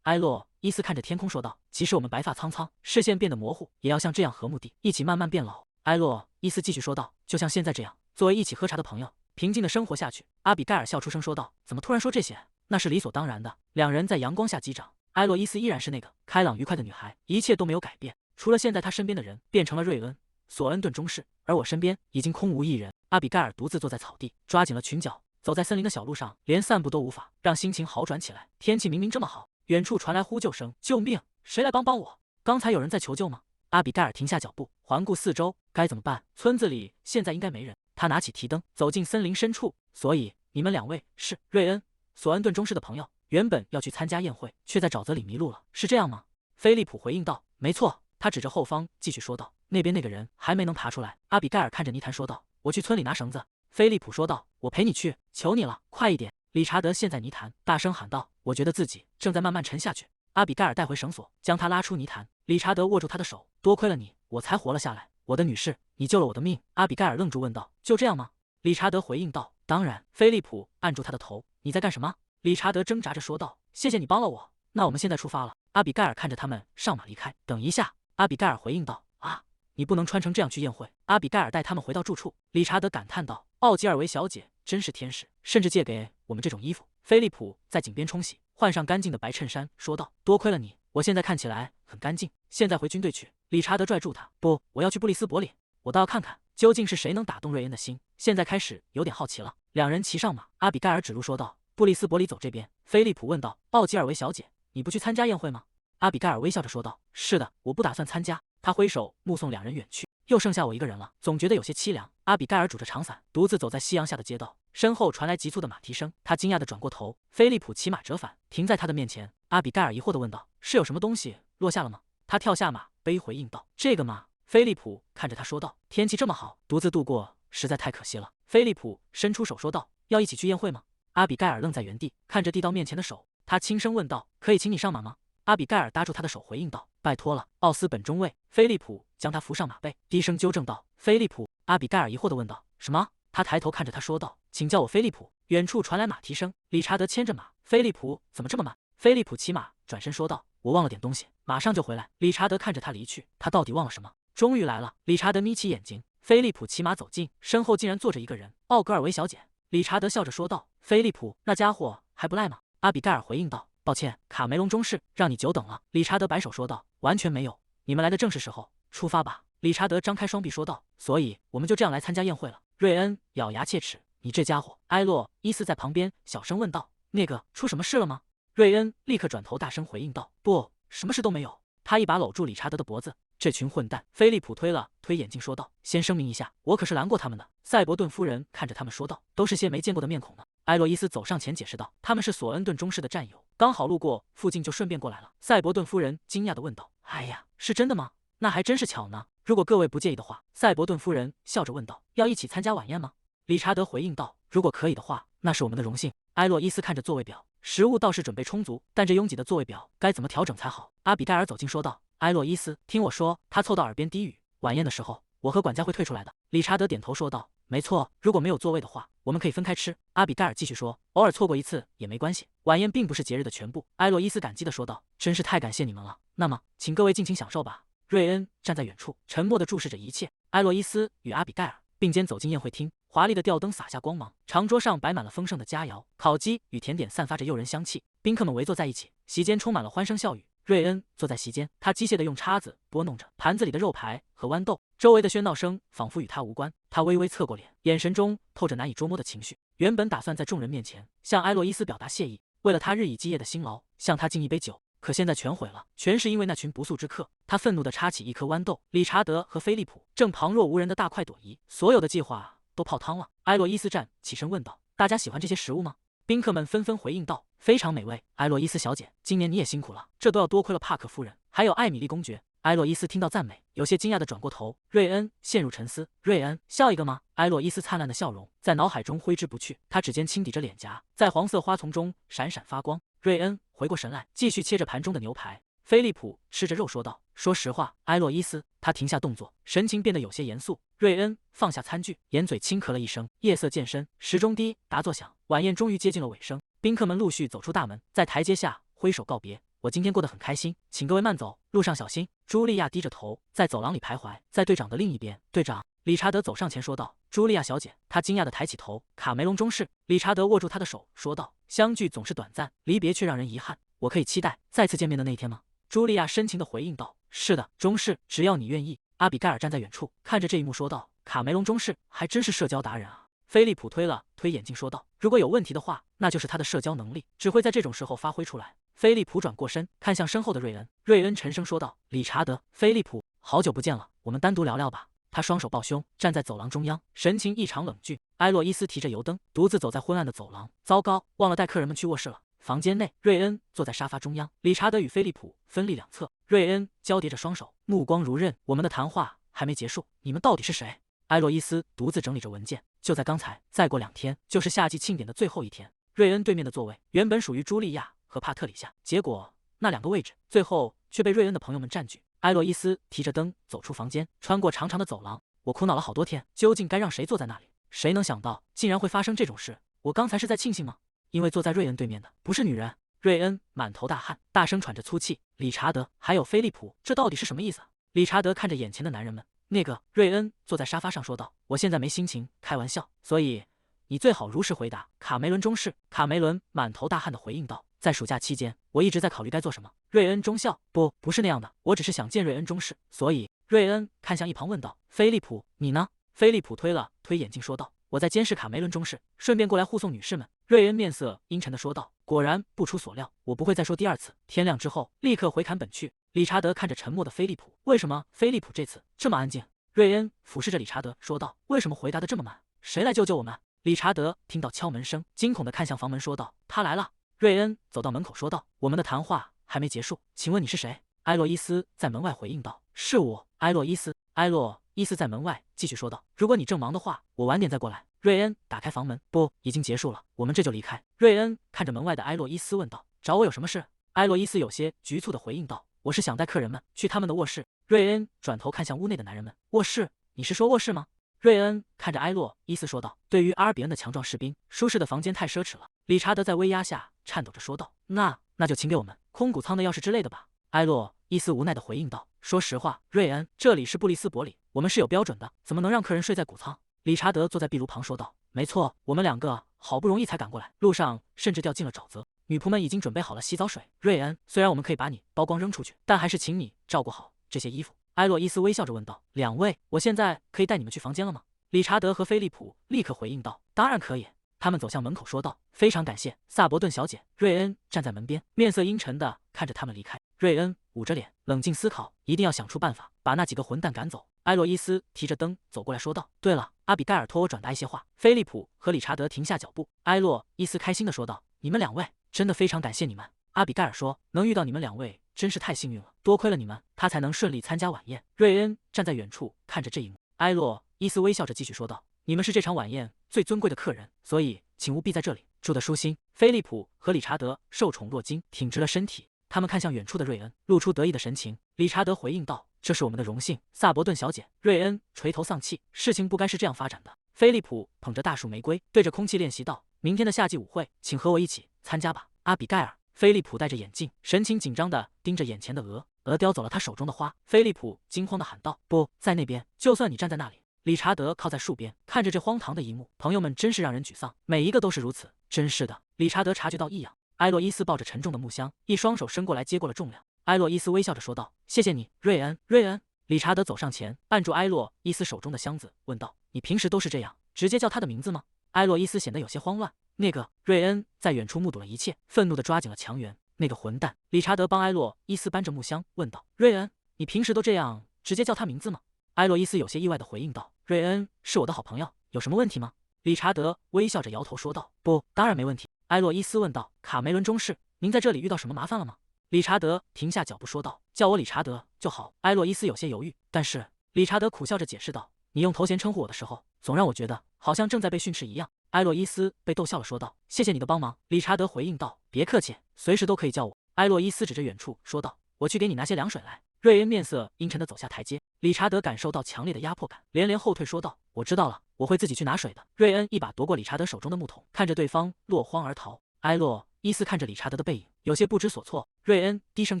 埃洛伊斯看着天空说道：“即使我们白发苍苍，视线变得模糊，也要像这样和睦地一起慢慢变老。”埃洛伊斯继续说道：“就像现在这样，作为一起喝茶的朋友，平静地生活下去。”阿比盖尔笑出声说道：“怎么突然说这些？那是理所当然的。”两人在阳光下击掌。埃洛伊斯依然是那个开朗愉快的女孩，一切都没有改变，除了现在她身边的人变成了瑞恩、索恩顿中士，而我身边已经空无一人。阿比盖尔独自坐在草地，抓紧了裙角，走在森林的小路上，连散步都无法让心情好转起来。天气明明这么好，远处传来呼救声：“救命！谁来帮我？刚才有人在求救吗？”阿比盖尔停下脚步，环顾四周，该怎么办？村子里现在应该没人。他拿起提灯，走进森林深处。所以你们2位是瑞恩、索恩顿中士的朋友，原本要去参加宴会，却在沼泽里迷路了，是这样吗？菲利普回应道：“没错。”他指着后方，继续说道：“那边那个人还没能爬出来。”阿比盖尔看着泥潭说道：“我去村里拿绳子。”菲利普说道：“我陪你去，求你了，快一点！”理查德陷在泥潭，大声喊道：“我觉得自己正在慢慢沉下去。”阿比盖尔带回绳索，将他拉出泥潭。理查德握住他的手：“多亏了你，我才活了下来，我的女士，你救了我的命。”阿比盖尔愣住，问道：“就这样吗？”理查德回应道：“当然。”菲利普按住他的头：“你在干什么？”理查德挣扎着说道：“谢谢你帮了我，那我们现在出发了。”阿比盖尔看着他们上马离开。等一下，阿比盖尔回应道：“啊，你不能穿成这样去宴会。”阿比盖尔带他们回到住处。理查德感叹道：“奥吉尔维小姐真是天使，甚至借给我们这种衣服。”菲利普在井边冲洗，换上干净的白衬衫，说道：“多亏了你，我现在看起来很干净。现在回军队去。”理查德拽住他：“不，我要去布里斯伯里，我倒要看看究竟是谁能打动瑞恩的心。现在开始有点好奇了。”两人骑上马，阿比盖尔指路说道：“布里斯伯里走这边。”菲利普问道：“奥吉尔维小姐，你不去参加宴会吗？”阿比盖尔微笑着说道：“是的，我不打算参加。”他挥手目送两人远去。又剩下我一个人了，总觉得有些凄凉。阿比盖尔拄着长伞，独自走在夕阳下的街道，身后传来急促的马蹄声。他惊讶地转过头，菲利普骑马折返，停在他的面前。阿比盖尔疑惑地问道：“是有什么东西落下了吗？”他跳下马，悲回应道：“这个嘛。”菲利普看着他说道：“天气这么好，独自度过实在太可惜了。”菲利普伸出手说道：“要一起去宴会吗？”阿比盖尔愣在原地，看着递到面前的手，他轻声问道：“可以请你上马吗？”阿比盖尔搭住他的手，回应道：“拜托了，奥斯本中尉。”菲利普将他扶上马背，低声纠正道：“菲利普。”阿比盖尔疑惑地问道：“什么？”他抬头看着他说道：“请叫我菲利普。”远处传来马蹄声，理查德牵着马。菲利普怎么这么慢？菲利普骑马转身说道：“我忘了点东西，马上就回来。”理查德看着他离去，他到底忘了什么？终于来了。理查德眯起眼睛，菲利普骑马走近，身后竟然坐着一个人，奥格尔维小姐。理查德笑着说道：“菲利普，那家伙还不赖吗？”阿比盖尔回应道：“抱歉，卡梅隆中士，让你久等了。”理查德摆手说道：“完全没有，你们来的正是时候，出发吧。”理查德张开双臂说道：“所以我们就这样来参加宴会了。”瑞恩咬牙切齿：“你这家伙！”埃洛伊斯在旁边小声问道：“那个出什么事了吗？”瑞恩立刻转头大声回应道：“不，什么事都没有。”他一把搂住理查德的脖子：“这群混蛋！”菲利普推了推眼镜说道：“先声明一下，我可是拦过他们的。”赛伯顿夫人看着他们说道：“都是些没见过的面孔呢。”埃洛伊斯走上前解释道：“他们是索恩顿中士的战友，刚好路过附近，就顺便过来了。”赛伯顿夫人惊讶地问道：“哎呀，是真的吗？那还真是巧呢。如果各位不介意的话。”赛伯顿夫人笑着问道：“要一起参加晚宴吗？”理查德回应道：“如果可以的话，那是我们的荣幸。”埃洛伊斯看着座位表，食物倒是准备充足，但这拥挤的座位表该怎么调整才好？阿比盖尔走近说道：“埃洛伊斯，听我说。”他凑到耳边低语：“晚宴的时候，我和管家会退出来的。”理查德点头说道：“没错，如果没有座位的话，我们可以分开吃。”阿比盖尔继续说：“偶尔错过一次也没关系，晚宴并不是节日的全部。”埃洛伊斯感激地说道：“真是太感谢你们了。那么，请各位尽情享受吧。”瑞恩站在远处，沉默地注视着一切。埃洛伊斯与阿比盖尔并肩走进宴会厅，华丽的吊灯洒下光芒，长桌上摆满了丰盛的佳肴，烤鸡与甜点散发着诱人香气。宾客们围坐在一起，席间充满了欢声笑语。瑞恩坐在席间，他机械地用叉子拨弄着盘子里的肉排和豌豆，周围的喧闹声仿佛与他无关。他微微侧过脸，眼神中透着难以捉摸的情绪。原本打算在众人面前向埃洛伊斯表达谢意，为了他日以继夜的辛劳，向他敬一杯酒。可现在全毁了，全是因为那群不速之客。他愤怒地插起一颗豌豆，理查德和菲利普正旁若无人的大快朵颐，所有的计划都泡汤了。埃洛伊斯站起身问道：“大家喜欢这些食物吗？”宾客们纷纷回应道：“非常美味。”埃洛伊斯小姐，今年你也辛苦了，这都要多亏了帕克夫人，还有艾米丽公爵。埃洛伊斯听到赞美，有些惊讶地转过头。瑞恩陷入沉思。瑞恩，笑一个吗？埃洛伊斯灿烂的笑容在脑海中挥之不去，他指尖轻抵着脸颊，在黄色花丛中闪闪发光。瑞恩回过神来，继续切着盘中的牛排。菲利普吃着肉说道：“说实话，埃洛伊斯。”他停下动作，神情变得有些严肃。瑞恩放下餐具，掩嘴轻咳了一声。夜色渐深，时钟滴答作响，晚宴终于接近了尾声。宾客们陆续走出大门，在台阶下挥手告别。我今天过得很开心，请各位慢走，路上小心。茱莉亚低着头，在走廊里徘徊，在队长的另一边。队长，理查德走上前说道：“茱莉亚小姐。”她惊讶地抬起头。卡梅隆中士。理查德握住她的手说道：“相聚总是短暂，离别却让人遗憾。我可以期待再次见面的那一天吗？”茱莉亚深情地回应道：“是的，中士，只要你愿意。”阿比盖尔站在远处，看着这一幕说道：“卡梅隆中士还真是社交达人啊。”菲利普推了推眼镜说道：“如果有问题的话，那就是他的社交能力只会在这种时候发挥出来。”菲利普转过身，看向身后的瑞恩。瑞恩沉声说道：“理查德，菲利普，好久不见了，我们单独聊聊吧。”他双手抱胸，站在走廊中央，神情异常冷峻。埃洛伊斯提着油灯，独自走在昏暗的走廊。糟糕，忘了带客人们去卧室了。房间内，瑞恩坐在沙发中央，理查德与菲利普分立两侧。瑞恩交叠着双手，目光如刃。“我们的谈话还没结束，你们到底是谁？”埃洛伊斯独自整理着文件。就在刚才，再过2天就是夏季庆典的最后一天。瑞恩对面的座位原本属于茱莉亚和帕特里夏，结果那2个位置最后却被瑞恩的朋友们占据。埃洛伊斯提着灯走出房间，穿过长长的走廊。我苦恼了好多天，究竟该让谁坐在那里？谁能想到竟然会发生这种事？我刚才是在庆幸吗？因为坐在瑞恩对面的不是女人。瑞恩满头大汗，大声喘着粗气。理查德还有菲利普，这到底是什么意思？理查德看着眼前的男人们。那个，瑞恩坐在沙发上说道：“我现在没心情开玩笑，所以你最好如实回答。”卡梅伦中士。卡梅伦满头大汗地回应道：“在暑假期间，我一直在考虑该做什么。”瑞恩中笑：“不是那样的，我只是想见瑞恩中士，所以……”瑞恩看向一旁问道：“菲利普，你呢？”菲利普推了推眼镜说道：“我在监视卡梅伦中士，顺便过来护送女士们。”瑞恩面色阴沉地说道：“果然不出所料，我不会再说第2次。天亮之后，立刻回坎本去。”理查德看着沉默的菲利普，为什么菲利普这次这么安静？瑞恩俯视着理查德说道：“为什么回答的这么慢？谁来救救我们？”理查德听到敲门声，惊恐地看向房门说道：“他来了。”瑞恩走到门口说道：“我们的谈话还没结束，请问你是谁？”埃洛伊斯在门外回应道：“是我，埃洛伊斯。”埃洛伊斯在门外继续说道：“如果你正忙的话，我晚点再过来。”瑞恩打开房门：“不，已经结束了，我们这就离开。”瑞恩看着门外的埃洛伊斯问道：“找我有什么事？”埃洛伊斯有些局促地回应道：“我是想带客人们去他们的卧室。”瑞恩转头看向屋内的男人们：“卧室？你是说卧室吗？”瑞恩看着埃洛伊斯说道：“对于阿尔比恩的强壮士兵，舒适的房间太奢侈了。”理查德在威压下颤抖着说道：“那就请给我们空谷仓的钥匙之类的吧。”埃洛伊斯无奈地回应道：“说实话，瑞恩，这里是布里斯伯里，我们是有标准的，怎么能让客人睡在谷仓？”理查德坐在壁炉旁说道：“没错，我们2个好不容易才赶过来，路上甚至掉进了沼泽。女仆们已经准备好了洗澡水。瑞恩，虽然我们可以把你剥光扔出去，但还是请你照顾好这些衣服。”埃洛伊斯微笑着问道：“2位，我现在可以带你们去房间了吗？”理查德和菲利普立刻回应道：“当然可以。”他们走向门口说道：“非常感谢，萨伯顿小姐。”瑞恩站在门边，面色阴沉地看着他们离开。瑞恩捂着脸，冷静思考，一定要想出办法，把那几个混蛋赶走。埃洛伊斯提着灯走过来说道：“对了，阿比盖尔托我转达一些话。”菲利普和理查德停下脚步。埃洛伊斯开心地说道：“你们2位，真的非常感谢你们。”阿比盖尔说：“能遇到你们2位，真是太幸运了，多亏了你们，他才能顺利参加晚宴。”瑞恩站在远处看着这一幕。埃洛伊斯微笑着继续说道：“你们是这场晚宴最尊贵的客人，所以请务必在这里住得舒心。”菲利普和理查德受宠若惊，挺直了身体。他们看向远处的瑞恩，露出得意的神情。理查德回应道：“这是我们的荣幸，萨伯顿小姐。”瑞恩垂头丧气，事情不该是这样发展的。菲利普捧着大树玫瑰，对着空气练习道：“明天的夏季舞会，请和我一起参加吧。”阿比盖尔。菲利普戴着眼镜，神情紧张地盯着眼前的鹅。叼走了他手中的花。菲利普惊慌地喊道：“不在那边！就算你站在那里！”理查德靠在树边，看着这荒唐的一幕。朋友们真是让人沮丧，每一个都是如此。真是的，理查德察觉到异样。埃洛伊斯抱着沉重的木箱，一双手伸过来接过了重量。埃洛伊斯微笑着说道：“谢谢你，瑞恩。”瑞恩。理查德走上前，按住埃洛伊斯手中的箱子，问道：“你平时都是这样，直接叫他的名字吗？”埃洛伊斯显得有些慌乱。那个瑞恩在远处目睹了一切，愤怒地抓紧了墙缘。那个混蛋！理查德帮埃洛伊斯搬着木箱，问道：“瑞恩，你平时都这样直接叫他名字吗？”埃洛伊斯有些意外地回应道：“瑞恩是我的好朋友，有什么问题吗？”理查德微笑着摇头说道：“不，当然没问题。”埃洛伊斯问道：“卡梅伦中士，您在这里遇到什么麻烦了吗？”理查德停下脚步说道：“叫我理查德就好。”埃洛伊斯有些犹豫，但是理查德苦笑着解释道：“你用头衔称呼我的时候，总让我觉得好像正在被训斥一样。”埃洛伊斯被逗笑了，说道：“谢谢你的帮忙。”理查德回应道：“别客气，随时都可以叫我。”埃洛伊斯指着远处说道：“我去给你拿些凉水来。”瑞恩面色阴沉地走下台阶。理查德感受到强烈的压迫感，连连后退说道：“我知道了，我会自己去拿水的。”瑞恩一把夺过理查德手中的木桶，看着对方落荒而逃。埃洛伊斯看着理查德的背影，有些不知所措。瑞恩低声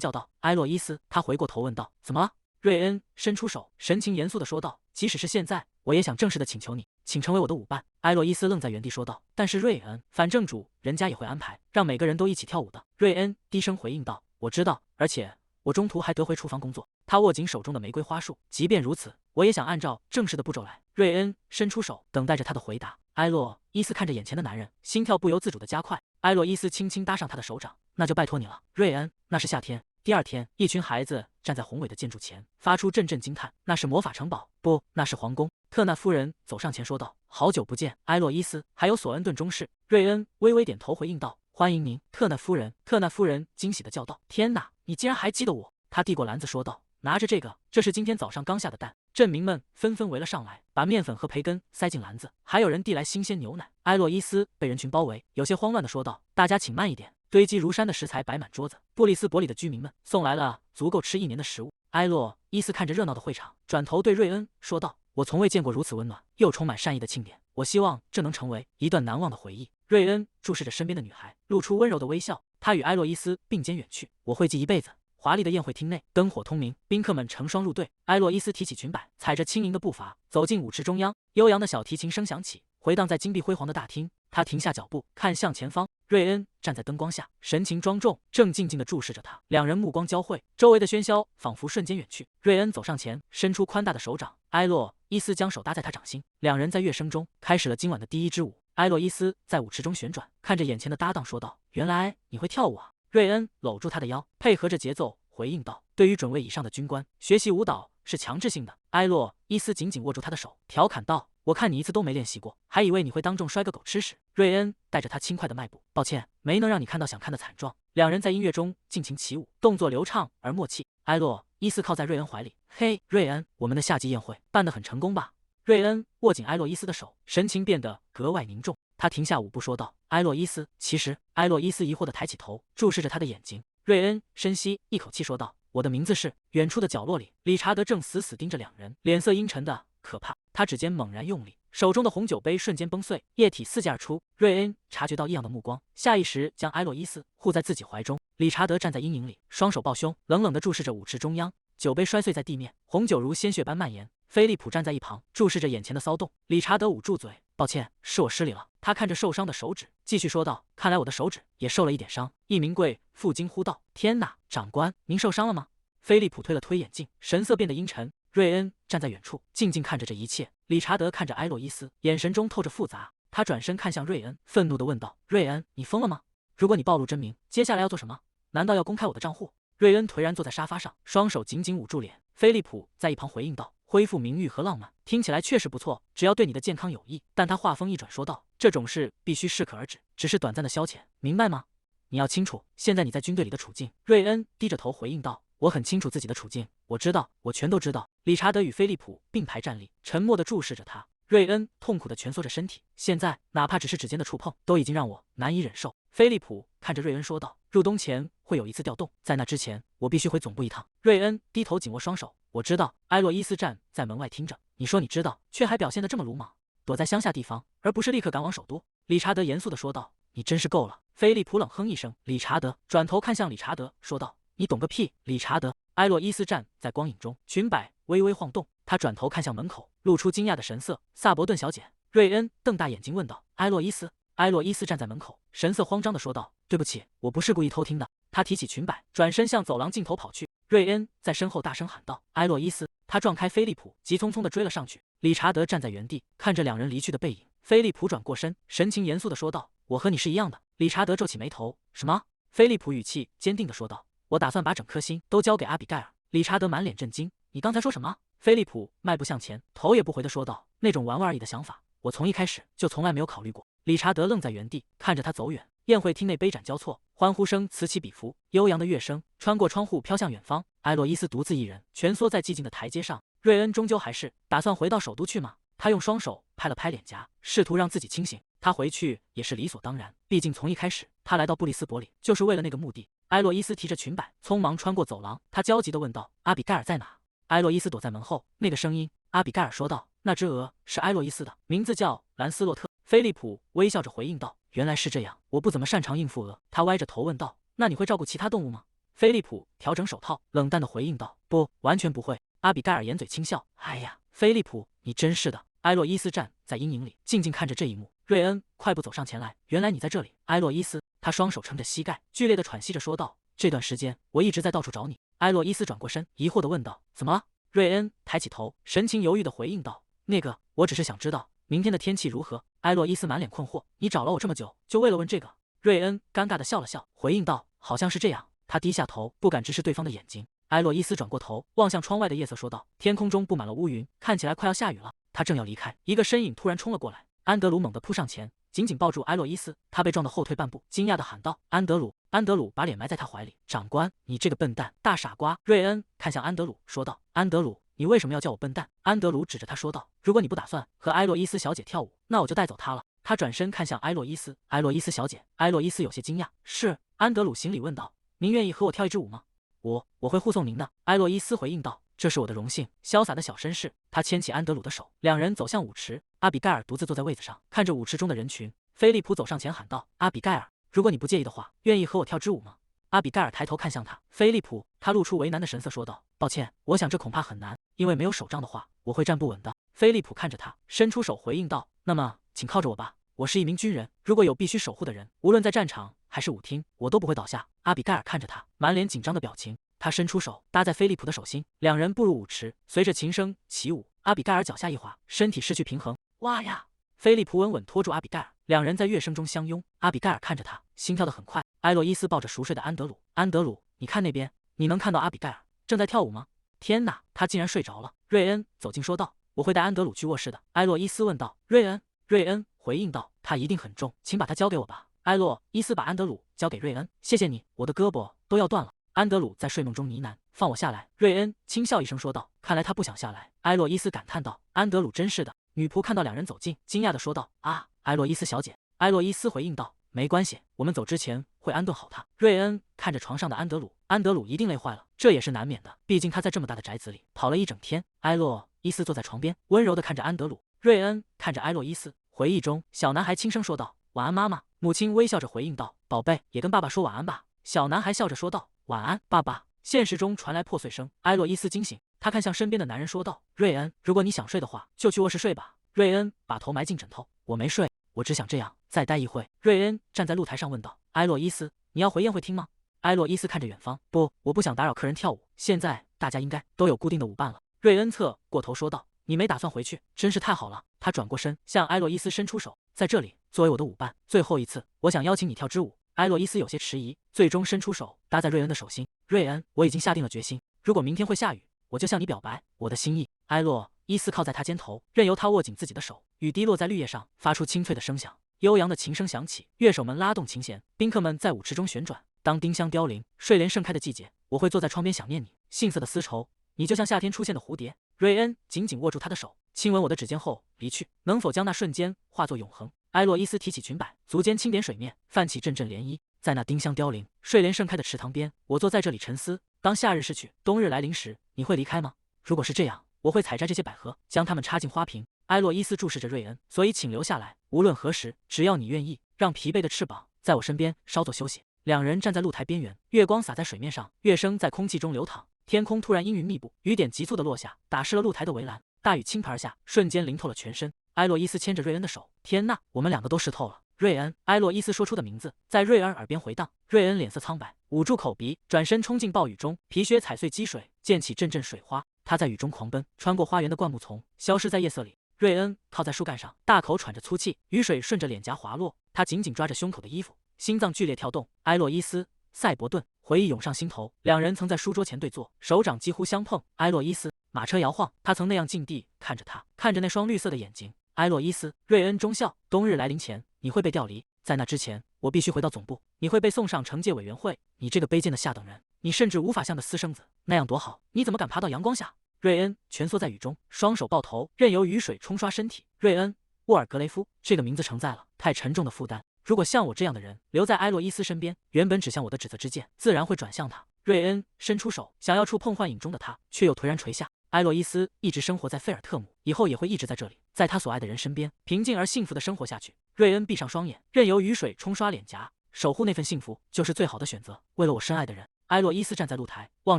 叫道：“埃洛伊斯！”他回过头问道：“怎么了？”瑞恩伸出手，神情严肃地说道：“即使是现在，我也想正式地请求你，请成为我的舞伴。”埃洛伊斯愣在原地说道：“但是瑞恩，反正主人家也会安排，让每个人都一起跳舞的。”瑞恩低声回应道：“我知道，而且我中途还得回厨房工作。”他握紧手中的玫瑰花束。“即便如此，我也想按照正式的步骤来。”瑞恩伸出手，等待着他的回答。埃洛伊斯看着眼前的男人，心跳不由自主地加快。埃洛伊斯轻轻搭上他的手掌：“那就拜托你了，瑞恩。”那是夏天。第二天，一群孩子站在宏伟的建筑前，发出阵阵惊叹。那是魔法城堡，不，那是皇宫。特纳夫人走上前说道：“好久不见，埃洛伊斯，还有索恩顿中士。”瑞恩微微点头回应道：“欢迎您，特纳夫人。”特纳夫人惊喜地叫道：“天哪，你竟然还记得我！”他递过篮子说道：“拿着这个，这是今天早上刚下的蛋。”镇民们纷纷围了上来，把面粉和培根塞进篮子，还有人递来新鲜牛奶。埃洛伊斯被人群包围，有些慌乱地说道：“大家请慢一点。”堆积如山的食材摆满桌子，布里斯伯里的居民们送来了足够吃1年的食物。埃洛伊斯看着热闹的会场，转头对瑞恩说道：“我从未见过如此温暖又充满善意的庆典，我希望这能成为一段难忘的回忆。”瑞恩注视着身边的女孩，露出温柔的微笑。他与埃洛伊斯并肩远去，我会记一辈子。华丽的宴会厅内，灯火通明，宾客们成双入对。埃洛伊斯提起裙摆，踩着轻盈的步伐走进舞池中央，悠扬的小提琴声响起，回荡在金碧辉煌的大厅。他停下脚步，看向前方。瑞恩站在灯光下，神情庄重，正静静地注视着他。两人目光交汇，周围的喧嚣仿佛瞬间远去。瑞恩走上前，伸出宽大的手掌，埃洛伊斯将手搭在他掌心，两人在乐声中开始了今晚的第一支舞。埃洛伊斯在舞池中旋转，看着眼前的搭档说道：“原来你会跳舞啊！”瑞恩搂住他的腰，配合着节奏回应道：“对于准尉以上的军官，学习舞蹈是强制性的。”埃洛伊斯紧紧握住他的手，调侃道：“我看你一次都没练习过，还以为你会当众摔个狗吃屎。”瑞恩带着他轻快的迈步，抱歉，没能让你看到想看的惨状。两人在音乐中尽情起舞，动作流畅而默契。埃洛伊斯靠在瑞恩怀里，嘿，瑞恩，我们的夏季宴会办得很成功吧？瑞恩握紧埃洛伊斯的手，神情变得格外凝重。他停下舞步说道：“埃洛伊斯，其实……”埃洛伊斯疑惑地抬起头，注视着他的眼睛。瑞恩深吸一口气说道：“我的名字是……”远处的角落里，理查德正死死盯着两人，脸色阴沉的可怕。他指尖猛然用力，手中的红酒杯瞬间崩碎，液体四溅而出。瑞恩察觉到异样的目光，下意识将埃洛伊斯护在自己怀中。理查德站在阴影里，双手抱胸，冷冷地注视着舞池中央。酒杯摔碎在地面，红酒如鲜血般蔓延。菲利普站在一旁，注视着眼前的骚动。理查德捂住嘴，抱歉，是我失礼了。他看着受伤的手指，继续说道：“看来我的手指也受了一点伤。”一名贵妇惊呼道：“天哪，长官，您受伤了吗？”菲利普推了推眼镜，神色变得阴沉。瑞恩站在远处，静静看着这一切。理查德看着埃洛伊斯，眼神中透着复杂。他转身看向瑞恩，愤怒地问道：“瑞恩，你疯了吗？如果你暴露真名，接下来要做什么？难道要公开我的账户？”瑞恩颓然坐在沙发上，双手紧紧捂住脸。菲利普在一旁回应道：“恢复名誉和浪漫，听起来确实不错，只要对你的健康有益。”但他话锋一转说道：“这种事必须适可而止，只是短暂的消遣，明白吗？你要清楚，现在你在军队里的处境。”瑞恩低着头回应道：“我很清楚自己的处境，我知道，我全都知道。”理查德与菲利普并排站立，沉默地注视着他。瑞恩痛苦地蜷缩着身体，现在哪怕只是指尖的触碰，都已经让我难以忍受。菲利普看着瑞恩说道：“入冬前会有一次调动，在那之前，我必须回总部一趟。”瑞恩低头紧握双手：“我知道。”埃洛伊斯站在门外听着：“你说你知道，却还表现得这么鲁莽，躲在乡下地方，而不是立刻赶往首都。”理查德严肃地说道：“你真是够了。”菲利普冷哼一声，理查德转头看向理查德说道：“你懂个屁，理查德。”埃洛伊斯站在光影中，裙摆微微晃动。他转头看向门口，露出惊讶的神色。萨伯顿小姐，瑞恩瞪大眼睛问道。埃洛伊斯。埃洛伊斯站在门口，神色慌张地说道：“对不起，我不是故意偷听的。”他提起裙摆，转身向走廊尽头跑去。瑞恩在身后大声喊道：“埃洛伊斯！”他撞开菲利普，急匆匆地追了上去。理查德站在原地，看着两人离去的背影。菲利普转过身，神情严肃地说道：“我和你是一样的。”理查德皱起眉头：“什么？”菲利普语气坚定地说道：“我打算把整颗心都交给阿比盖尔。”理查德满脸震惊：“你刚才说什么？”菲利普迈步向前，头也不回地说道：“那种玩玩而已的想法，我从一开始就从来没有考虑过。”理查德愣在原地，看着他走远。宴会厅内杯盏交错，欢呼声此起彼伏，悠扬的乐声穿过窗户飘向远方。埃洛伊斯独自一人蜷缩在寂静的台阶上。瑞恩终究还是打算回到首都去吗？他用双手拍了拍脸颊，试图让自己清醒。他回去也是理所当然，毕竟从一开始他来到布里斯伯里就是为了那个目的。埃洛伊斯提着裙摆匆忙穿过走廊，他焦急地问道：“阿比盖尔在哪？”埃洛伊斯躲在门后，那个声音。阿比盖尔说道：“那只鹅是埃洛伊斯的，名字叫兰斯洛特。”菲利普微笑着回应道：“原来是这样，我不怎么擅长应付鹅。”他歪着头问道：“那你会照顾其他动物吗？”菲利普调整手套，冷淡地回应道：“不，完全不会。”阿比盖尔掩嘴轻笑：“哎呀，菲利普，你真是的。”埃洛伊斯站在阴影里，静静看着这一幕。瑞恩快步走上前来：“原来你在这里，埃洛伊斯。”他双手撑着膝盖，剧烈地喘息着说道：“这段时间我一直在到处找你。”埃洛伊斯转过身，疑惑地问道：“怎么了？”瑞恩抬起头，神情犹豫地回应道：“那个，我只是想知道明天的天气如何。”埃洛伊斯满脸困惑：“你找了我这么久，就为了问这个？”瑞恩尴尬地笑了笑，回应道：“好像是这样。”他低下头，不敢直视对方的眼睛。埃洛伊斯转过头，望向窗外的夜色，说道：“天空中布满了乌云，看起来快要下雨了。”他正要离开，一个身影突然冲了过来。安德鲁猛地扑上前，紧紧抱住埃洛伊斯。他被撞得后退半步，惊讶地喊道：“安德鲁！”安德鲁把脸埋在他怀里：“长官，你这个笨蛋，大傻瓜！”瑞恩看向安德鲁，说道：“安德鲁，你为什么要叫我笨蛋？”安德鲁指着他说道：“如果你不打算和埃洛伊斯小姐跳舞，那我就带走她了。”他转身看向埃洛伊斯：“埃洛伊斯小姐。”埃洛伊斯有些惊讶：“是？”安德鲁行礼问道：“您愿意和我跳一支舞吗？”我会护送您的。”埃洛伊斯回应道：“这是我的荣幸。”潇洒的小绅士，他牵起安德鲁的手，两人走向舞池。阿比盖尔独自坐在位子上，看着舞池中的人群。菲利普走上前喊道：“阿比盖尔，如果你不介意的话，愿意和我跳支舞吗？”阿比盖尔抬头看向他。菲利普，他露出为难的神色说道：“抱歉，我想这恐怕很难，因为没有手杖的话，我会站不稳的。”菲利普看着他，伸出手回应道：“那么，请靠着我吧。我是一名军人，如果有必须守护的人，无论在战场还是舞厅，我都不会倒下。”阿比盖尔看着他，满脸紧张的表情。他伸出手搭在菲利普的手心，两人步入舞池，随着琴声起舞。阿比盖尔脚下一滑，身体失去平衡，哇呀！菲利普稳稳拖住阿比盖尔，两人在乐声中相拥。阿比盖尔看着他，心跳得很快。埃洛伊斯抱着熟睡的安德鲁：“安德鲁，你看那边，你能看到阿比盖尔正在跳舞吗？”天哪，他竟然睡着了。瑞恩走近说道：“我会带安德鲁去卧室的。”埃洛伊斯问道：“瑞恩？”瑞恩回应道：“他一定很重，请把他交给我吧。”埃洛伊斯把安德鲁交给瑞恩：“谢谢你，我的胳膊都要断了。”安德鲁在睡梦中呢喃：“放我下来。”瑞恩轻笑一声说道：“看来他不想下来。”埃洛伊斯感叹道：“安德鲁真是的。”女仆看到两人走近，惊讶地说道：“啊，埃洛伊斯小姐。”埃洛伊斯回应道：“没关系，我们走之前会安顿好他。”瑞恩看着床上的安德鲁，安德鲁一定累坏了，这也是难免的，毕竟他在这么大的宅子里跑了一整天。埃洛伊斯坐在床边，温柔地看着安德鲁。瑞恩看着埃洛伊斯，回忆中小男孩轻声说道：“晚安，妈妈。”母亲微笑着回应道：“宝贝，也跟爸爸说晚安吧。”小男孩笑着说道：“晚安，爸爸。”现实中传来破碎声，埃洛伊斯惊醒，他看向身边的男人说道：“瑞恩，如果你想睡的话，就去卧室睡吧。”瑞恩把头埋进枕头：“我没睡，我只想这样再待一会。”瑞恩站在露台上问道：“埃洛伊斯，你要回宴会厅吗？”埃洛伊斯看着远方：“不，我不想打扰客人跳舞，现在大家应该都有固定的舞伴了。”瑞恩侧过头说道：“你没打算回去，真是太好了。”他转过身向埃洛伊斯伸出手：“在这里，作为我的舞伴，最后一次，我想邀请你跳支舞。”埃洛伊斯有些迟疑，最终伸出手搭在瑞恩的手心：“瑞恩，我已经下定了决心，如果明天会下雨，我就向你表白我的心意。”埃洛伊斯靠在他肩头，任由他握紧自己的手，雨滴落在绿叶上，发出清脆的声响。悠扬的琴声响起，乐手们拉动琴弦，宾客们在舞池中旋转。当丁香凋零，睡莲盛开的季节，我会坐在窗边想念你，杏色的丝绸，你就像夏天出现的蝴蝶。瑞恩紧紧握住他的手，亲吻我的指尖后离去。能否将那瞬间化作永恒？埃洛伊斯提起裙摆，足尖轻点水面，泛起阵阵涟漪。在那丁香凋零、睡莲盛开的池塘边，我坐在这里沉思。当夏日逝去，冬日来临时，你会离开吗？如果是这样，我会采摘这些百合，将它们插进花瓶。埃洛伊斯注视着瑞恩，所以请留下来，无论何时，只要你愿意，让疲惫的翅膀在我身边稍作休息。两人站在露台边缘，月光洒在水面上，乐声在空气中流淌。天空突然阴云密布，雨点急促的落下，打湿了露台的围栏。大雨倾盆而下，瞬间淋透了全身。埃洛伊斯牵着瑞恩的手，天呐，我们两个都湿透了。瑞恩，埃洛伊斯说出的名字在瑞恩耳边回荡。瑞恩脸色苍白，捂住口鼻，转身冲进暴雨中，皮靴踩碎积水，溅起阵阵水花。他在雨中狂奔，穿过花园的灌木丛，消失在夜色里。瑞恩靠在树干上，大口喘着粗气，雨水顺着脸颊滑落。他紧紧抓着胸口的衣服，心脏剧烈跳动。埃洛伊斯，赛博顿，回忆涌上心头。两人曾在书桌前对坐，手掌几乎相碰。埃洛伊斯，马车摇晃，他曾那样静地看着他，看着那双绿色的眼睛。埃洛伊斯，瑞恩中校，冬日来临前，你会被调离。在那之前，我必须回到总部。你会被送上惩戒委员会。你这个卑贱的下等人，你甚至无法像个私生子那样躲好。你怎么敢爬到阳光下？瑞恩蜷缩在雨中，双手抱头，任由雨水冲刷身体。瑞恩·沃尔格雷夫这个名字承载了太沉重的负担。如果像我这样的人留在埃洛伊斯身边，原本指向我的指责之剑自然会转向他。瑞恩伸出手，想要触碰幻影中的他，却又颓然垂下。埃洛伊斯一直生活在费尔特姆，以后也会一直在这里，在他所爱的人身边，平静而幸福的生活下去。瑞恩闭上双眼，任由雨水冲刷脸颊，守护那份幸福就是最好的选择。为了我深爱的人。埃洛伊斯站在露台，望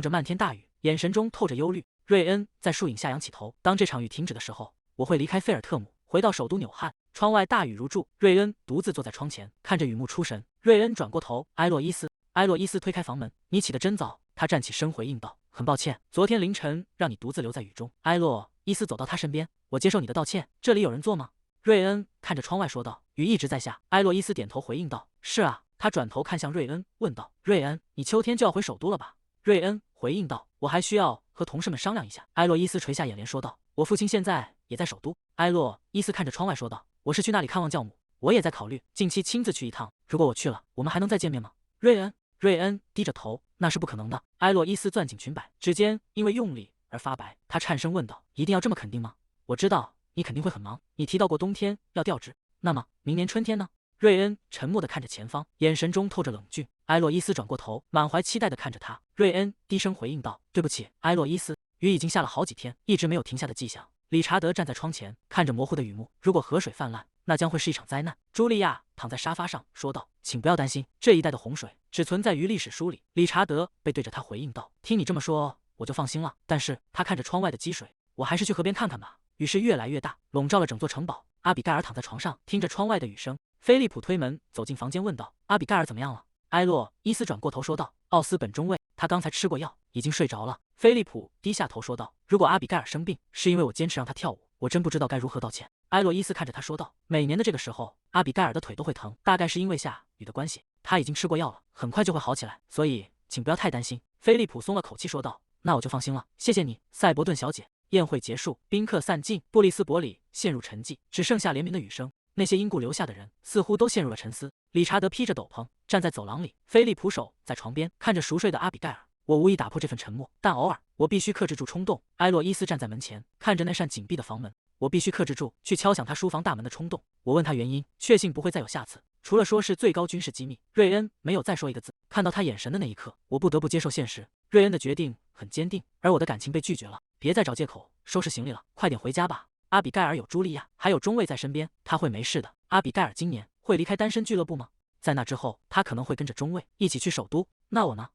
着漫天大雨，眼神中透着忧虑。瑞恩在树影下仰起头，当这场雨停止的时候，我会离开费尔特姆，回到首都纽汉。窗外大雨如注，瑞恩独自坐在窗前，看着雨幕出神。瑞恩转过头，埃洛伊斯。埃洛伊斯推开房门，你起得真早。他站起身回应道，很抱歉，昨天凌晨让你独自留在雨中。埃洛伊斯走到他身边，我接受你的道歉。这里有人坐吗？瑞恩看着窗外说道，雨一直在下。埃洛伊斯点头回应道，是啊。他转头看向瑞恩，问道，瑞恩，你秋天就要回首都了吧？瑞恩回应道，我还需要和同事们商量一下。埃洛伊斯垂下眼帘说道，我父亲现在也在首都。埃洛伊斯看着窗外说道，我是去那里看望教母，我也在考虑近期亲自去一趟。如果我去了，我们还能再见面吗？瑞恩低着头，那是不可能的。埃洛伊斯攥紧裙摆，指尖因为用力而发白。他颤声问道，一定要这么肯定吗？我知道你肯定会很忙，你提到过冬天要调职，那么明年春天呢？瑞恩沉默地看着前方，眼神中透着冷峻。埃洛伊斯转过头，满怀期待地看着他。瑞恩低声回应道，对不起，埃洛伊斯，雨已经下了好几天，一直没有停下的迹象。理查德站在窗前，看着模糊的雨幕，如果河水泛滥，那将会是一场灾难。茱莉亚躺在沙发上说道，请不要担心，这一带的洪水只存在于历史书里。理查德背对着他回应道，听你这么说我就放心了。但是他看着窗外的积水，我还是去河边看看吧。雨势越来越大，笼罩了整座城堡。阿比盖尔躺在床上，听着窗外的雨声。菲利普推门走进房间，问道，阿比盖尔怎么样了？埃洛伊斯转过头说道，奥斯本中尉，他刚才吃过药，已经睡着了。菲利普低下头说道，如果阿比盖尔生病是因为我坚持让他跳舞，我真不知道该如何道歉。埃洛伊斯看着他说道，每年的这个时候，阿比盖尔的腿都会疼，大概是因为下雨的关系。他已经吃过药了，很快就会好起来，所以请不要太担心。菲利普松了口气说道，那我就放心了，谢谢你，赛博顿小姐。宴会结束，宾客散尽，布里斯伯里陷入沉寂，只剩下连绵的雨声。那些因故留下的人似乎都陷入了沉思。理查德披着斗篷站在走廊里，菲利普手在床边，看着熟睡的阿比盖尔。我无意打破这份沉默，但偶尔我必须克制住冲动。埃洛伊斯站在门前，看着那扇紧闭的房门，我必须克制住去敲响他书房大门的冲动。我问他原因，确信不会再有下次，除了说是最高军事机密。瑞恩没有再说一个字。看到他眼神的那一刻，我不得不接受现实。瑞恩的决定很坚定，而我的感情被拒绝了。别再找借口，收拾行李了，快点回家吧。阿比盖尔有茱莉亚，还有中尉在身边，他会没事的。阿比盖尔今年会离开单身俱乐部吗？在那之后，他可能会跟着中尉一起去首都。那我呢？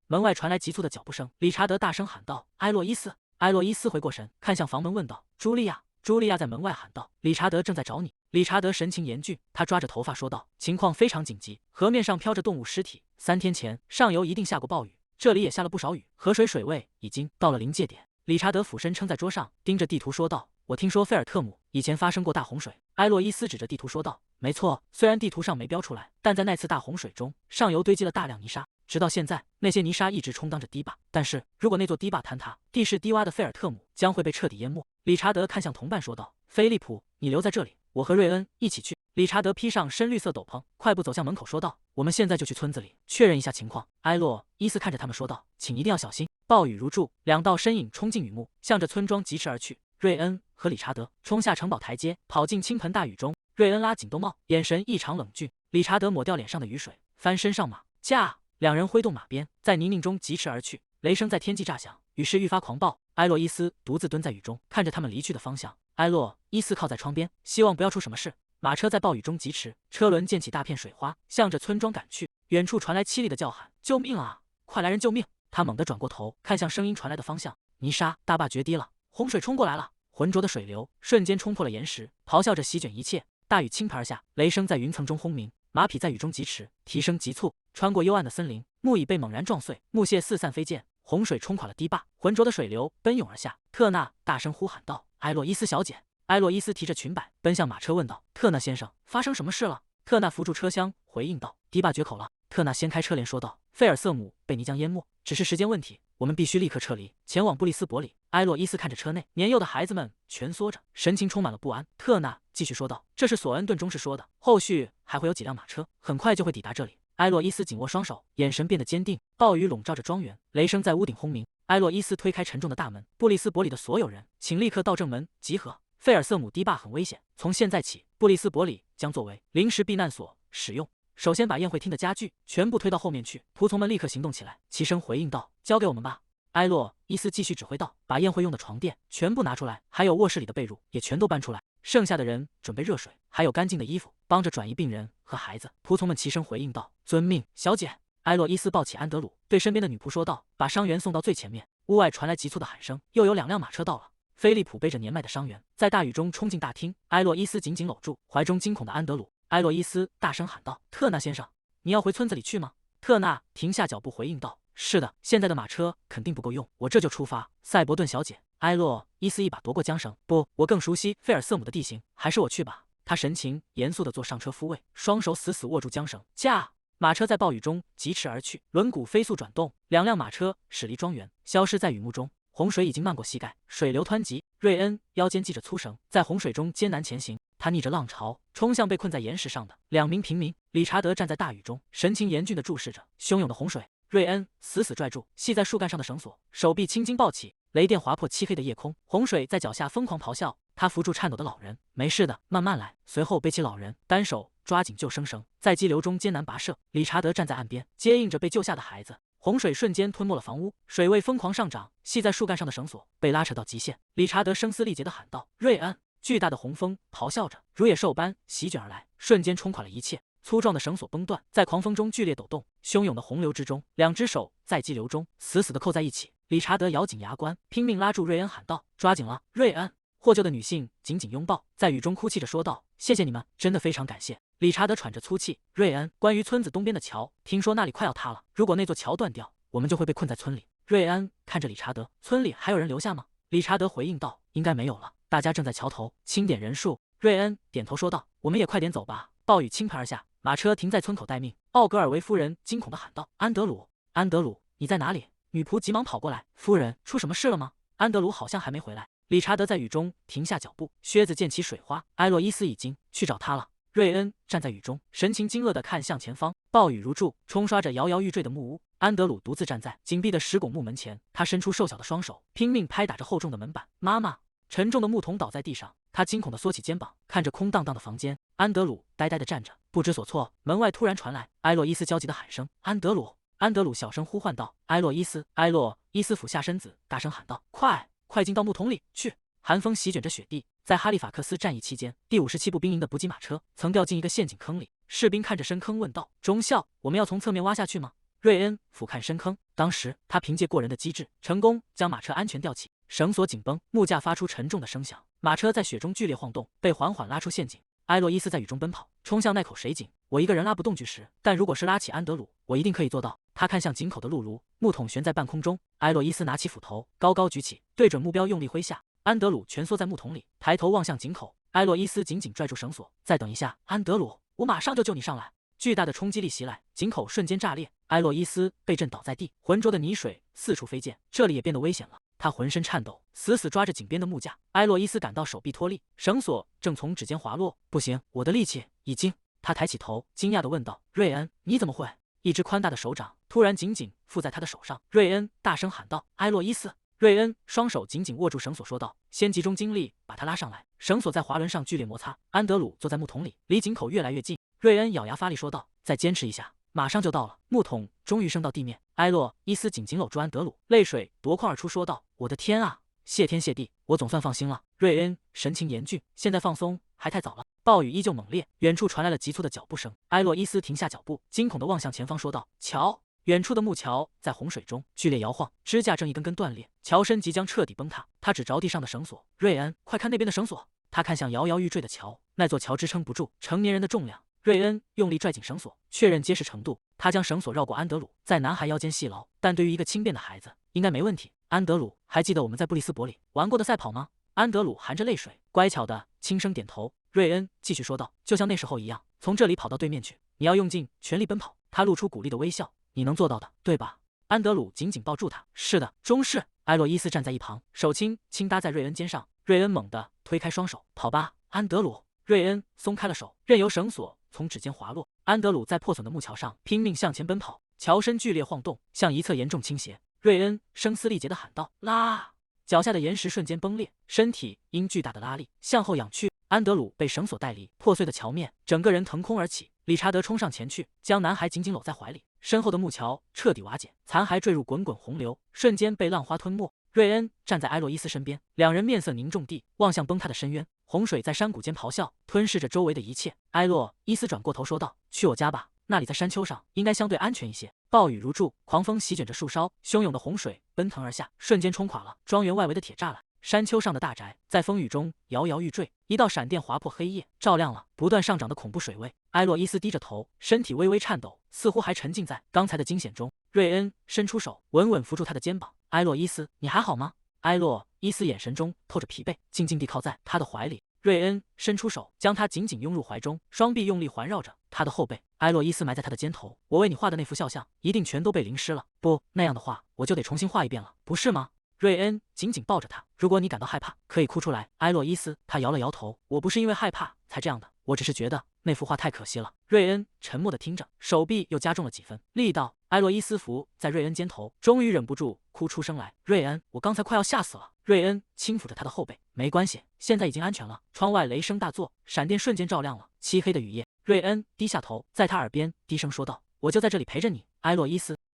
门外传来急促的脚步声，理查德大声喊道：“埃洛伊斯！”埃洛伊斯回过神，看向房门，问道：“茱莉亚？”茱莉亚在门外喊道：“理查德正在找你。”理查德神情严峻，他抓着头发说道：“情况非常紧急，河面上飘着动物尸体。3天前，上游一定下过暴雨，这里也下了不少雨，河水水位已经到了临界点。”理查德俯身撑在桌上，盯着地图说道：“我听说菲尔特姆以前发生过大洪水。”埃洛伊斯指着地图说道：“没错，虽然地图上没标出来，但在那次大洪水中，上游堆积了大量泥沙，直到现在，那些泥沙一直充当着堤坝。但是如果那座堤坝坍塌，地势低洼的菲尔特姆将会被彻底淹没。”理查德看向同伴说道：“菲利普，你留在这里，我和瑞恩一起去。”理查德披上深绿色斗篷，快步走向门口，说道：“我们现在就去村子里确认一下情况。”埃洛伊斯看着他们说道：“请一定要小心。”暴雨如注，两道身影冲进雨幕，向着村庄疾驰而去。瑞恩和理查德冲下城堡台阶，跑进倾盆大雨中。瑞恩拉紧兜帽，眼神异常冷峻。理查德抹掉脸上的雨水，翻身上马，驾！两人挥动马鞭，在泥泞中疾驰而去。雷声在天际炸响，雨势愈发狂暴。埃洛伊斯独自蹲在雨中，看着他们离去的方向。埃洛伊斯靠在窗边，希望不要出什么事。马车在暴雨中疾驰，车轮溅起大片水花，向着村庄赶去。远处传来凄厉的叫喊：“救命啊！快来人救命！”他猛地转过头，看向声音传来的方向。泥沙大坝决堤了，洪水冲过来了，浑浊的水流瞬间冲破了岩石，咆哮着席卷一切。大雨倾盆而下，雷声在云层中轰鸣，马匹在雨中疾驰，蹄声急促。穿过幽暗的森林，木已被猛然撞碎，木屑四散飞溅，洪水冲垮了堤坝，浑浊的水流奔涌而下。特纳大声呼喊道：“埃洛伊斯小姐！”埃洛伊斯提着裙摆奔向马车，问道：“特纳先生，发生什么事了？”特纳扶住车厢，回应道：“堤坝决口了。”特纳掀开车帘说道：“费尔瑟姆被泥浆淹没，只是时间问题，我们必须立刻撤离，前往布里斯伯里。”埃洛伊斯看着车内年幼的孩子们蜷缩着，神情充满了不安。特纳继续说道：“这是索恩顿中士说的，后续还会有几辆马车，很快就会抵达这里。”埃洛伊斯紧握双手，眼神变得坚定。暴雨笼罩着庄园，雷声在屋顶轰鸣。埃洛伊斯推开沉重的大门：“布里斯伯里的所有人，请立刻到正门集合。费尔瑟姆堤坝很危险，从现在起，布里斯伯里将作为临时避难所使用。首先把宴会厅的家具全部推到后面去。”仆从们立刻行动起来，齐声回应道：“交给我们吧。”埃洛伊斯继续指挥道：“把宴会用的床垫全部拿出来，还有卧室里的被褥也全都搬出来。剩下的人准备热水，还有干净的衣服，帮着转移病人和孩子。”仆从们齐声回应道：“遵命，小姐。”埃洛伊斯抱起安德鲁，对身边的女仆说道：“把伤员送到最前面。”屋外传来急促的喊声，又有2辆马车到了。菲利普背着年迈的伤员，在大雨中冲进大厅。埃洛伊斯紧紧搂住怀中惊恐的安德鲁。埃洛伊斯大声喊道：“特纳先生，你要回村子里去吗？”特纳停下脚步回应道：“是的，现在的马车肯定不够用，我这就出发。”赛博顿小姐，埃洛伊斯一把夺过缰绳：“不，我更熟悉费尔瑟姆的地形，还是我去吧。”他神情严肃地坐上车夫位，双手死死握住缰绳。驾！马车在暴雨中疾驰而去，轮毂飞速转动，2辆马车驶离庄园，消失在雨幕中。洪水已经漫过膝盖，水流湍急。瑞恩腰间系着粗绳，在洪水中艰难前行。他逆着浪潮冲向被困在岩石上的2名平民。理查德站在大雨中，神情严峻地注视着汹涌的洪水。瑞恩死死拽住系在树干上的绳索，手臂青筋暴起，雷电划破漆黑的夜空。洪水在脚下疯狂咆哮。他扶住颤抖的老人：“没事的，慢慢来。”随后背起老人，单手抓紧救生绳，在激流中艰难跋涉。理查德站在岸边，接应着被救下的孩子。洪水瞬间吞没了房屋，水位疯狂上涨，系在树干上的绳索被拉扯到极限。理查德声嘶力竭地喊道：“瑞恩！”巨大的洪风咆哮着，如野兽般席卷而来，瞬间冲垮了一切。粗壮的绳索崩断，在狂风中剧烈抖动。汹涌的洪流之中，2只手在激流中死死地扣在一起。理查德咬紧牙关，拼命拉住瑞恩，喊道：“抓紧了，瑞恩！”获救的女性紧紧拥抱，在雨中哭泣着说道：“谢谢你们，真的非常感谢。”理查德喘着粗气：“瑞恩，关于村子东边的桥，听说那里快要塌了，如果那座桥断掉，我们就会被困在村里。”瑞恩看着理查德：“村里还有人留下吗？”理查德回应道：“应该没有了，大家正在桥头清点人数。”瑞恩点头说道：“我们也快点走吧。”暴雨倾盆而下，马车停在村口待命。奥格尔维夫人惊恐地喊道：“安德鲁，安德鲁，你在哪里？”女仆急忙跑过来：“夫人，出什么事了吗？”安德鲁好像还没回来。理查德在雨中停下脚步，靴子溅起水花。埃洛伊斯已经去找他了。瑞恩站在雨中，神情惊愕地看向前方，暴雨如注，冲刷着摇摇欲坠的木屋。安德鲁独自站在紧闭的石拱木门前，他伸出瘦小的双手，拼命拍打着厚重的门板。妈妈！沉重的木桶倒在地上，他惊恐地缩起肩膀，看着空荡荡的房间。安德鲁呆呆地站着，不知所措。门外突然传来埃洛伊斯焦急的喊声：“安德鲁！”安德鲁小声呼唤道：“埃洛伊斯！”埃洛伊斯俯下身子，大声喊道：“快进到木桶里去！”寒风席卷着雪地，在哈利法克斯战役期间，第57步兵营的补给马车曾掉进一个陷阱坑里。士兵看着深坑问道：“中校，我们要从侧面挖下去吗？”瑞恩俯瞰深坑，当时他凭借过人的机智，成功将马车安全吊起。绳索紧绷，木架发出沉重的声响，马车在雪中剧烈晃动，被缓缓拉出陷阱。埃洛伊斯在雨中奔跑，冲向那口水井。我一个人拉不动巨石，但如果是拉起安德鲁，我一定可以做到。他看向井口的露炉，木桶悬在半空中。埃洛伊斯拿起斧头，高高举起，对准目标用力挥下。安德鲁蜷缩在木桶里，抬头望向井口。埃洛伊斯紧紧拽住绳索，再等一下，安德鲁，我马上就救你上来。巨大的冲击力袭来，井口瞬间炸裂，埃洛伊斯被震倒在地，浑浊的泥水四处飞溅，这里也变得危险了。他浑身颤抖，死死抓着井边的木架。埃洛伊斯感到手臂脱力，绳索正从指尖滑落。不行，我的力气已经……他抬起头，惊讶地问道：“瑞恩，你怎么会？”一只宽大的手掌突然紧紧附在他的手上。瑞恩大声喊道：“埃洛伊斯！”瑞恩双手紧紧握住绳索，说道：“先集中精力把他拉上来。”绳索在滑轮上剧烈摩擦。安德鲁坐在木桶里，离井口越来越近。瑞恩咬牙发力说道：“再坚持一下，马上就到了。”木桶终于升到地面。埃洛伊斯紧紧搂住安德鲁，泪水夺眶而出，说道：“我的天啊！谢天谢地，我总算放心了。”瑞恩神情严峻：“现在放松还太早了。”暴雨依旧猛烈，远处传来了急促的脚步声。埃洛伊斯停下脚步，惊恐地望向前方，说道：“瞧，远处的木桥在洪水中剧烈摇晃，支架正一根根断裂，桥身即将彻底崩塌。他指着地上的绳索：“瑞恩，快看那边的绳索！”他看向摇摇欲坠的桥，那座桥支撑不住成年人的重量。瑞恩用力拽紧绳索，确认结实程度。他将绳索绕过安德鲁，在男孩腰间系牢，但对于一个轻便的孩子，应该没问题。安德鲁，还记得我们在布里斯伯里玩过的赛跑吗？安德鲁含着泪水，乖巧的轻声点头。瑞恩继续说道：“就像那时候一样，从这里跑到对面去。你要用尽全力奔跑。”他露出鼓励的微笑：“你能做到的，对吧？”安德鲁紧紧抱住他：“是的，中士。”埃洛伊斯站在一旁，手轻轻搭在瑞恩肩上。瑞恩猛地推开双手：“跑吧，安德鲁。”瑞恩松开了手，任由绳索从指尖滑落。安德鲁在破损的木桥上拼命向前奔跑，桥身剧烈晃动，向一侧严重倾斜。瑞恩声嘶力竭地喊道：“拉！”脚下的岩石瞬间崩裂，身体因巨大的拉力向后仰去。安德鲁被绳索带离，破碎的桥面，整个人腾空而起。理查德冲上前去，将男孩紧紧搂在怀里。身后的木桥彻底瓦解，残骸坠入滚滚洪流，瞬间被浪花吞没。瑞恩站在埃洛伊斯身边，两人面色凝重地望向崩塌的深渊。洪水在山谷间咆哮，吞噬着周围的一切。埃洛伊斯转过头说道：“去我家吧，那里在山丘上，应该相对安全一些。”暴雨如注，狂风席卷着树梢，汹涌的洪水奔腾而下，瞬间冲垮了庄园外围的铁栅栏。山丘上的大宅在风雨中摇摇欲坠，一道闪电划破黑夜，照亮了不断上涨的恐怖水位。埃洛伊斯低着头，身体微微颤抖，似乎还沉浸在刚才的惊险中。瑞恩伸出手，稳稳扶住他的肩膀：“埃洛伊斯，你还好吗？”埃洛伊斯眼神中透着疲惫，静静地靠在他的怀里。瑞恩伸出手，将他紧紧拥入怀中，双臂用力环绕着他的后背。埃洛伊斯埋在他的肩头：“我为你画的那幅肖像，一定全都被淋湿了。不那样的话，我就得重新画一遍了，不是吗？”瑞恩紧紧抱着他：“如果你感到害怕，可以哭出来。”埃洛伊斯，他摇了摇头：“我不是因为害怕才这样的，我只是觉得那幅画太可惜了。”瑞恩沉默地听着，手臂又加重了几分力道。埃洛伊斯伏在瑞恩肩头，终于忍不住哭出声来：“瑞恩，我刚才快要吓死了。”瑞恩轻抚着他的后背：“没关系，现在已经安全了。”窗外雷声大作，闪电瞬间照亮了漆黑的雨夜。瑞恩低下头，在他耳边低声说道：“我就在这里陪着你。”埃洛伊斯